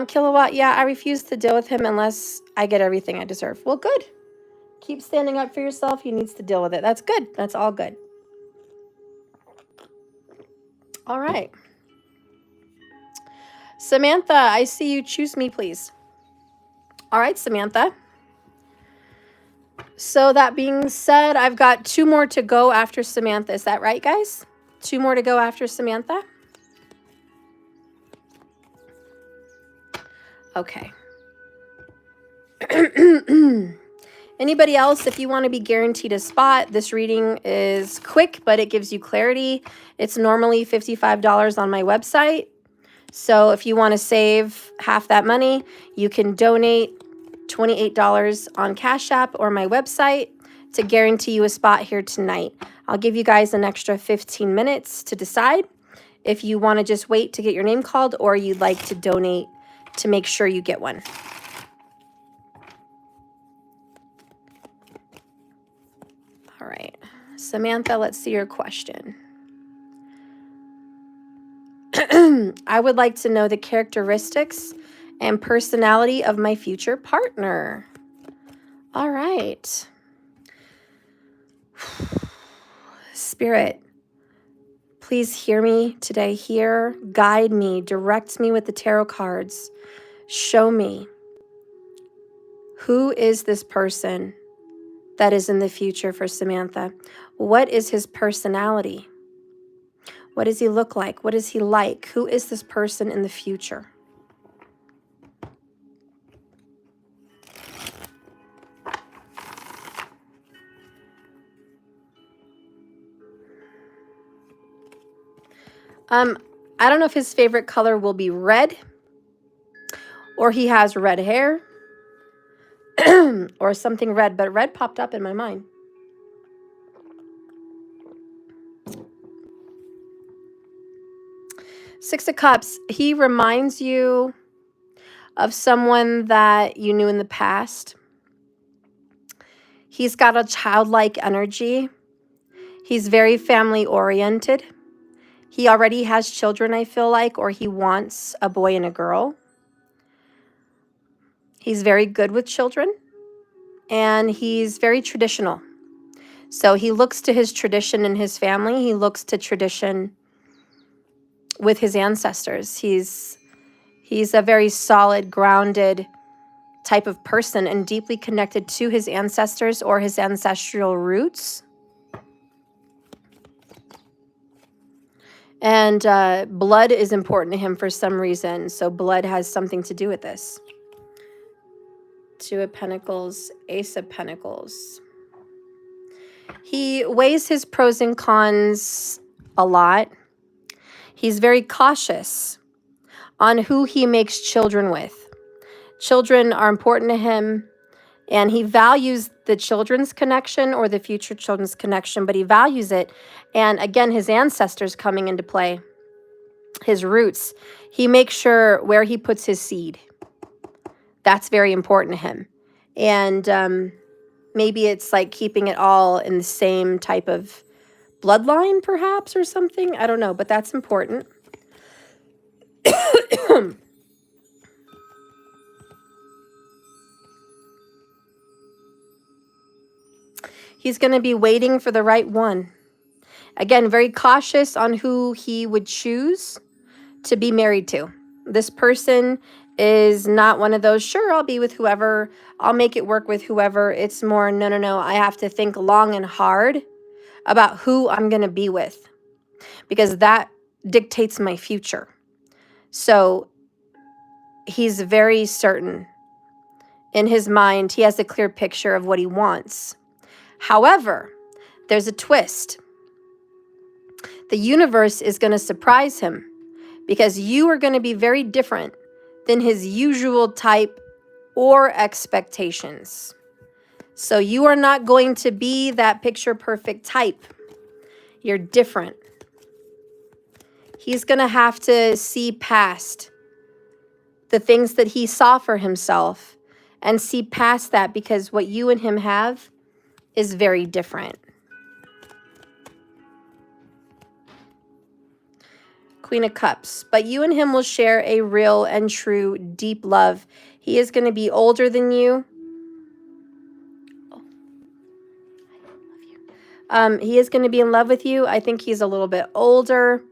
Kilowatt, yeah, I refuse to deal with him unless I get everything I deserve. Well, good. Keep standing up for yourself. He needs to deal with it. That's good. That's all good. All right. Samantha, I see you. Choose me, please. All right, Samantha. So that being said, I've got 2 more to go after Samantha. Is that right, guys? 2 more to go after Samantha? Okay. Anybody else, if you want to be guaranteed a spot, this reading is quick, but it gives you clarity. It's normally $55 on my website. So if you want to save half that money, you can donate $28 on Cash App or my website to guarantee you a spot here tonight. I'll give you guys an extra 15 minutes to decide if you want to just wait to get your name called or you'd like to donate to make sure you get one. All right, Samantha, let's see your question. I would like to know the characteristics and personality of my future partner. All right. Spirit, please hear me today. Hear, guide me, direct me with the tarot cards. Show me, who is this person that is in the future for Samantha? What is his personality? What does he look like? What is he like? Who is this person in the future? I don't know if his favorite color will be red, or he has red hair, or something red, but red popped up in my mind. Six of Cups, he reminds you of someone that you knew in the past. He's got a childlike energy. He's very family oriented. He already has children, I feel like, or he wants a boy and a girl. He's very good with children, and he's very traditional. So he looks to his tradition in his family. He looks to tradition with his ancestors. He's a very solid, grounded type of person and deeply connected to his ancestors or his ancestral roots. And blood is important to him for some reason. So blood has something to do with this. Two of Pentacles, Ace of Pentacles. He weighs his pros and cons a lot. He's very cautious on who he makes children with. Children are important to him, and he values the children's connection or the future children's connection, but he values it. And again, his ancestors coming into play, his roots. He makes sure where he puts his seed. That's very important to him. And maybe it's like keeping it all in the same type of bloodline, perhaps, or something. I don't know, but that's important. He's going to be waiting for the right one. Again, very cautious on who he would choose to be married to. This person is not one of those, sure, I'll be with whoever, I'll make it work with whoever. It's more, no, I have to think long and hard about who I'm going to be with, because that dictates my future. So he's very certain in his mind. He has a clear picture of what he wants. However, there's a twist. The universe is going to surprise him, because you are going to be very different than his usual type or expectations. So you are not going to be that picture perfect type. You're different. He's going to have to see past the things that he saw for himself and see past that, because what you and him have is very different. Queen of Cups. But you and him will share a real and true deep love. He is going to be older than you. He is going to be in love with you. I think he's a little bit older.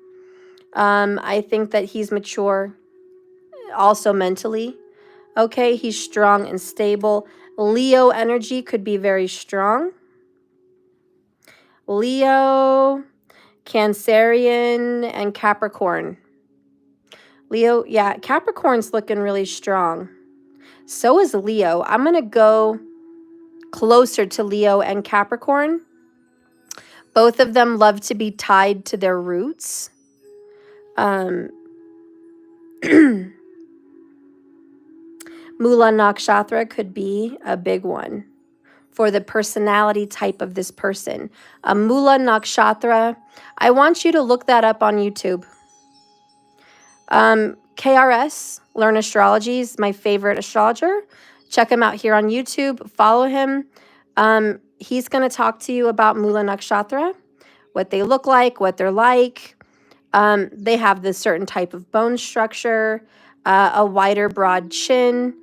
I think that he's mature also mentally. Okay, he's strong and stable. Leo energy could be very strong. Leo, Cancerian, and Capricorn. Leo, yeah, Capricorn's looking really strong. So is Leo. I'm going to go closer to Leo and Capricorn. Both of them love to be tied to their roots. Mula Nakshatra could be a big one for the personality type of this person. A Mula Nakshatra, I want you to look that up on YouTube. KRS, Learn Astrology, is my favorite astrologer. Check him out here on YouTube. Follow him. He's going to talk to you about Mula Nakshatra, what they look like, what they're like. They have this certain type of bone structure, a wider, broad chin,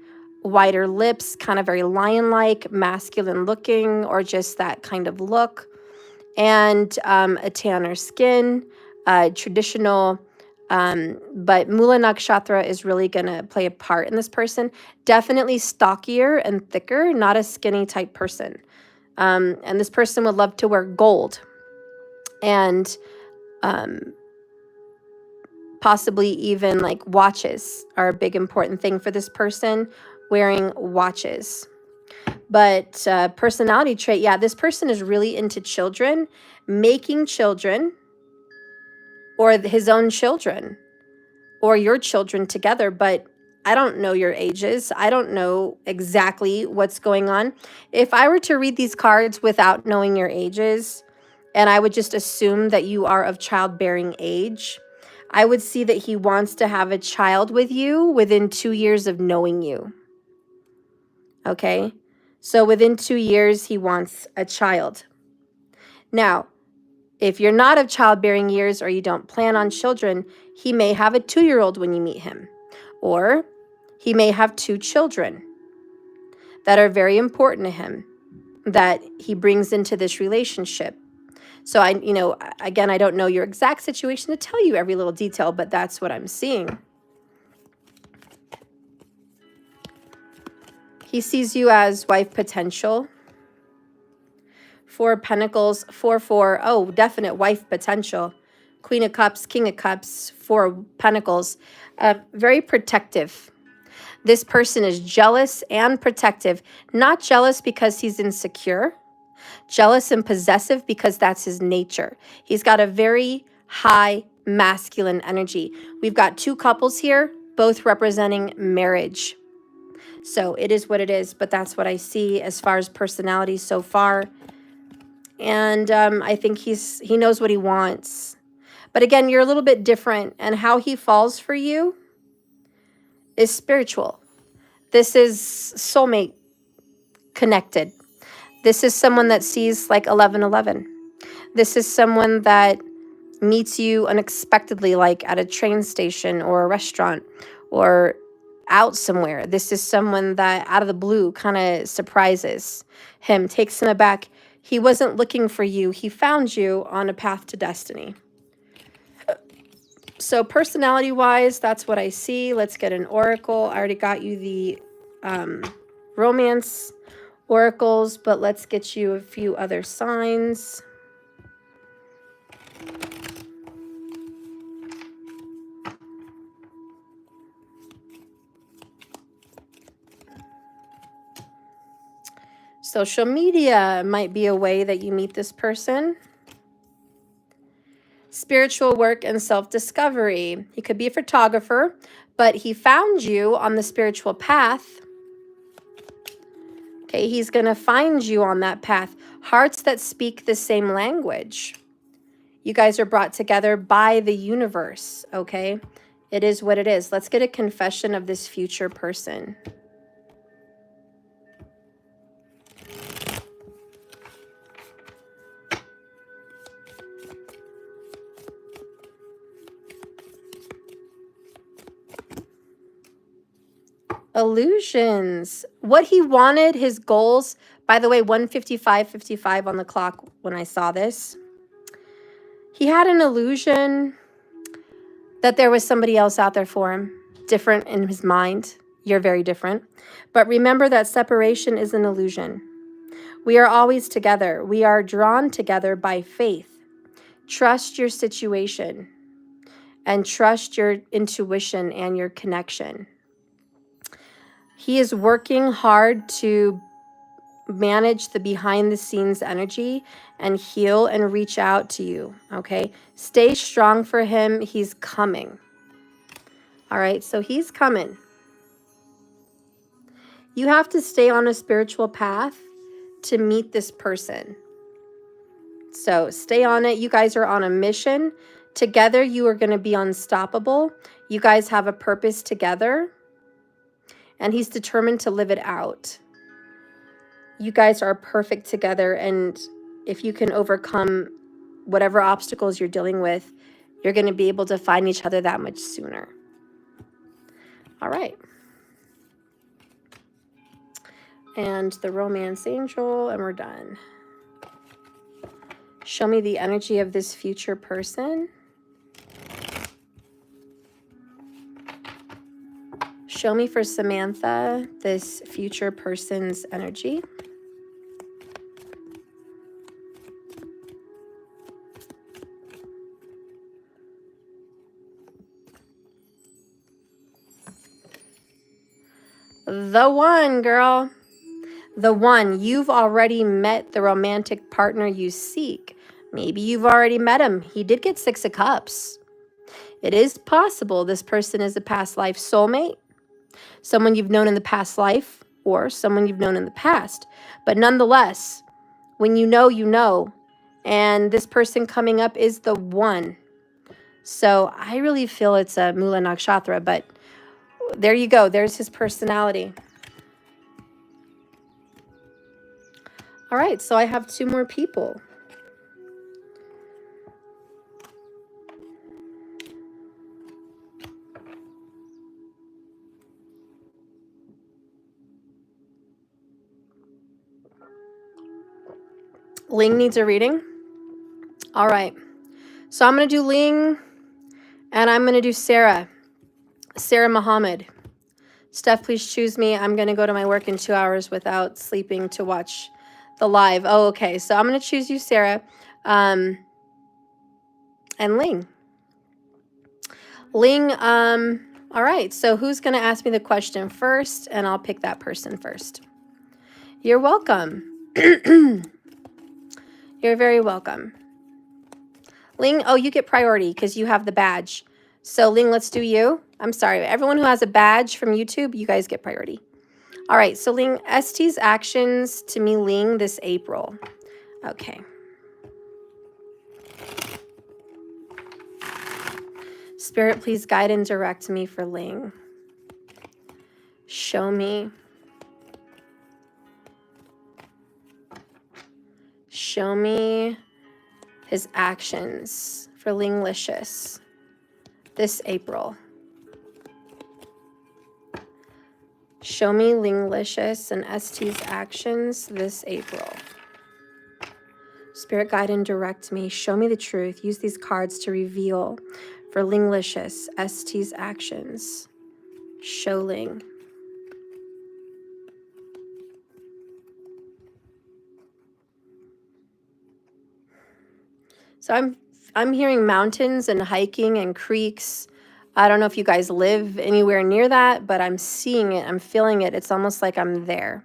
wider lips, kind of very lion-like, masculine looking, or just that kind of look, and a tanner skin, traditional. But Mula Nakshatra is really going to play a part in this person. Definitely stockier and thicker, not a skinny type person. And this person would love to wear gold. And possibly even like watches are a big important thing for this person, wearing watches. But personality trait, yeah, this person is really into children, making children, or his own children, or your children together. But I don't know your ages. I don't know exactly what's going on. If I were to read these cards without knowing your ages, and I would just assume that you are of childbearing age, I would see that he wants to have a child with you within 2 years of knowing you. Okay? So within 2 years, he wants a child. Now, if you're not of childbearing years or you don't plan on children, he may have a 2-year-old when you meet him. Or he may have 2 children that are very important to him that he brings into this relationship. So again, I don't know your exact situation to tell you every little detail, but that's what I'm seeing. He sees you as wife potential. 4 of Pentacles, 4-4. Oh, definite wife potential. Queen of Cups, King of Cups, 4 of Pentacles. Very protective. This person is jealous and protective. Not jealous because he's insecure. Jealous and possessive because that's his nature. He's got a very high masculine energy. We've got 2 couples here, both representing marriage. So it is what it is, but that's what I see as far as personality so far. And I think he knows what he wants. But again, you're a little bit different, and how he falls for you is spiritual. This is soulmate connected. This is someone that sees like 11:11. This is someone that meets you unexpectedly, like at a train station or a restaurant or out somewhere. This is someone that out of the blue kind of surprises him, takes him aback. He wasn't looking for you. He found you on a path to destiny. So personality-wise, that's what I see. Let's get an oracle. I already got you the romance oracles, but let's get you a few other signs. Social media might be a way that you meet this person. Spiritual work and self-discovery. He could be a photographer, but he found you on the spiritual path. Okay, he's going to find you on that path. Hearts that speak the same language. You guys are brought together by the universe, okay? It is what it is. Let's get a confession of this future person. Illusions. What he wanted, his goals. By the way, 1:55:55 on the clock when I saw this. He had an illusion that there was somebody else out there for him, different in his mind. You're very different. But remember that separation is an illusion. We are always together. We are drawn together by faith. Trust your situation and trust your intuition and your connection. He is working hard to manage the behind the scenes energy and heal and reach out to you, okay? Stay strong for him. He's coming. All right, so he's coming. You have to stay on a spiritual path to meet this person. So stay on it. You guys are on a mission. Together, you are going to be unstoppable. You guys have a purpose together, and he's determined to live it out. You guys are perfect together, and if you can overcome whatever obstacles you're dealing with, you're going to be able to find each other that much sooner. All right. And the romance angel, and we're done. Show me the energy of this future person. Show me for Samantha this future person's energy. The one, girl. The one. You've already met the romantic partner you seek. Maybe you've already met him. He did get 6 of Cups. It is possible this person is a past life soulmate, someone you've known in the past life, or someone you've known in the past. But nonetheless, when you know, you know. And this person coming up is the one. So I really feel it's a Mula Nakshatra, but there you go. There's his personality. All right, so I have 2 more people. Ling needs a reading. All right. So I'm going to do Ling, and I'm going to do Sarah. Sarah Muhammad. Steph, please choose me. I'm going to go to my work in 2 hours without sleeping to watch the live. Oh, okay. So I'm going to choose you, Sarah, and Ling. Ling, all right. So who's going to ask me the question first? And I'll pick that person first. You're welcome. You're very welcome. Ling, oh, you get priority because you have the badge. So Ling, let's do you. I'm sorry. Everyone who has a badge from YouTube, you guys get priority. All right. So Ling, ST's actions to me, Ling, this April. Okay. Spirit, please guide and direct me for Ling. Show me. Show me his actions for Linglicious this April. Show me Linglicious and ST's actions this April. Spirit, guide and direct me. Show me the truth. Use these cards to reveal for Linglicious, ST's actions. Show Ling. So I'm hearing mountains and hiking and creeks. I don't know if you guys live anywhere near that, but I'm seeing it. I'm feeling it. It's almost like I'm there.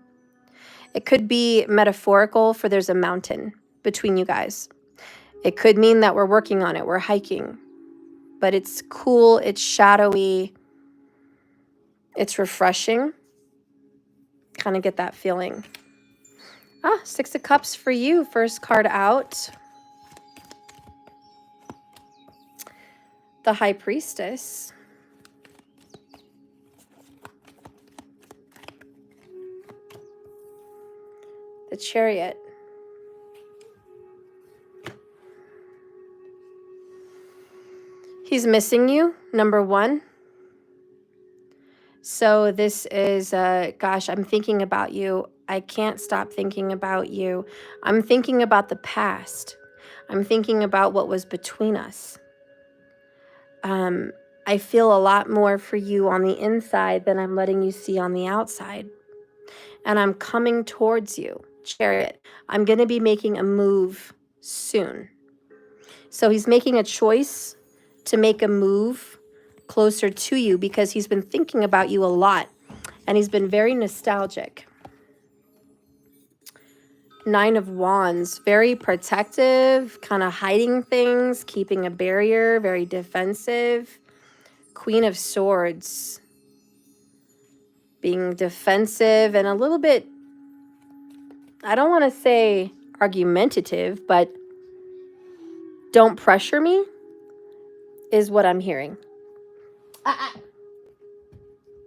It could be metaphorical for there's a mountain between you guys. It could mean that we're working on it. We're hiking. But it's cool. It's shadowy. It's refreshing. Kind of get that feeling. 6 of Cups for you. First card out. The High Priestess. The Chariot. He's missing you, number 1. So this is, gosh, I'm thinking about you. I can't stop thinking about you. I'm thinking about the past. I'm thinking about what was between us. I feel a lot more for you on the inside than I'm letting you see on the outside. And I'm coming towards you, Chariot. I'm going to be making a move soon. So he's making a choice to make a move closer to you because he's been thinking about you a lot. And he's been very nostalgic. 9 of Wands, very protective, kind of hiding things, keeping a barrier, very defensive. Queen of Swords. Being defensive and a little bit, I don't want to say argumentative, but don't pressure me is what I'm hearing.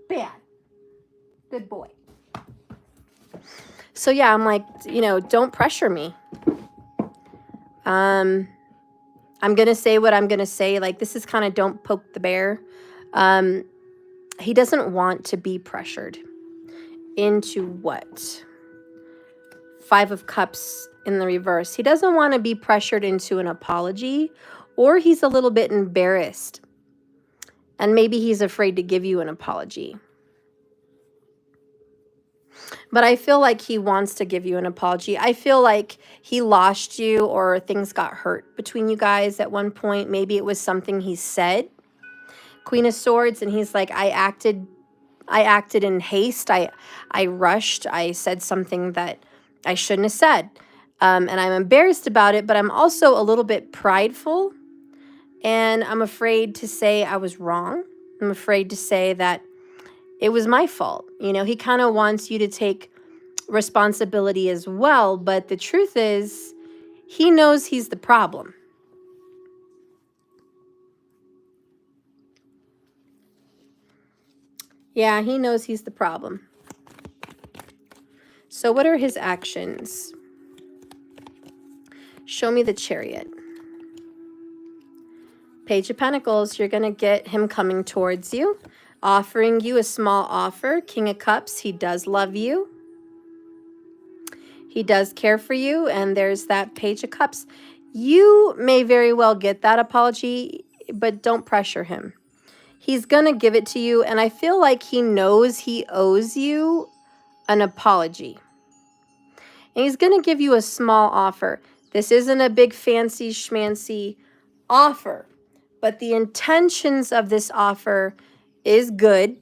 Bad. Good boy. So yeah, I'm like, you know, don't pressure me. I'm going to say what I'm going to say. Like, this is kind of don't poke the bear. He doesn't want to be pressured into what? 5 of Cups in the reverse. He doesn't want to be pressured into an apology, or he's a little bit embarrassed. And maybe he's afraid to give you an apology. But I feel like he wants to give you an apology. I feel like he lost you, or things got hurt between you guys at one point. Maybe it was something he said. Queen of Swords, and he's like, I acted in haste. I rushed. I said something that I shouldn't have said. And I'm embarrassed about it, but I'm also a little bit prideful. And I'm afraid to say I was wrong. I'm afraid to say that it was my fault. You know, he kind of wants you to take responsibility as well. But the truth is, he knows he's the problem. Yeah, he knows he's the problem. So what are his actions? Show me the Chariot. Page of Pentacles, you're going to get him coming towards you, offering you a small offer. King of Cups, he does love you. He does care for you. And there's that Page of Cups. You may very well get that apology, but don't pressure him. He's going to give it to you, and I feel like he knows he owes you an apology. And he's going to give you a small offer. This isn't a big fancy schmancy offer, but the intentions of this offer is good.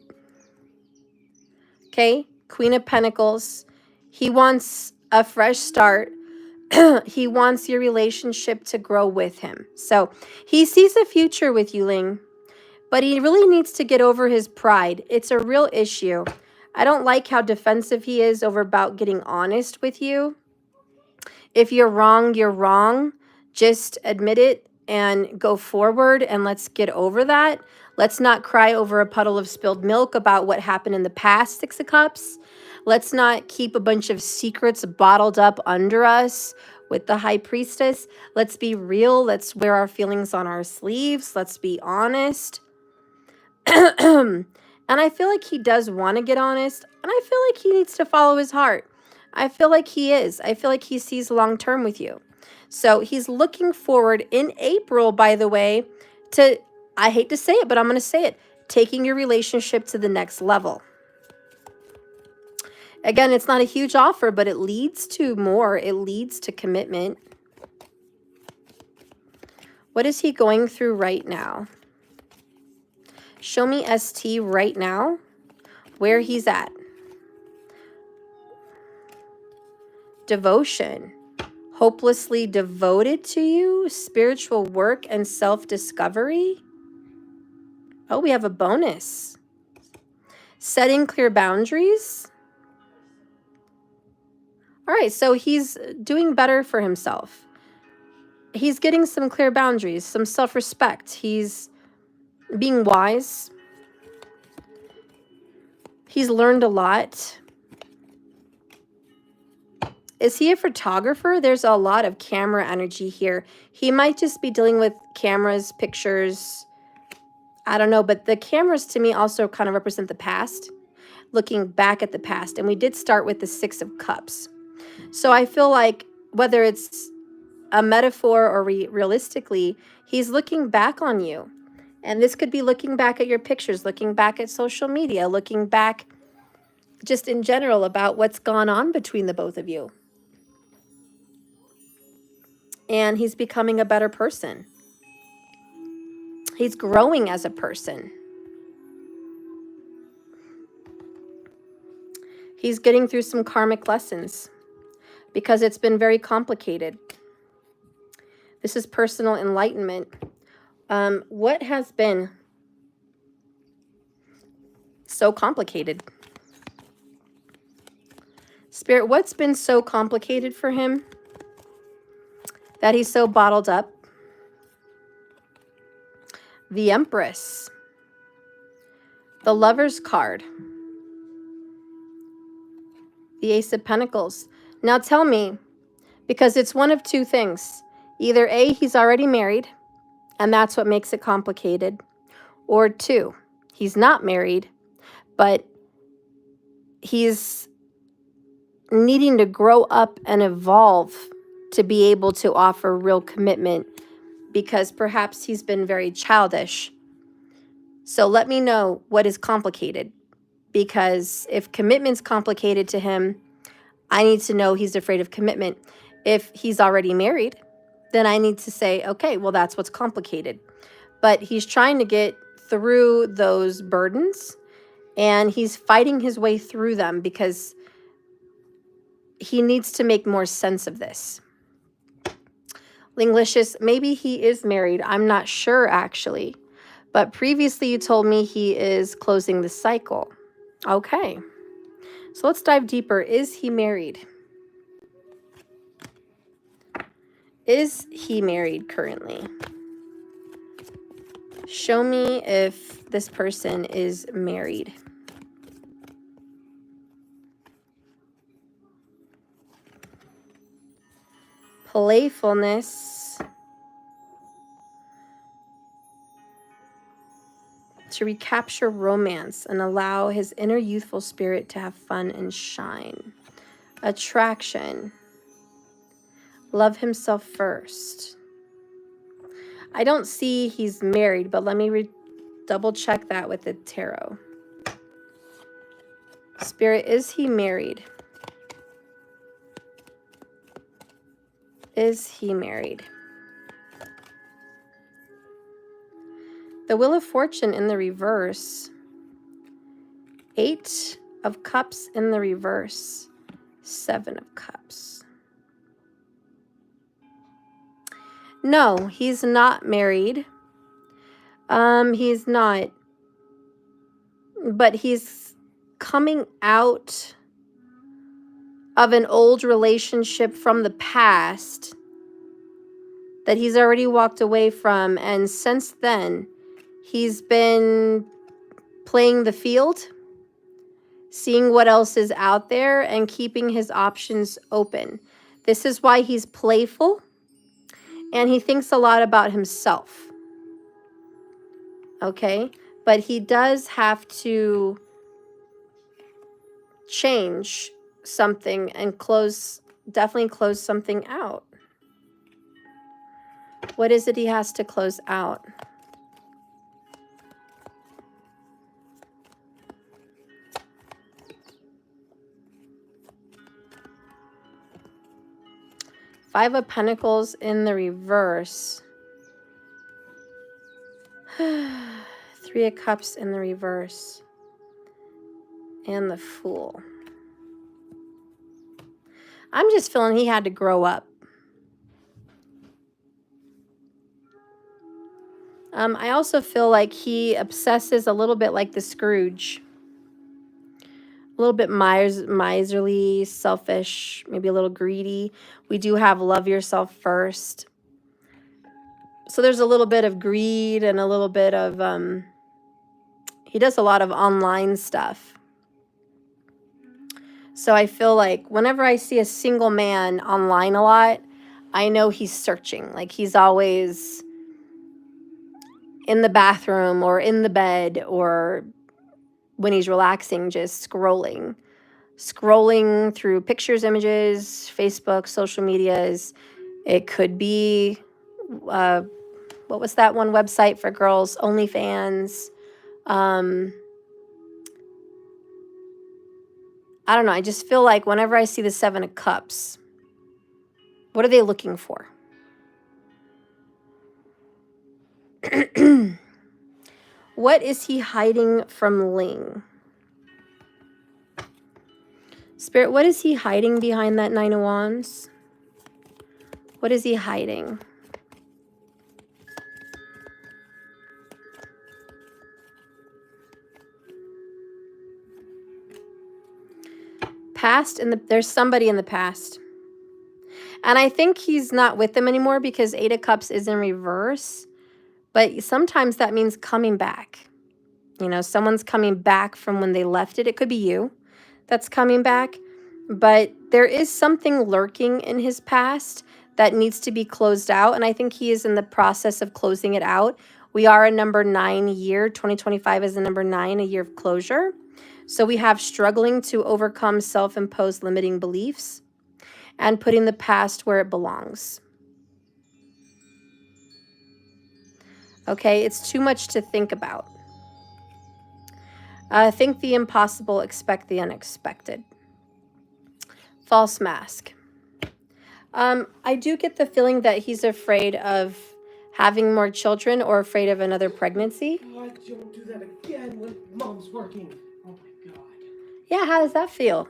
Okay? Queen of Pentacles. He wants a fresh start. He wants your relationship to grow with him. So he sees a future with you, Ling. But he really needs to get over his pride. It's a real issue. I don't like how defensive he is over about getting honest with you. If you're wrong, you're wrong. Just admit it and go forward, and let's get over that. Let's not cry over a puddle of spilled milk about what happened in the past, 6 of Cups. Let's not keep a bunch of secrets bottled up under us with the High Priestess. Let's be real. Let's wear our feelings on our sleeves. Let's be honest. And I feel like he does want to get honest, and I feel like he needs to follow his heart. I feel like he is. I feel like he sees long term with you. So he's looking forward in April, by the way, to, I hate to say it, but I'm going to say it, taking your relationship to the next level. Again, it's not a huge offer, but it leads to more. It leads to commitment. What is he going through right now? Show me ST right now, where he's at. Devotion. Hopelessly devoted to you. Spiritual work and self-discovery. Oh, we have a bonus. Setting clear boundaries. All right, so he's doing better for himself. He's getting some clear boundaries, some self-respect. He's being wise. He's learned a lot. Is he a photographer? There's a lot of camera energy here. He might just be dealing with cameras, pictures. I don't know, but the cameras to me also kind of represent the past, looking back at the past. And we did start with the 6 of Cups. So I feel like whether it's a metaphor or realistically, he's looking back on you. And this could be looking back at your pictures, looking back at social media, looking back just in general about what's gone on between the both of you. And he's becoming a better person. He's growing as a person. He's getting through some karmic lessons because it's been very complicated. This is personal enlightenment. What has been So complicated. Spirit, what's been so complicated for him that he's so bottled up? The Empress. The Lover's card. The Ace of Pentacles. Now tell me, because it's one of two things. Either A, he's already married, and that's what makes it complicated. Or two, he's not married, but he's needing to grow up and evolve to be able to offer real commitment, because perhaps he's been very childish. So let me know what is complicated, because if commitment's complicated to him, I need to know he's afraid of commitment. If he's already married, then I need to say, okay, well, that's what's complicated. But he's trying to get through those burdens, and he's fighting his way through them because he needs to make more sense of this. Linglicious, maybe he is married. I'm not sure, actually. But previously you told me he is closing the cycle. Okay. So let's dive deeper. Is he married? Is he married currently? Show me if this person is married. Playfulness. To recapture romance and allow his inner youthful spirit to have fun and shine. Attraction. Love himself first. I don't see he's married, but let me double check that with the tarot. Spirit, is he married? Is he married? The Wheel of Fortune in the reverse. 8 of Cups in the reverse. 7 of Cups. No, he's not married. He's not. But he's coming out of an old relationship from the past that he's already walked away from. And since then, he's been playing the field, seeing what else is out there, and keeping his options open. This is why he's playful, and he thinks a lot about himself. Okay? But he does have to change something and definitely close something out. What is it he has to close out? Five of Pentacles in the reverse. 3 of Cups in the reverse. And the Fool. I'm just feeling he had to grow up. I also feel like he obsesses a little bit like the Scrooge. A little bit miserly, selfish, maybe a little greedy. We do have love yourself first. So there's a little bit of greed and a little bit of, he does a lot of online stuff. So I feel like whenever I see a single man online a lot, I know he's searching. Like he's always in the bathroom or in the bed, or when he's relaxing, just scrolling through pictures, images, Facebook, social medias. It could be, what was that one website for girls? OnlyFans. I don't know. I just feel like whenever I see the 7 of Cups, what are they looking for? What is he hiding from Ling? Spirit, what is he hiding behind that 9 of Wands? What is he hiding? past, and there's somebody in the past. And I think he's not with them anymore because 8 of Cups is in reverse. But sometimes that means coming back. You know, someone's coming back from when they left it. It could be you that's coming back. But there is something lurking in his past that needs to be closed out. And I think he is in the process of closing it out. We are a number 9 year. 2025 is a number 9, a year of closure. So we have struggling to overcome self-imposed limiting beliefs and putting the past where it belongs. Okay, it's too much to think about. Think the impossible, expect the unexpected. False mask. I do get the feeling that he's afraid of having more children or afraid of another pregnancy. Oh, don't do that again when Mom's working. Oh my God. Yeah, how does that feel?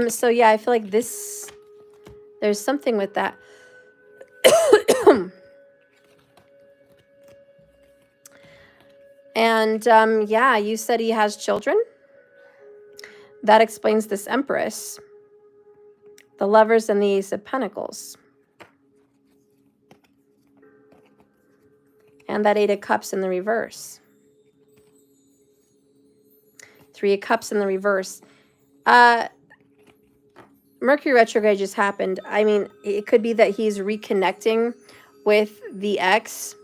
So yeah, I feel like there's something with that. And yeah, you said he has children. That explains this Empress, the Lovers, and the Ace of Pentacles. And that 8 of Cups in the reverse. 3 of Cups in the reverse. Mercury retrograde just happened. I mean, it could be that he's reconnecting with the ex,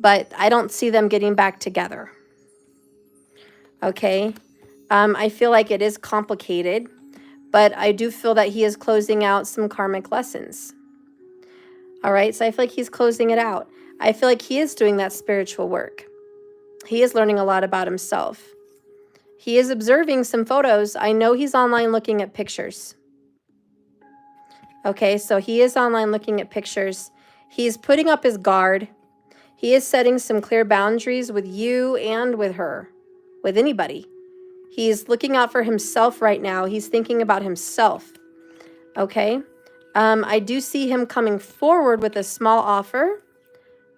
but I don't see them getting back together. Okay. I feel like it is complicated, but I do feel that he is closing out some karmic lessons. All right. So I feel like he's closing it out. I feel like he is doing that spiritual work. He is learning a lot about himself. He is observing some photos. I know he's online looking at pictures. Okay, so he is online looking at pictures. He's putting up his guard. He is setting some clear boundaries with you and with her, with anybody. He's looking out for himself right now. He's thinking about himself. Okay, I do see him coming forward with a small offer.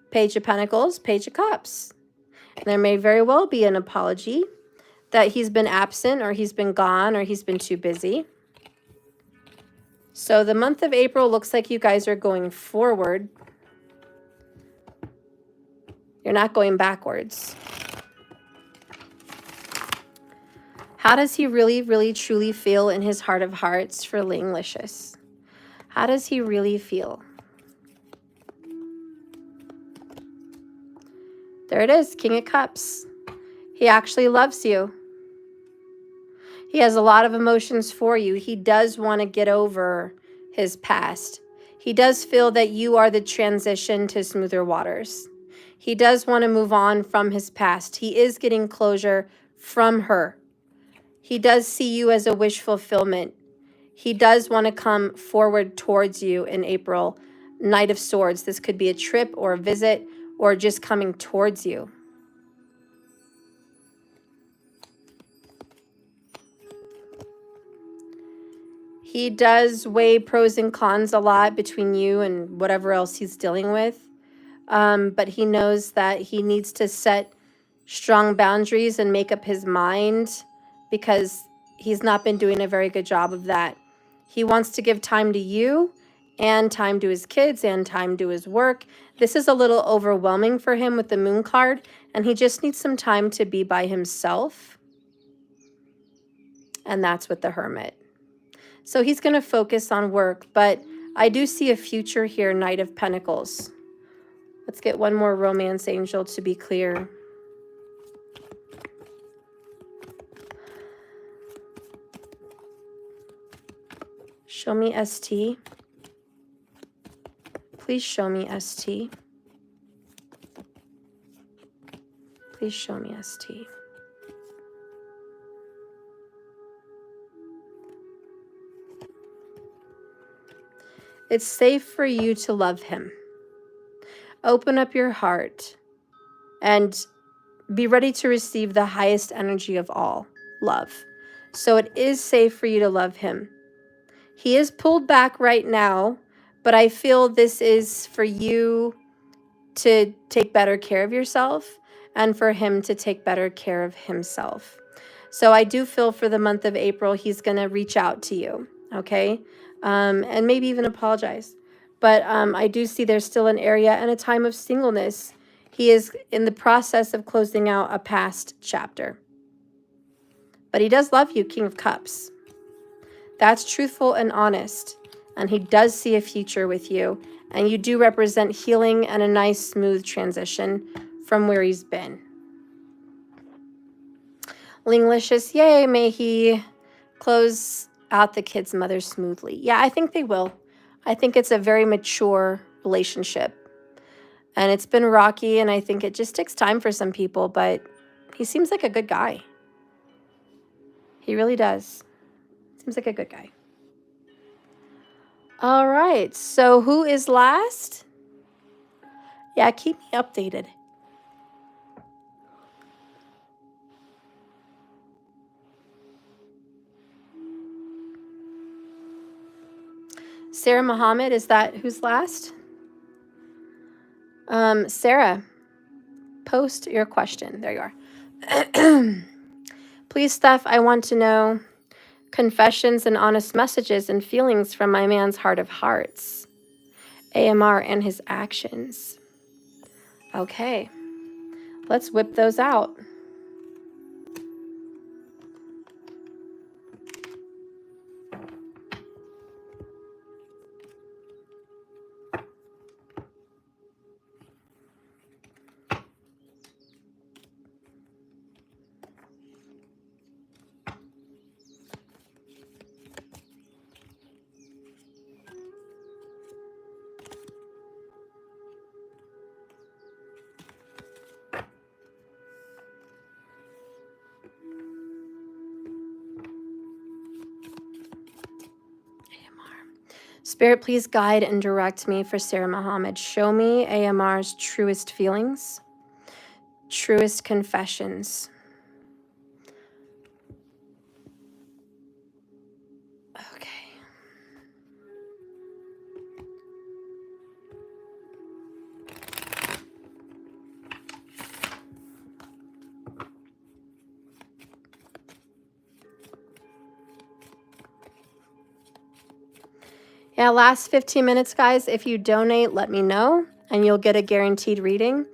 Page of Pentacles, Page of Cups. There may very well be an apology that he's been absent or he's been gone or he's been too busy. So the month of April looks like you guys are going forward. You're not going backwards. How does he really, really, truly feel in his heart of hearts for Langlicious? How does he really feel? There it is, King of Cups. He actually loves you. He has a lot of emotions for you. He does want to get over his past. He does feel that you are the transition to smoother waters. He does want to move on from his past. He is getting closure from her. He does see you as a wish fulfillment. He does want to come forward towards you in April. Knight of Swords. This could be a trip or a visit or just coming towards you. He does weigh pros and cons a lot between you and whatever else he's dealing with. But he knows that he needs to set strong boundaries and make up his mind because he's not been doing a very good job of that. He wants to give time to you and time to his kids and time to his work. This is a little overwhelming for him with the Moon card, and he just needs some time to be by himself. And that's with the Hermit. So he's going to focus on work, but I do see a future here, Knight of Pentacles. Let's get one more romance angel to be clear. Show me ST. Please show me ST. Please show me ST. It's safe for you to love him. Open up your heart and be ready to receive the highest energy of all, love. So it is safe for you to love him. He is pulled back right now, but I feel this is for you to take better care of yourself and for him to take better care of himself. So I do feel for the month of April, he's going to reach out to you, okay? And maybe even apologize. But I do see there's still an area and a time of singleness. He is in the process of closing out a past chapter. But he does love you, King of Cups. That's truthful and honest. And he does see a future with you. And you do represent healing and a nice, smooth transition from where he's been. Linglicious, yay, may he close out the kid's mother smoothly. Yeah, I think they will. I think it's a very mature relationship. And it's been rocky, and I think it just takes time for some people, but he seems like a good guy. He really does. Seems like a good guy. All right, so who is last? Yeah, keep me updated. Sarah Muhammad, is that who's last? Sarah, post your question. There you are. Please, Steph, I want to know confessions and honest messages and feelings from my man's heart of hearts, AMR, and his actions. Okay, let's whip those out. Spirit, please guide and direct me for Sarah Muhammad. Show me AMR's truest feelings, truest confessions. Okay. Yeah, last 15 minutes, guys. If you donate, let me know, and you'll get a guaranteed reading.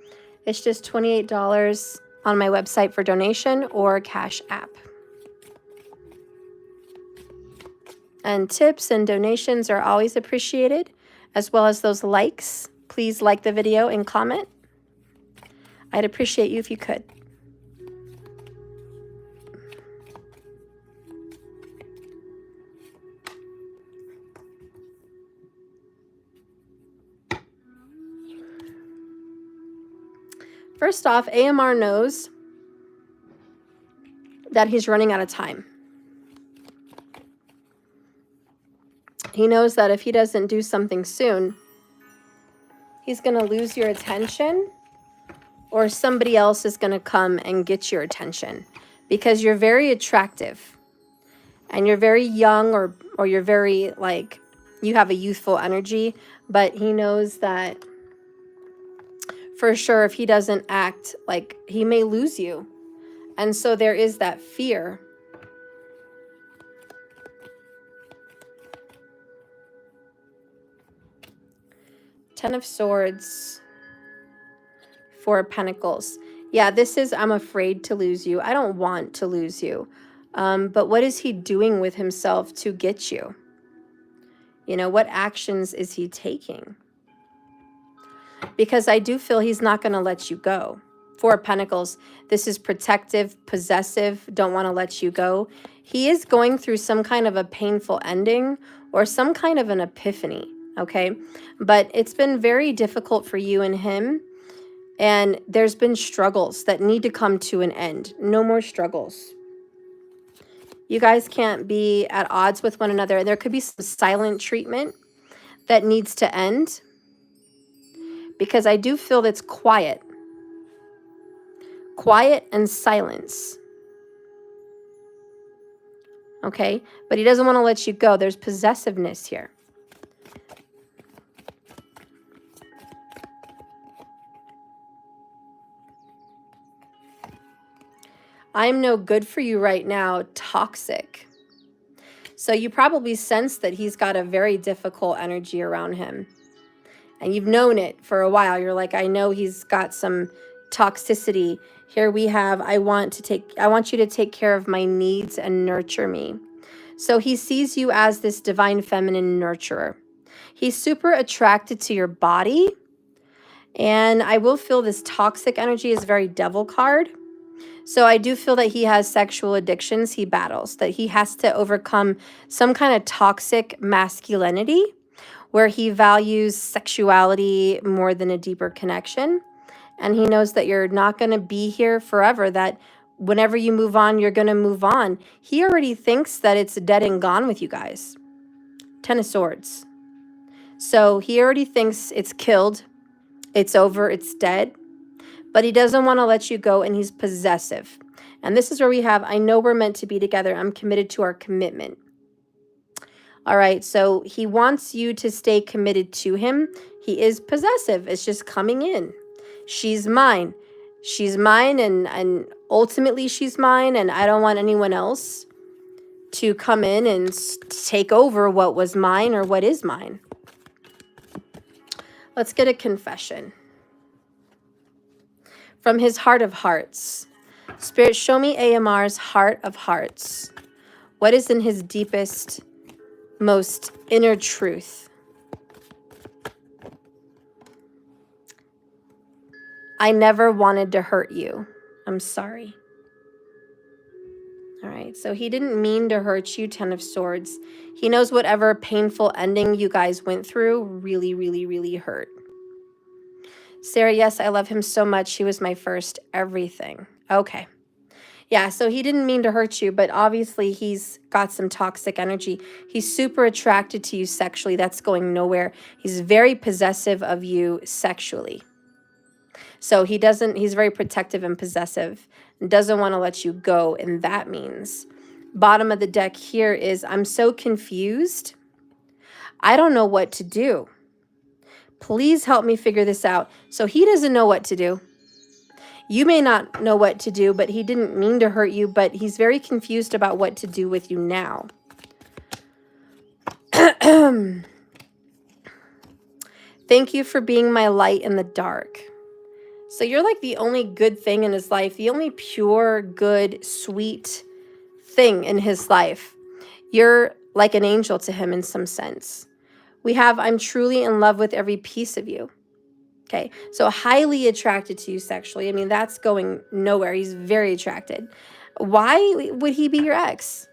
It's just $28 on my website for donation or Cash App. And tips and donations are always appreciated, as well as those likes. Please like the video and comment. I'd appreciate you if you could. First off, AMR knows that he's running out of time. He knows that if he doesn't do something soon, he's going to lose your attention, or somebody else is going to come and get your attention, because you're very attractive and you're very young, or you're very, like, you have a youthful energy, but he knows that for sure if he doesn't act, like, he may lose you. And so there is that fear. Ten of Swords, Four of Pentacles. Yeah, this is, I'm afraid to lose you. I don't want to lose you. But what is he doing with himself to get you? You know, what actions is he taking? Because I do feel he's not going to let you go. Four of Pentacles. This is protective, possessive, don't want to let you go. He is going through some kind of a painful ending or some kind of an epiphany, okay? But it's been very difficult for you and him. And there's been struggles that need to come to an end. No more struggles. You guys can't be at odds with one another. There could be some silent treatment that needs to end, because I do feel that's quiet. Quiet and silence. Okay? But he doesn't want to let you go. There's possessiveness here. I'm no good for you right now, toxic. So you probably sense that he's got a very difficult energy around him. And you've known it for a while. You're like, I know he's got some toxicity. Here we have, I want you to take care of my needs and nurture me. So he sees you as this divine feminine nurturer. He's super attracted to your body. And I will feel this toxic energy is very devil card. So I do feel that he has sexual addictions he battles, that he has to overcome some kind of toxic masculinity where he values sexuality more than a deeper connection. And he knows that you're not going to be here forever, that whenever you move on, you're going to move on. He already thinks that it's dead and gone with you guys. 10 of Swords. So he already thinks it's killed, it's over, it's dead. But he doesn't want to let you go, and he's possessive. And this is where we have, I know we're meant to be together. I'm committed to our commitment. All right, so he wants you to stay committed to him. He is possessive. It's just coming in. She's mine. She's mine, and ultimately she's mine, and I don't want anyone else to come in and take over what was mine or what is mine. Let's get a confession. From his heart of hearts. Spirit, show me AMR's heart of hearts. What is in his deepest, most inner truth? I never wanted to hurt you. I'm sorry. All right, so he didn't mean to hurt you, 10 of Swords. He knows whatever painful ending you guys went through really, really, really hurt. Sarah, yes, I love him so much. He was my first everything. Okay. Yeah, so he didn't mean to hurt you, but obviously he's got some toxic energy. He's super attracted to you sexually. That's going nowhere. He's very possessive of you sexually. So he's very protective and possessive and doesn't want to let you go. And that means bottom of the deck here is, I'm so confused. I don't know what to do. Please help me figure this out. So he doesn't know what to do. You may not know what to do, but he didn't mean to hurt you, but he's very confused about what to do with you now. Thank you for being my light in the dark. So you're like the only good thing in his life, the only pure, good, sweet thing in his life. You're like an angel to him in some sense. We have, I'm truly in love with every piece of you. Okay, so highly attracted to you sexually. I mean, that's going nowhere. He's very attracted. Why would he be your ex?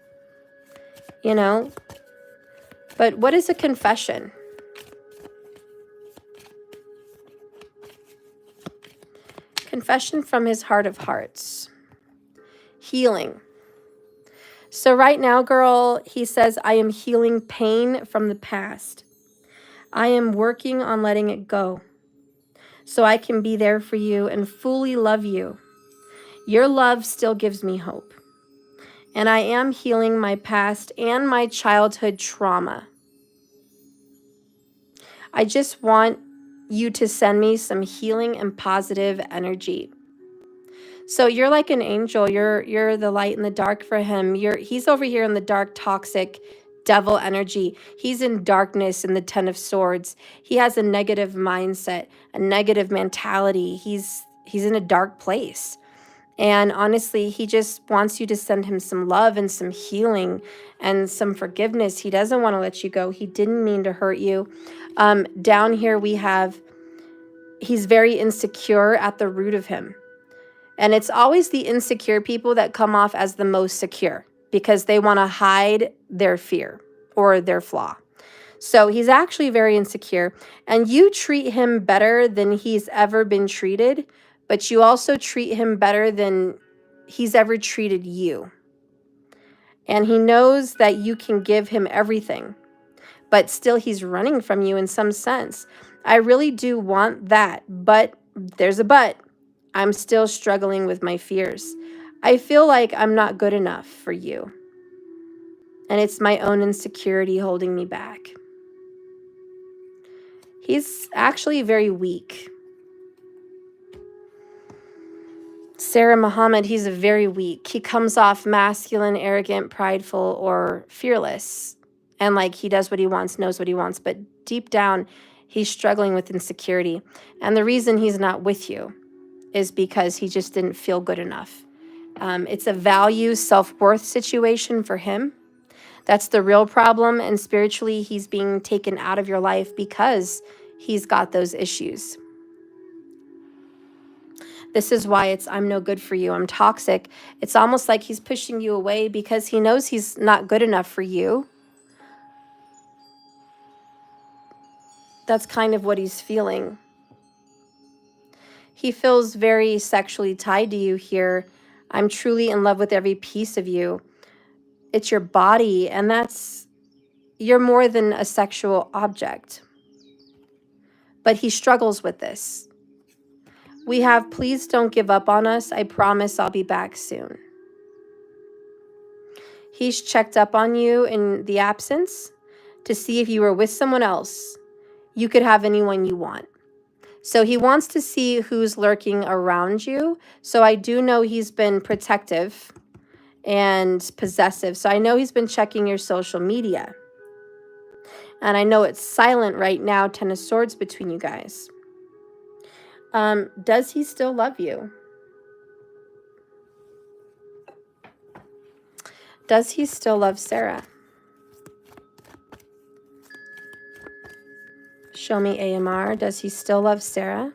You know? But what is a confession? Confession from his heart of hearts. Healing. So right now, girl, he says, I am healing pain from the past. I am working on letting it go so I can be there for you and fully love you. Your love still gives me hope. And I am healing my past and my childhood trauma. I just want you to send me some healing and positive energy. So you're like an angel. You're the light in the dark for him. He's over here in the dark, toxic devil energy. He's in darkness in the 10 of Swords. He has a negative mindset, a negative mentality. He's in a dark place. And honestly, he just wants you to send him some love and some healing and some forgiveness. He doesn't want to let you go. He didn't mean to hurt you. Down here we have, he's very insecure at the root of him. And it's always the insecure people that come off as the most secure because they want to hide their fear or their flaw. So he's actually very insecure. And you treat him better than he's ever been treated, but you also treat him better than he's ever treated you. And he knows that you can give him everything, but still he's running from you in some sense. I really do want that, but there's a but. I'm still struggling with my fears. I feel like I'm not good enough for you. And it's my own insecurity holding me back. He's actually very weak. Sarah Muhammad, he's very weak. He comes off masculine, arrogant, prideful, or fearless. And like he does what he wants, knows what he wants. But deep down, he's struggling with insecurity. And the reason he's not with you is because he just didn't feel good enough. It's a value, self-worth situation for him. That's the real problem. And spiritually, he's being taken out of your life because he's got those issues. This is why it's, I'm no good for you, I'm toxic. It's almost like he's pushing you away because he knows he's not good enough for you. That's kind of what he's feeling. He feels very sexually tied to you here. I'm truly in love with every piece of you. It's your body, and that's, you're more than a sexual object. But he struggles with this. We have, please don't give up on us. I promise I'll be back soon. He's checked up on you in the absence to see if you were with someone else. You could have anyone you want. So he wants to see who's lurking around you. So I do know he's been protective and possessive. So I know he's been checking your social media. And I know it's silent right now, Ten of Swords between you guys. Does he still love you? Does he still love Sarah? Show me AMR. Does he still love Sarah?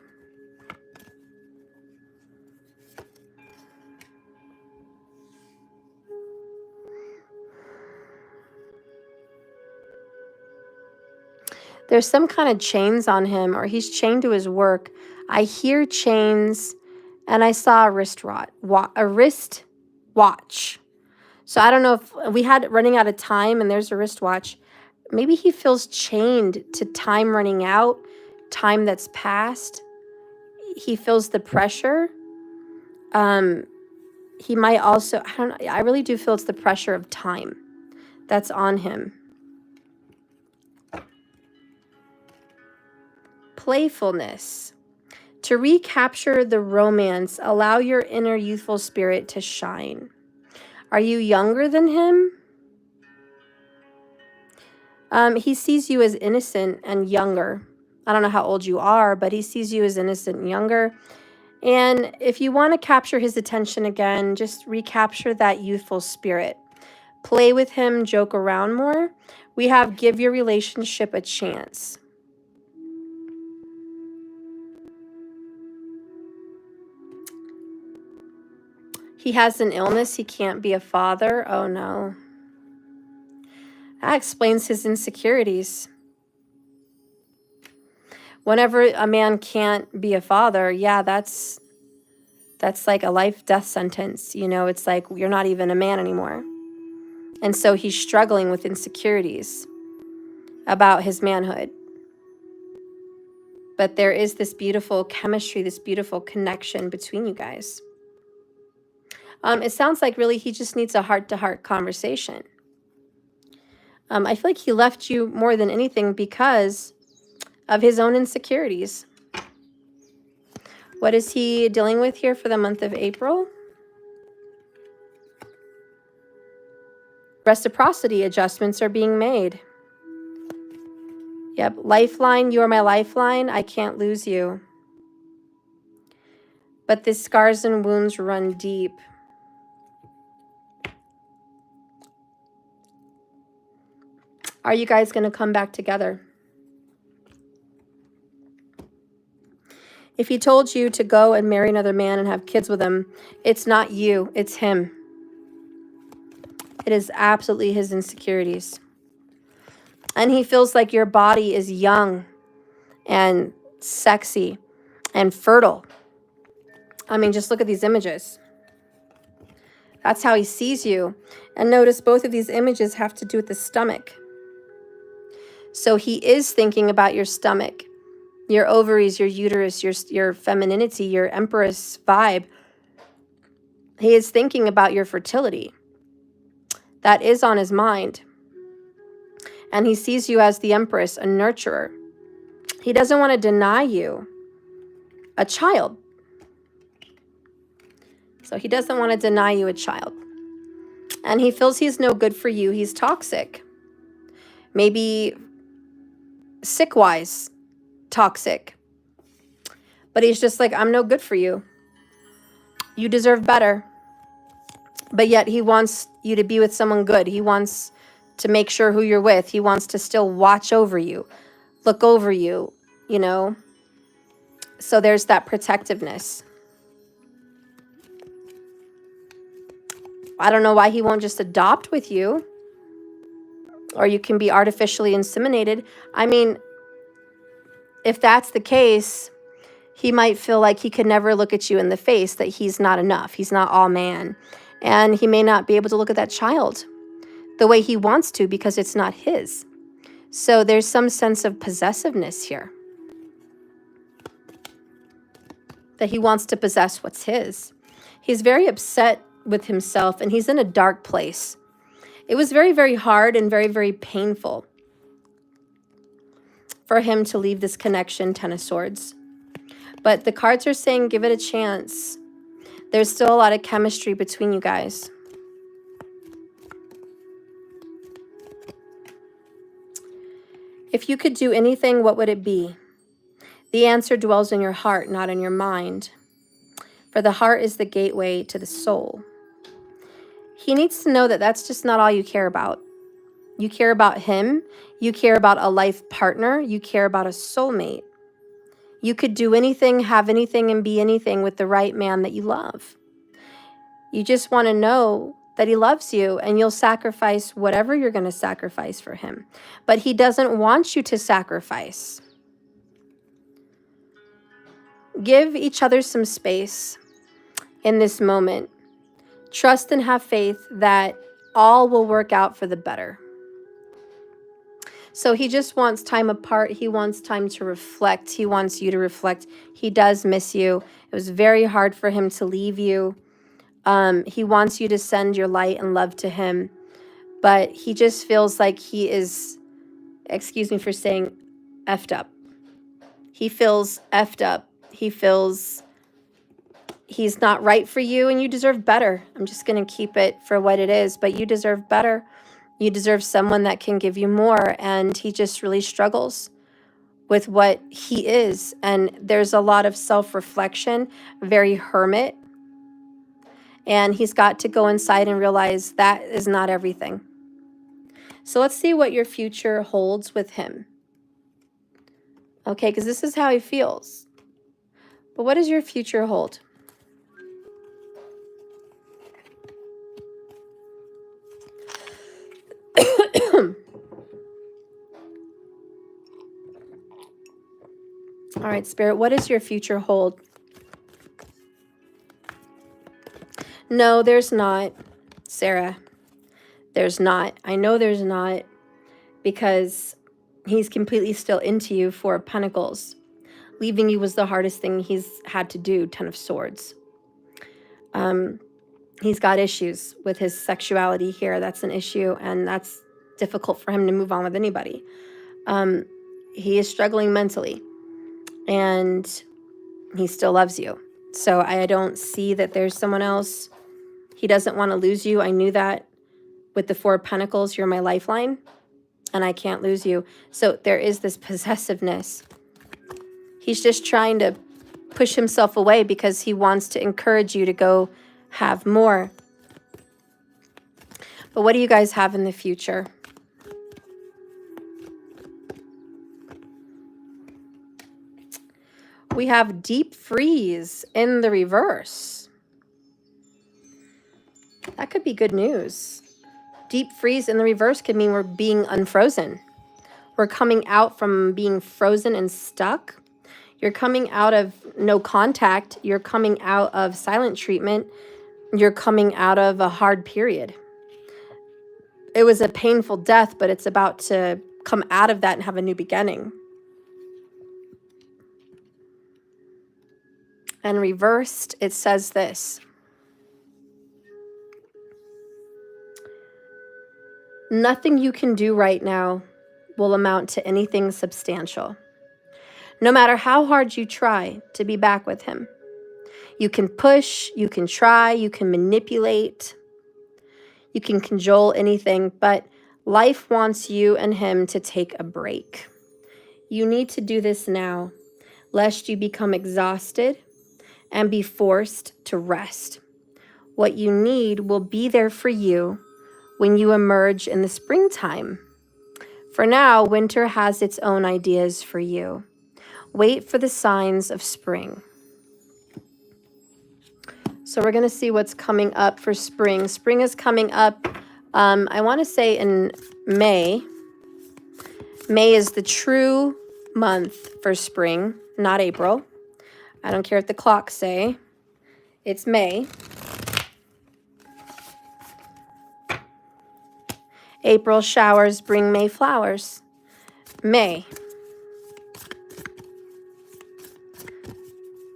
There's some kind of chains on him, or he's chained to his work. I hear chains, and I saw a wrist watch. So I don't know if we had running out of time, and there's a wristwatch. Maybe he feels chained to time running out, time that's passed. He feels the pressure. He might also, I don't know, I really do feel it's the pressure of time that's on him. Playfulness. To recapture the romance, allow your inner youthful spirit to shine. Are you younger than him? He sees you as innocent and younger. I don't know how old you are, but he sees you as innocent and younger. And if you want to capture his attention again, just recapture that youthful spirit. Play with him, joke around more. We have give your relationship a chance. He has an illness. He can't be a father. Oh, no. That explains his insecurities. Whenever a man can't be a father, yeah, that's like a life-death sentence. You know, it's like you're not even a man anymore. And so he's struggling with insecurities about his manhood. But there is this beautiful chemistry, this beautiful connection between you guys. It sounds like really he just needs a heart-to-heart conversation. I feel like he left you more than anything because of his own insecurities. What is he dealing with here for the month of April? Reciprocity adjustments are being made. Yep, lifeline, you are my lifeline. I can't lose you. But the scars and wounds run deep. Are you guys going to come back together? If he told you to go and marry another man and have kids with him, it's not you, it's him. It is absolutely his insecurities. And he feels like your body is young and sexy and fertile. I mean, just look at these images. That's how he sees you. And notice both of these images have to do with the stomach. So he is thinking about your stomach, your ovaries, your uterus, your femininity, your empress vibe. He is thinking about your fertility. That is on his mind. And he sees you as the empress, a nurturer. He doesn't want to deny you a child. So he doesn't want to deny you a child. And he feels he's no good for you. He's toxic. Maybe sick-wise toxic. But he's just like, I'm no good for you. You deserve better. But yet he wants you to be with someone good. He wants to make sure who you're with. He wants to still watch over you, look over you, you know. So there's that protectiveness. I don't know why he won't just adopt with you. Or you can be artificially inseminated. I mean, if that's the case, he might feel like he could never look at you in the face, that he's not enough. He's not all man. And he may not be able to look at that child the way he wants to because it's not his. So there's some sense of possessiveness here. That he wants to possess what's his. He's very upset with himself and he's in a dark place. It was very, very hard and very, very painful for him to leave this connection, Ten of Swords. But the cards are saying give it a chance. There's still a lot of chemistry between you guys. If you could do anything, what would it be? The answer dwells in your heart, not in your mind. For the heart is the gateway to the soul. He needs to know that that's just not all you care about. You care about him. You care about a life partner. You care about a soulmate. You could do anything, have anything, and be anything with the right man that you love. You just want to know that he loves you and you'll sacrifice whatever you're going to sacrifice for him. But he doesn't want you to sacrifice. Give each other some space in this moment. Trust and have faith that all will work out for the better. So he just wants time apart. He wants time to reflect. He wants you to reflect. He does miss you. It was very hard for him to leave you. He wants you to send your light and love to him. But he just feels like he is, excuse me for saying, effed up. He feels effed up. He feels he's not right for you and you deserve better. I'm just going to keep it for what it is, but you deserve better. You deserve someone that can give you more, and he just really struggles with what he is. And there's a lot of self-reflection, very hermit. And he's got to go inside and realize that is not everything. So let's see what your future holds with him. Okay, because this is how he feels. But what does your future hold? All right, Spirit, what does your future hold? No, there's not, Sarah. There's not. I know there's not, because he's completely still into you, Four of Pentacles. Leaving you was the hardest thing he's had to do, Ten of Swords. He's got issues with his sexuality here. That's an issue, and that's difficult for him to move on with anybody. He is struggling mentally, and he still loves you. So I don't see that there's someone else. He doesn't want to lose you. I knew that with the Four of Pentacles. You're my lifeline, and I can't lose you. So there is this possessiveness. He's just trying to push himself away because he wants to encourage you to go have more. But what do you guys have in the future? We have deep freeze in the reverse. That could be good news. Deep freeze in the reverse could mean we're being unfrozen. We're coming out from being frozen and stuck. You're coming out of no contact. You're coming out of silent treatment. You're coming out of a hard period. It was a painful death, but it's about to come out of that and have a new beginning. And reversed, it says this. Nothing you can do right now will amount to anything substantial. No matter how hard you try to be back with him, You can push, you can try, you can manipulate, you can cajole anything, but life wants you and him to take a break. You need to do this now, lest you become exhausted and be forced to rest. What you need will be there for you when you emerge in the springtime. For now, winter has its own ideas for you. Wait for the signs of spring. So we're going to see what's coming up for spring. Spring is coming up, I want to say in May. May is the true month for spring, not April. I don't care what the clocks say. It's May. April showers bring May flowers. May.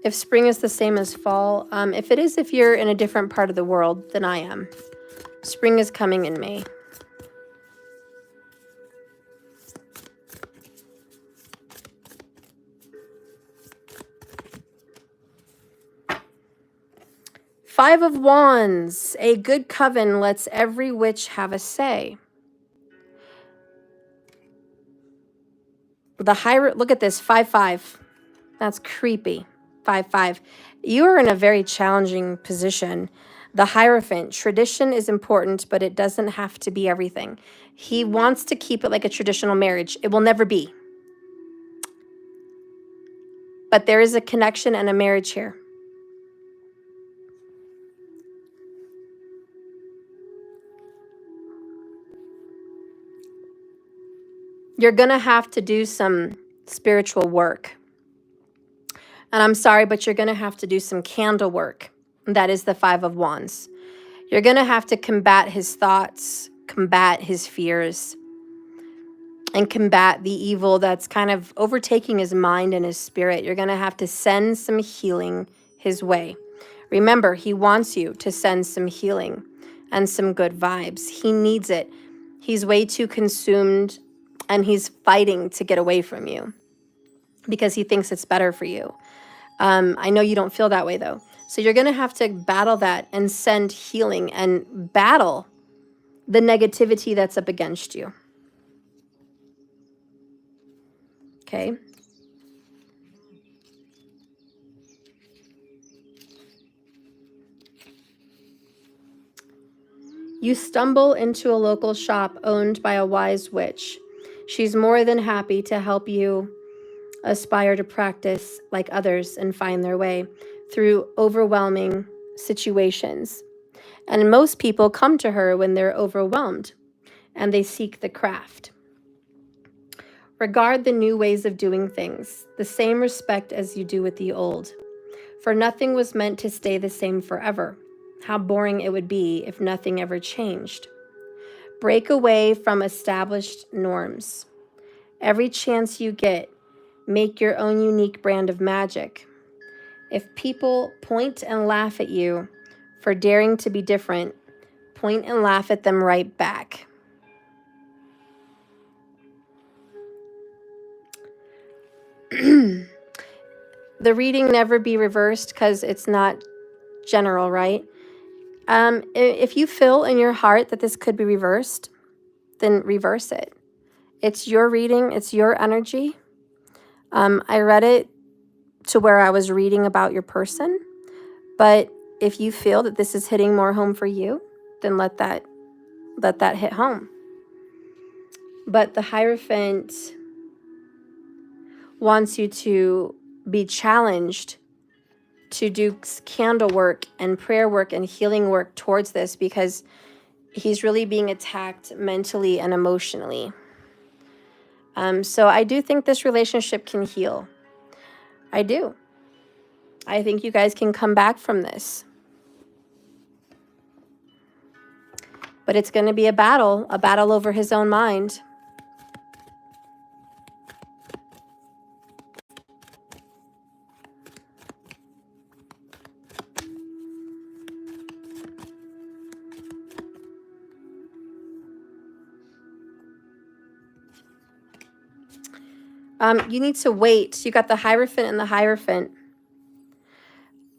If spring is the same as fall, if it is, if you're in a different part of the world than I am, spring is coming in May. Five of Wands. A good coven lets every witch have a say. The higher, look at this, 5-5. That's creepy. 5-5. You are in a very challenging position. The Hierophant. Tradition is important, but it doesn't have to be everything. He wants to keep it like a traditional marriage. It will never be. But there is a connection and a marriage here. You're going to have to do some spiritual work. And I'm sorry, but you're going to have to do some candle work. That is the 5 of Wands. You're going to have to combat his thoughts, combat his fears, and combat the evil that's kind of overtaking his mind and his spirit. You're going to have to send some healing his way. Remember, he wants you to send some healing and some good vibes. He needs it. He's way too consumed and he's fighting to get away from you because he thinks it's better for you. I know you don't feel that way though. So you're going to have to battle that and send healing and battle the negativity that's up against you. Okay. You stumble into a local shop owned by a wise witch. She's more than happy to help you aspire to practice like others and find their way through overwhelming situations. And most people come to her when they're overwhelmed and they seek the craft. Regard the new ways of doing things, the same respect as you do with the old. For nothing was meant to stay the same forever. How boring it would be if nothing ever changed. Break away from established norms. Every chance you get, make your own unique brand of magic. If people point and laugh at you for daring to be different, point and laugh at them right back. The reading never be reversed because it's not general, right? If you feel in your heart that this could be reversed, then reverse it. It's your reading. It's your energy. I read it to where I was reading about your person. But if you feel that this is hitting more home for you, then let that hit home. But the Hierophant wants you to be challenged to do candle work and prayer work and healing work towards this because he's really being attacked mentally and emotionally. So I do think this relationship can heal. I do. I think you guys can come back from this. But it's going to be a battle over his own mind. You need to wait. You got the Hierophant and the Hierophant.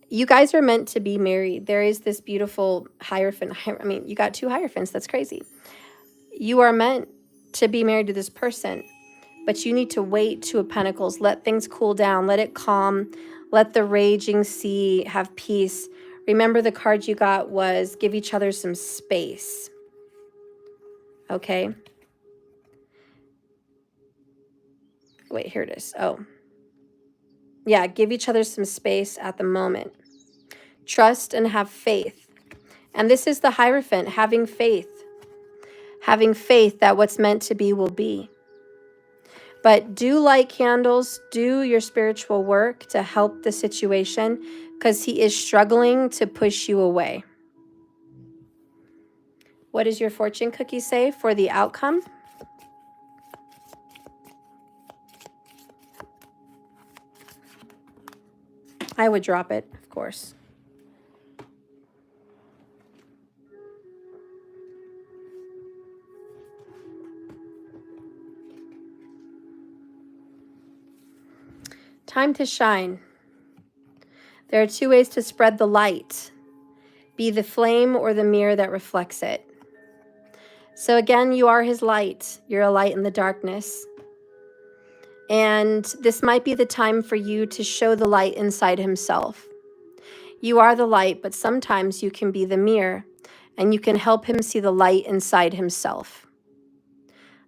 You guys are meant to be married. There is this beautiful Hierophant. I mean, you got 2 Hierophants. That's crazy. You are meant to be married to this person, but you need to wait. 2 of Pentacles. Let things cool down. Let it calm. Let the raging sea have peace. Remember, the card you got was give each other some space. Okay? Wait, here it is. Oh. Yeah, give each other some space at the moment. Trust and have faith. And this is the Hierophant, having faith. Having faith that what's meant to be will be. But do light candles, do your spiritual work to help the situation, because he is struggling to push you away. What does your fortune cookie say for the outcome? I would drop it, of course. Time to shine. There are 2 ways to spread the light. Be the flame or the mirror that reflects it. So again, you are his light. You're a light in the darkness. And this might be the time for you to show the light inside himself. You are the light, but sometimes you can be the mirror and you can help him see the light inside himself.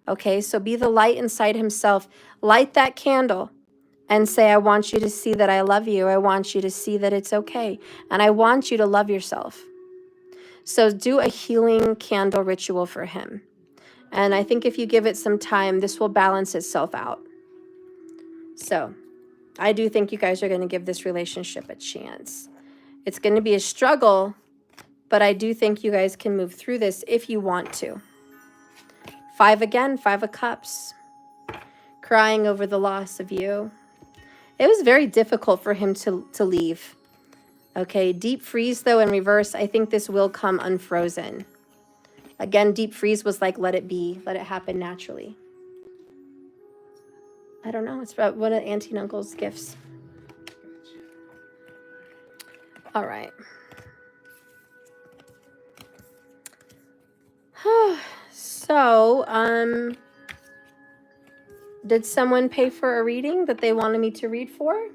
Okay, so be the light inside himself. Light that candle and say, I want you to see that I love you. I want you to see that it's okay. And I want you to love yourself. So do a healing candle ritual for him. And I think if you give it some time, this will balance itself out. So I do think you guys are going to give this relationship a chance. It's going to be a struggle, but I do think you guys can move through this if you want to. 5 again, 5 of Cups. Crying over the loss of you. It was very difficult for him to leave. Okay, deep freeze though in reverse. I think this will come unfrozen. Again, deep freeze was like, let it be. Let it happen naturally. I don't know. It's about one of Auntie and Uncle's gifts. All right. So, did someone pay for a reading that they wanted me to read for?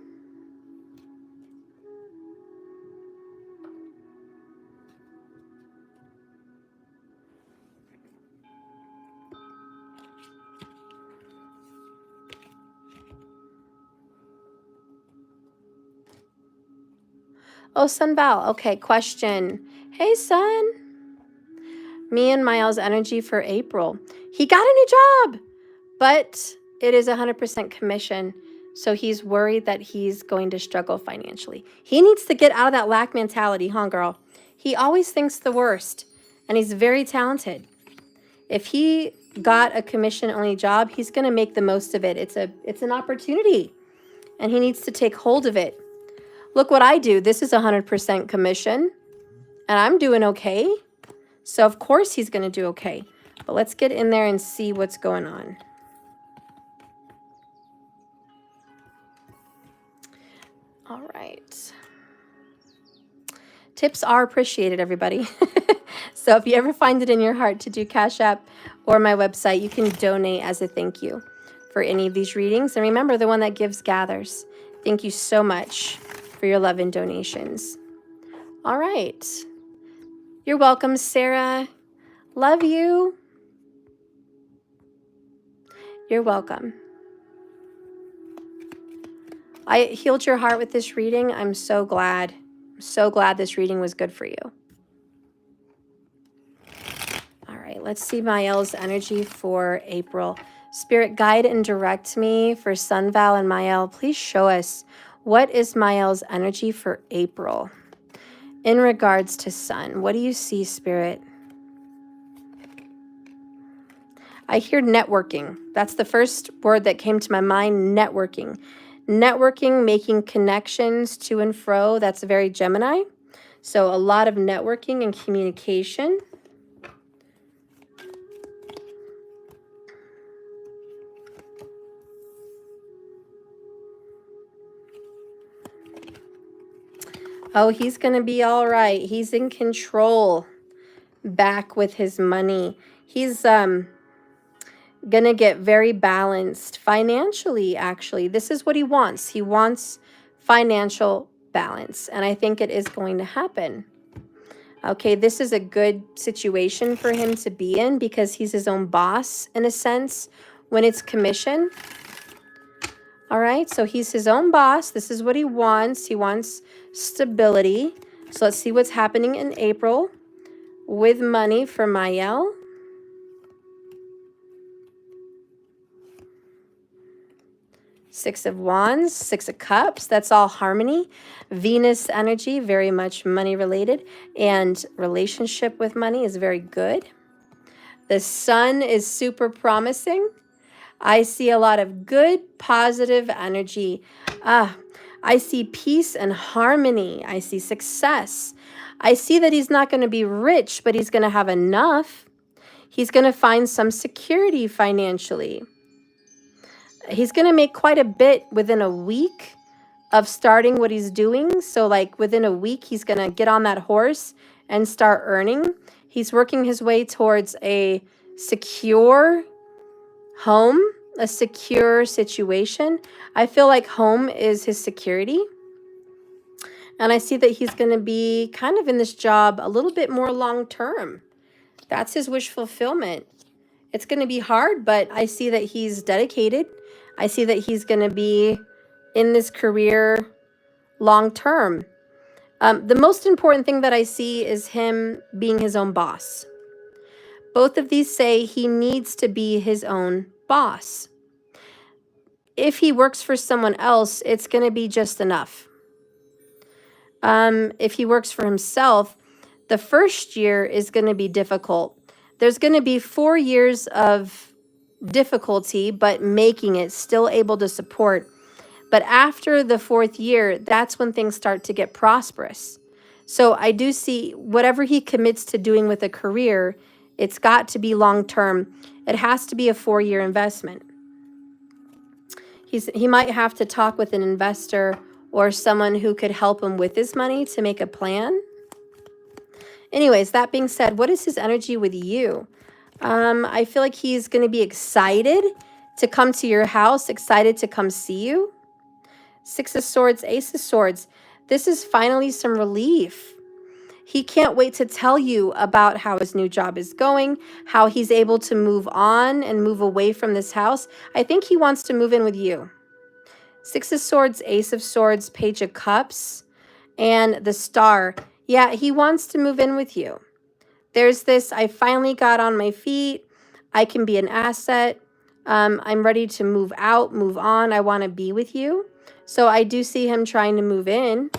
Oh, Sun Val. Okay, question. Hey, Sun. Me and Miles' energy for April. He got a new job, but it is 100% commission. So he's worried that he's going to struggle financially. He needs to get out of that lack mentality, huh, girl? He always thinks the worst, and he's very talented. If he got a commission-only job, he's going to make the most of it. It's an opportunity, and he needs to take hold of it. Look what I do. This is 100% commission, and I'm doing okay. So, of course, he's going to do okay. But let's get in there and see what's going on. All right. Tips are appreciated, everybody. So if you ever find it in your heart to do Cash App or my website, you can donate as a thank you for any of these readings. And remember, the one that gives gathers. Thank you so much for your love and donations. All right. You're welcome, Sarah. Love you. You're welcome. I healed your heart with this reading. I'm so glad. I'm so glad this reading was good for you. All right, let's see Mael's energy for April. Spirit, guide and direct me for Sun, Val, and Mael. Please show us, what is Mael's energy for April in regards to Sun? What do you see, Spirit? I hear networking. That's the first word that came to my mind, networking. Networking, making connections to and fro. That's very Gemini. So a lot of networking and communication. Oh, he's going to be all right. He's in control back with his money. He's going to get very balanced financially, actually. This is what he wants. He wants financial balance, and I think it is going to happen. Okay, this is a good situation for him to be in because he's his own boss, in a sense, when it's commission. All right, so he's his own boss. This is what he wants. He wants stability. So let's see what's happening in April with money for Mayel. Six of Wands, Six of Cups, that's all harmony. Venus energy, very much money related. And relationship with money is very good. The Sun is super promising. I see a lot of good, positive energy. I see peace and harmony. I see success. I see that he's not going to be rich, but he's going to have enough. He's going to find some security financially. He's going to make quite a bit within a week of starting what he's doing. So like within a week, he's going to get on that horse and start earning. He's working his way towards a secure home, a secure situation. I feel like home is his security. And I see that he's going to be kind of in this job a little bit more long term. That's his wish fulfillment. It's going to be hard, but I see that he's dedicated. I see that he's going to be in this career long term. The most important thing that I see is him being his own boss. Both of these say he needs to be his own boss. If he works for someone else, it's going to be just enough. If he works for himself, the first year is going to be difficult. There's going to be 4 years of difficulty, but making it, still able to support. But after the 4th year, that's when things start to get prosperous. So I do see whatever he commits to doing with a career, it's got to be long-term. It has to be a 4-year investment. He might have to talk with an investor or someone who could help him with his money to make a plan. Anyways, that being said, what is his energy with you? I feel like he's going to be excited to come to your house, excited to come see you. Six of Swords, Ace of Swords. This is finally some relief. He can't wait to tell you about how his new job is going, how he's able to move on and move away from this house. I think he wants to move in with you. Six of Swords, Ace of Swords, Page of Cups, and the Star. Yeah, he wants to move in with you. There's this, I finally got on my feet. I can be an asset. I'm ready to move out, move on. I want to be with you. So I do see him trying to move in.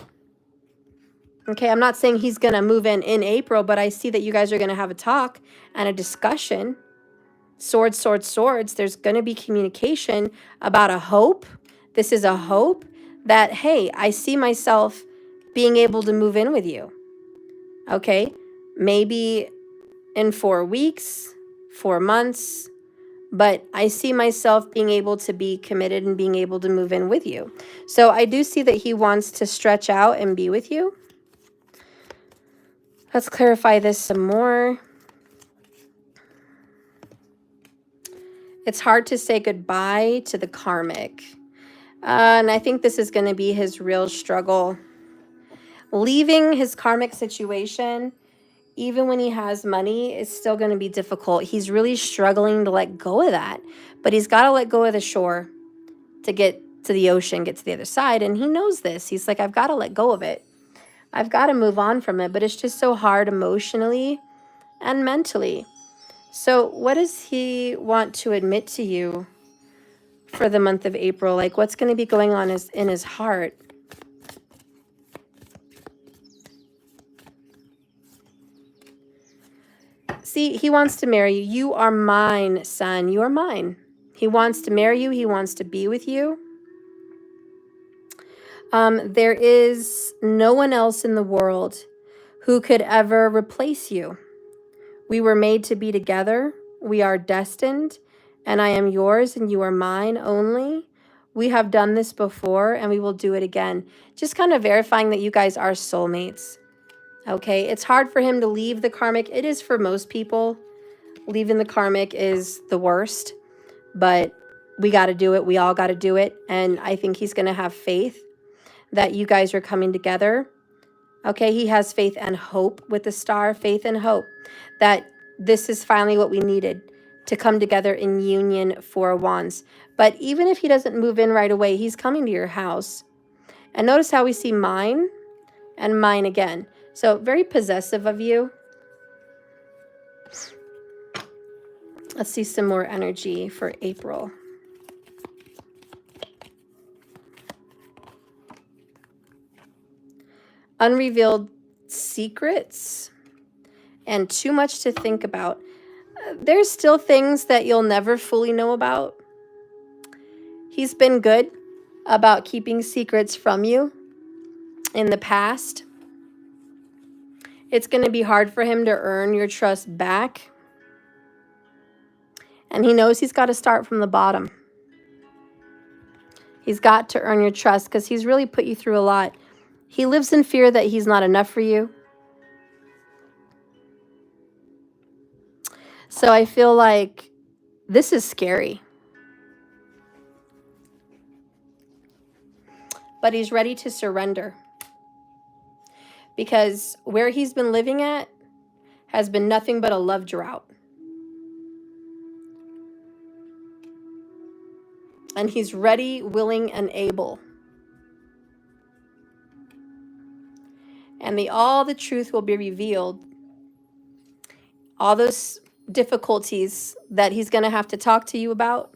Okay, I'm not saying he's going to move in April, but I see that you guys are going to have a talk and a discussion. Swords, swords, swords. There's going to be communication about a hope. This is a hope that, hey, I see myself being able to move in with you. Okay, maybe in 4 weeks, 4 months, but I see myself being able to be committed and being able to move in with you. So I do see that he wants to stretch out and be with you. Let's clarify this some more. It's hard to say goodbye to the karmic. And I think this is going to be his real struggle. Leaving his karmic situation, even when he has money, is still going to be difficult. He's really struggling to let go of that. But he's got to let go of the shore to get to the ocean, get to the other side. And he knows this. He's like, I've got to let go of it. I've got to move on from it. But it's just so hard emotionally and mentally. So what does he want to admit to you for the month of April? Like, what's going to be going on in his heart? See, he wants to marry you. You are mine, son. You are mine. He wants to marry you. He wants to be with you. There is no one else in the world who could ever replace you. We were made to be together. We are destined, and I am yours and you are mine only. We have done this before and we will do it again. Just kind of verifying that you guys are soulmates. Okay, it's hard for him to leave the karmic. It is for most people. Leaving the karmic is the worst, but we got to do it. We all got to do it. And I think he's going to have faith that you guys are coming together. Okay, he has faith and hope with the star, faith and hope that this is finally what we needed to come together in union, 4 of Wands. But even if he doesn't move in right away, he's coming to your house. And notice how we see mine and mine again. So very possessive of you. Let's see some more energy for April. Unrevealed secrets and too much to think about. There's still things that you'll never fully know about. He's been good about keeping secrets from you in the past. It's going to be hard for him to earn your trust back. And he knows he's got to start from the bottom. He's got to earn your trust because he's really put you through a lot. He lives in fear that he's not enough for you. So I feel like this is scary. But he's ready to surrender. Because where he's been living at has been nothing but a love drought. And he's ready, willing, and able. And all the truth will be revealed. All those difficulties that he's going to have to talk to you about,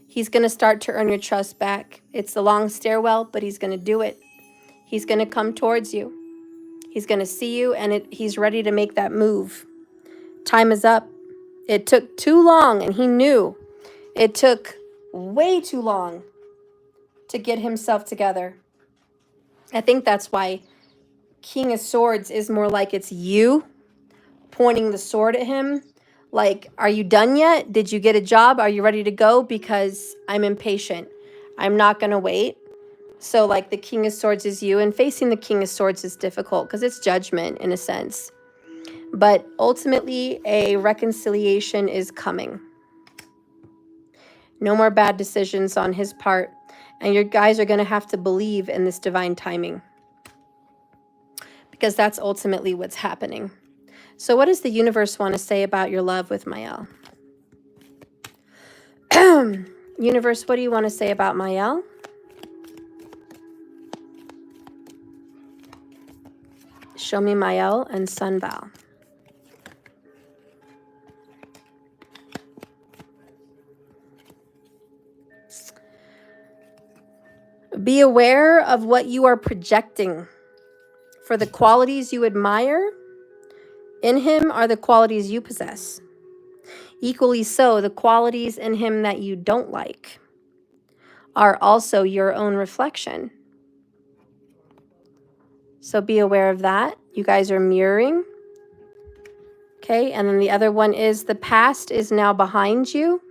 he's going to start to earn your trust back. It's a long stairwell, but he's going to do it. He's going to come towards you. He's going to see you, and he's ready to make that move. Time is up. It took too long, and he knew it took way too long to get himself together. I think that's why King of Swords is more like it's you pointing the sword at him. Like, are you done yet? Did you get a job? Are you ready to go? Because I'm impatient. I'm not going to wait. So like the King of Swords is you, and facing the King of Swords is difficult because it's judgment in a sense. But ultimately, a reconciliation is coming. No more bad decisions on his part. And your guys are going to have to believe in this divine timing. Because that's ultimately what's happening. So what does the universe want to say about your love with Mael? Universe, what do you want to say about Mael? Show me Mael and Sunval. Be aware of what you are projecting. For the qualities you admire in him are the qualities you possess. Equally so, the qualities in him that you don't like are also your own reflection. So be aware of that. You guys are mirroring. Okay, and then the other one is the past is now behind you.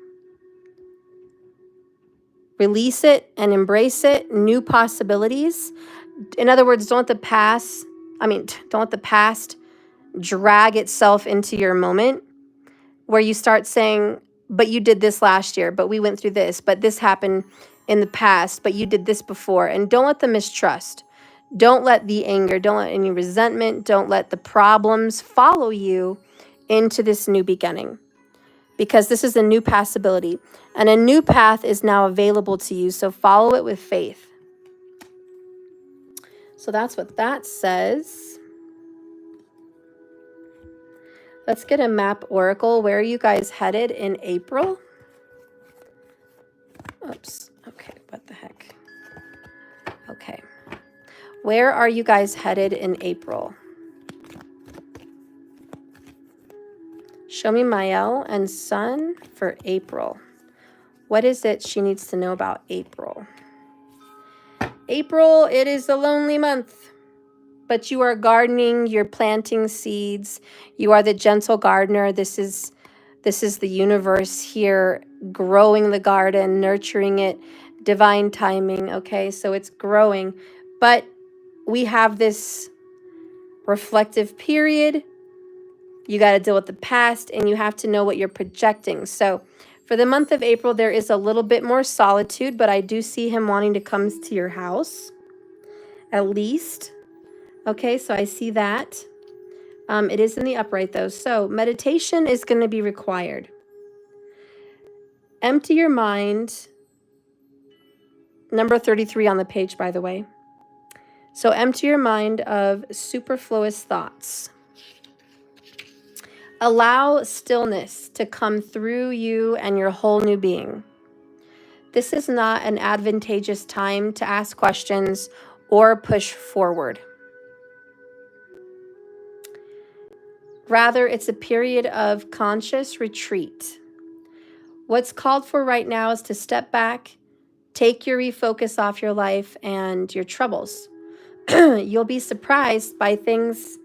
Release it and embrace it. New possibilities. In other words, don't let the past drag itself into your moment where you start saying, but you did this last year, but we went through this, but this happened in the past, but you did this before. And don't let the mistrust, don't let the anger, don't let any resentment, don't let the problems follow you into this new beginning. Because this is a new possibility and a new path is now available to you. So follow it with faith. So that's what that says. Let's get a map oracle. Where are you guys headed in April? Oops. Okay. What the heck? Okay. Where are you guys headed in April? Show me Mael and Sun for April. What is it she needs to know about April? April, it is a lonely month, but you are gardening, you're planting seeds. You are the gentle gardener. This is the universe here growing the garden, nurturing it, divine timing, okay? So it's growing, but we have this reflective period. You got to deal with the past, and you have to know what you're projecting. So for the month of April, there is a little bit more solitude, but I do see him wanting to come to your house, at least. Okay, so I see that. It is in the upright, though. So meditation is going to be required. Empty your mind. Number 33 on the page, by the way. So empty your mind of superfluous thoughts. Allow stillness to come through you and your whole new being. This is not an advantageous time to ask questions or push forward. Rather, it's a period of conscious retreat. What's called for right now is to step back, take your refocus off your life and your troubles. You'll be surprised by things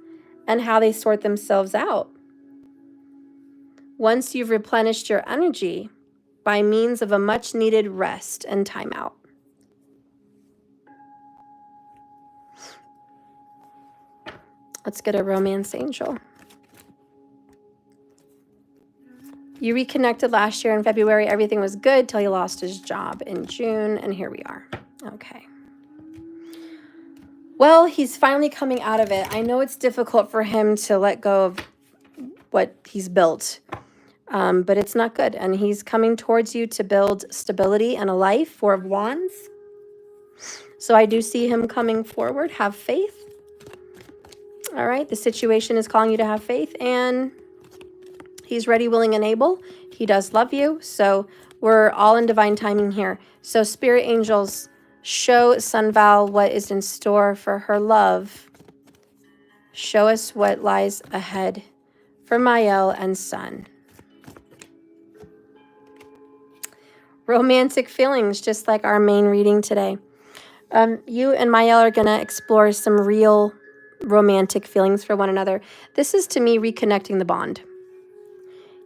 and how they sort themselves out. Once you've replenished your energy by means of a much needed rest and time out. Let's get a romance angel. You reconnected last year in February. Everything was good till he lost his job in June, and here we are. Okay. Well, he's finally coming out of it. I know it's difficult for him to let go of what he's built, but it's not good. And he's coming towards you to build stability and a life. 4 of Wands. So I do see him coming forward. Have faith. All right. The situation is calling you to have faith, and he's ready, willing, and able. He does love you. So we're all in divine timing here. So spirit angels, show Sunval what is in store for her love. Show us what lies ahead for Mael and Sun. Romantic feelings, just like our main reading today. You and Mael are going to explore some real romantic feelings for one another. This is, to me, reconnecting the bond.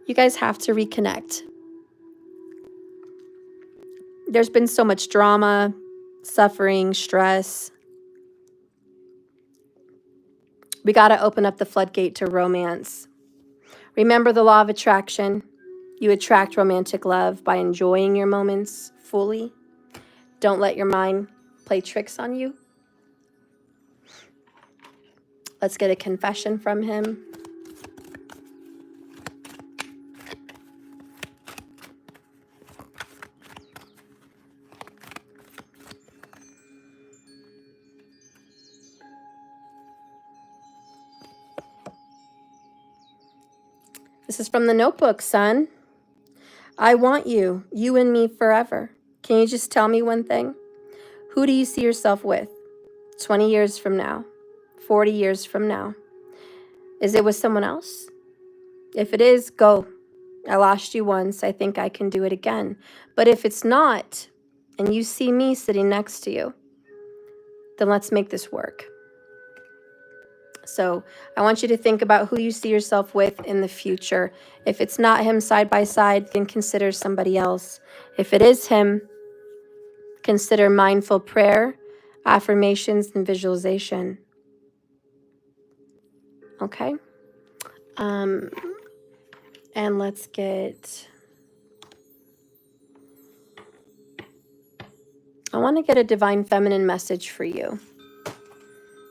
You guys have to reconnect. There's been so much drama, suffering, stress. We got to open up the floodgate to romance. Remember the law of attraction. You attract romantic love by enjoying your moments fully. Don't let your mind play tricks on you. Let's get a confession from him. This is from the notebook, son. I want you, you and me forever. Can you just tell me one thing? Who do you see yourself with 20 years from now, 40 years from now? Is it with someone else? If it is, go. I lost you once. I think I can do it again. But if it's not, and you see me sitting next to you, then let's make this work. So I want you to think about who you see yourself with in the future. If it's not him side by side, then consider somebody else. If it is him, consider mindful prayer, affirmations, and visualization. Okay? And let's get... I want to get a divine feminine message for you.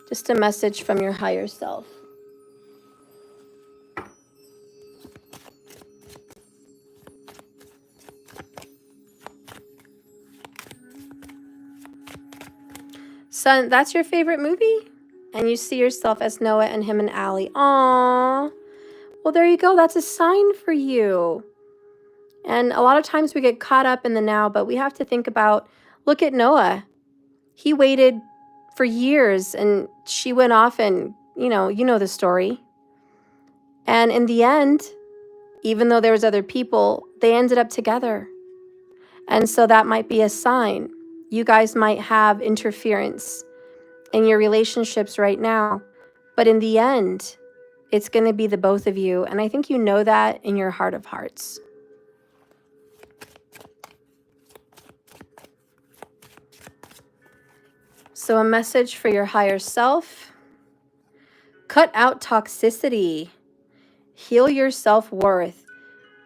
Just a message from your higher self. Son, that's your favorite movie? And you see yourself as Noah and him and Allie. Aww. Well, there you go. That's a sign for you. And a lot of times we get caught up in the now, but we have to think about, look at Noah. He waited for years and she went off and, you know the story. And in the end, even though there was other people, they ended up together. And so that might be a sign. You guys might have interference in your relationships right now, but in the end, it's going to be the both of you. And I think you know that in your heart of hearts. So a message for your higher self. Cut out toxicity. Heal your self-worth.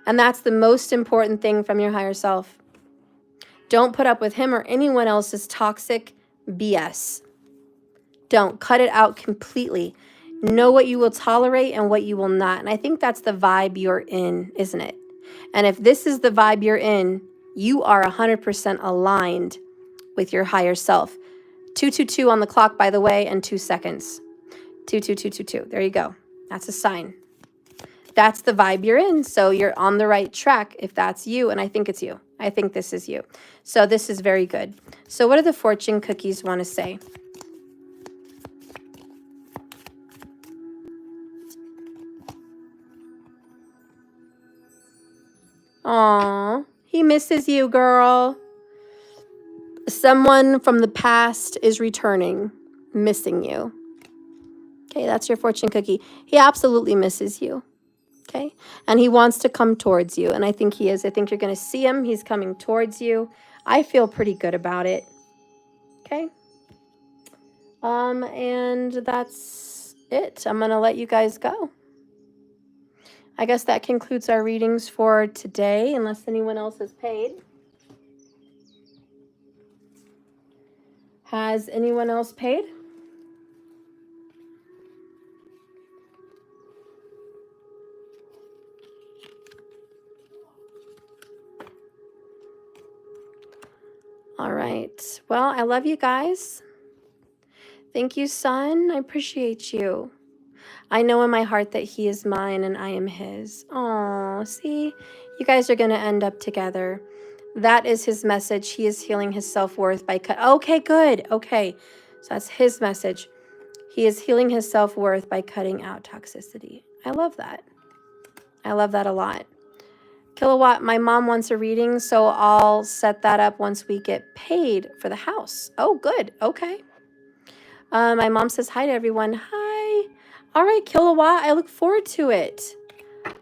And that's the most important thing from your higher self. Don't put up with him or anyone else's toxic BS. Don't. Cut it out completely. Know what you will tolerate and what you will not. And I think that's the vibe you're in, isn't it? And if this is the vibe you're in, you are 100% aligned with your higher self. 222 on the clock, by the way, and 2 seconds. 22222. There you go. That's a sign. That's the vibe you're in. So you're on the right track if that's you. And I think it's you. I think this is you. So this is very good. So what do the fortune cookies want to say? Aw, he misses you, girl. Someone from the past is returning, missing you. Okay, that's your fortune cookie. He absolutely misses you. Okay, and he wants to come towards you, and I think he is. I think you're going to see him. He's coming towards you. I feel pretty good about it. Okay. And that's it. I'm going to let you guys go. I guess that concludes our readings for today, unless anyone else has paid. Has anyone else paid? All right. Well, I love you guys. Thank you, son. I appreciate you. I know in my heart that he is mine and I am his. Oh, see? You guys are going to end up together. That is his message. He is healing his self-worth by okay, good. Okay. So that's his message. He is healing his self-worth by cutting out toxicity. I love that. I love that a lot. Kilowatt, my mom wants a reading, so I'll set that up once we get paid for the house. Oh, good. Okay. My mom says hi to everyone. Hi. All right, Kilowatt, I look forward to it.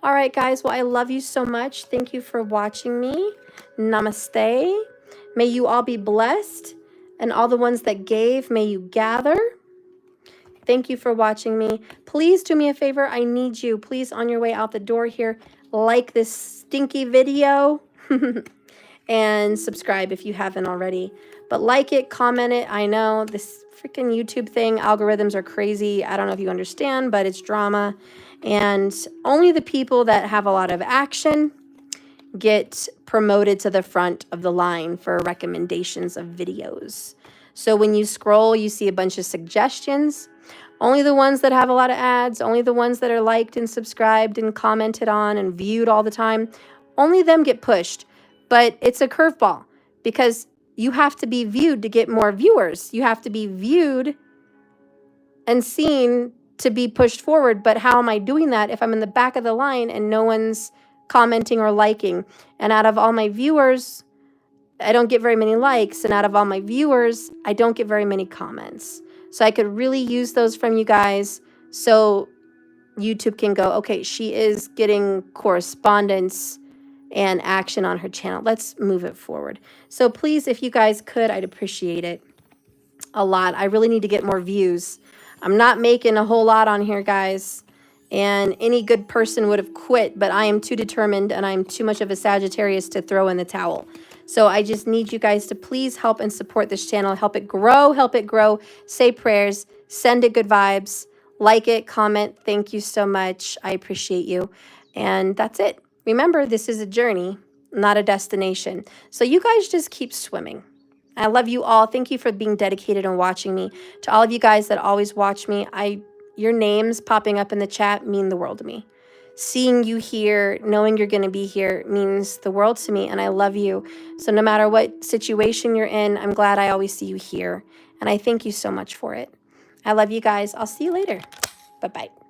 All right, guys. Well, I love you so much. Thank you for watching me. Namaste. May you all be blessed. And all the ones that gave, may you gather. Thank you for watching me. Please do me a favor. I need you. Please, on your way out the door here, like this stinky video and subscribe if you haven't already. But like it, comment it. I know this freaking YouTube thing, algorithms are crazy. I don't know if you understand, but it's drama. And only the people that have a lot of action get promoted to the front of the line for recommendations of videos. So when you scroll, you see a bunch of suggestions. Only the ones that have a lot of ads, only the ones that are liked and subscribed and commented on and viewed all the time, only them get pushed. But it's a curveball because you have to be viewed to get more viewers. You have to be viewed and seen to be pushed forward. But how am I doing that if I'm in the back of the line and no one's commenting or liking? And out of all my viewers, I don't get very many likes. And out of all my viewers, I don't get very many comments. So I could really use those from you guys so YouTube can go, okay, she is getting correspondence and action on her channel. Let's move it forward. So please, if you guys could, I'd appreciate it a lot. I really need to get more views. I'm not making a whole lot on here, guys. And any good person would have quit, but I am too determined and I'm too much of a Sagittarius to throw in the towel. So I just need you guys to please help and support this channel. Help it grow, say prayers, send it good vibes, like it, comment. Thank you so much. I appreciate you. And that's it. Remember, this is a journey, not a destination. So you guys just keep swimming. I love you all. Thank you for being dedicated and watching me. To all of you guys that always watch me, your names popping up in the chat mean the world to me. Seeing you here, knowing you're going to be here means the world to me, and I love you. So no matter what situation you're in, I'm glad I always see you here, and I thank you so much for it. I love you guys. I'll see you later. Bye-bye.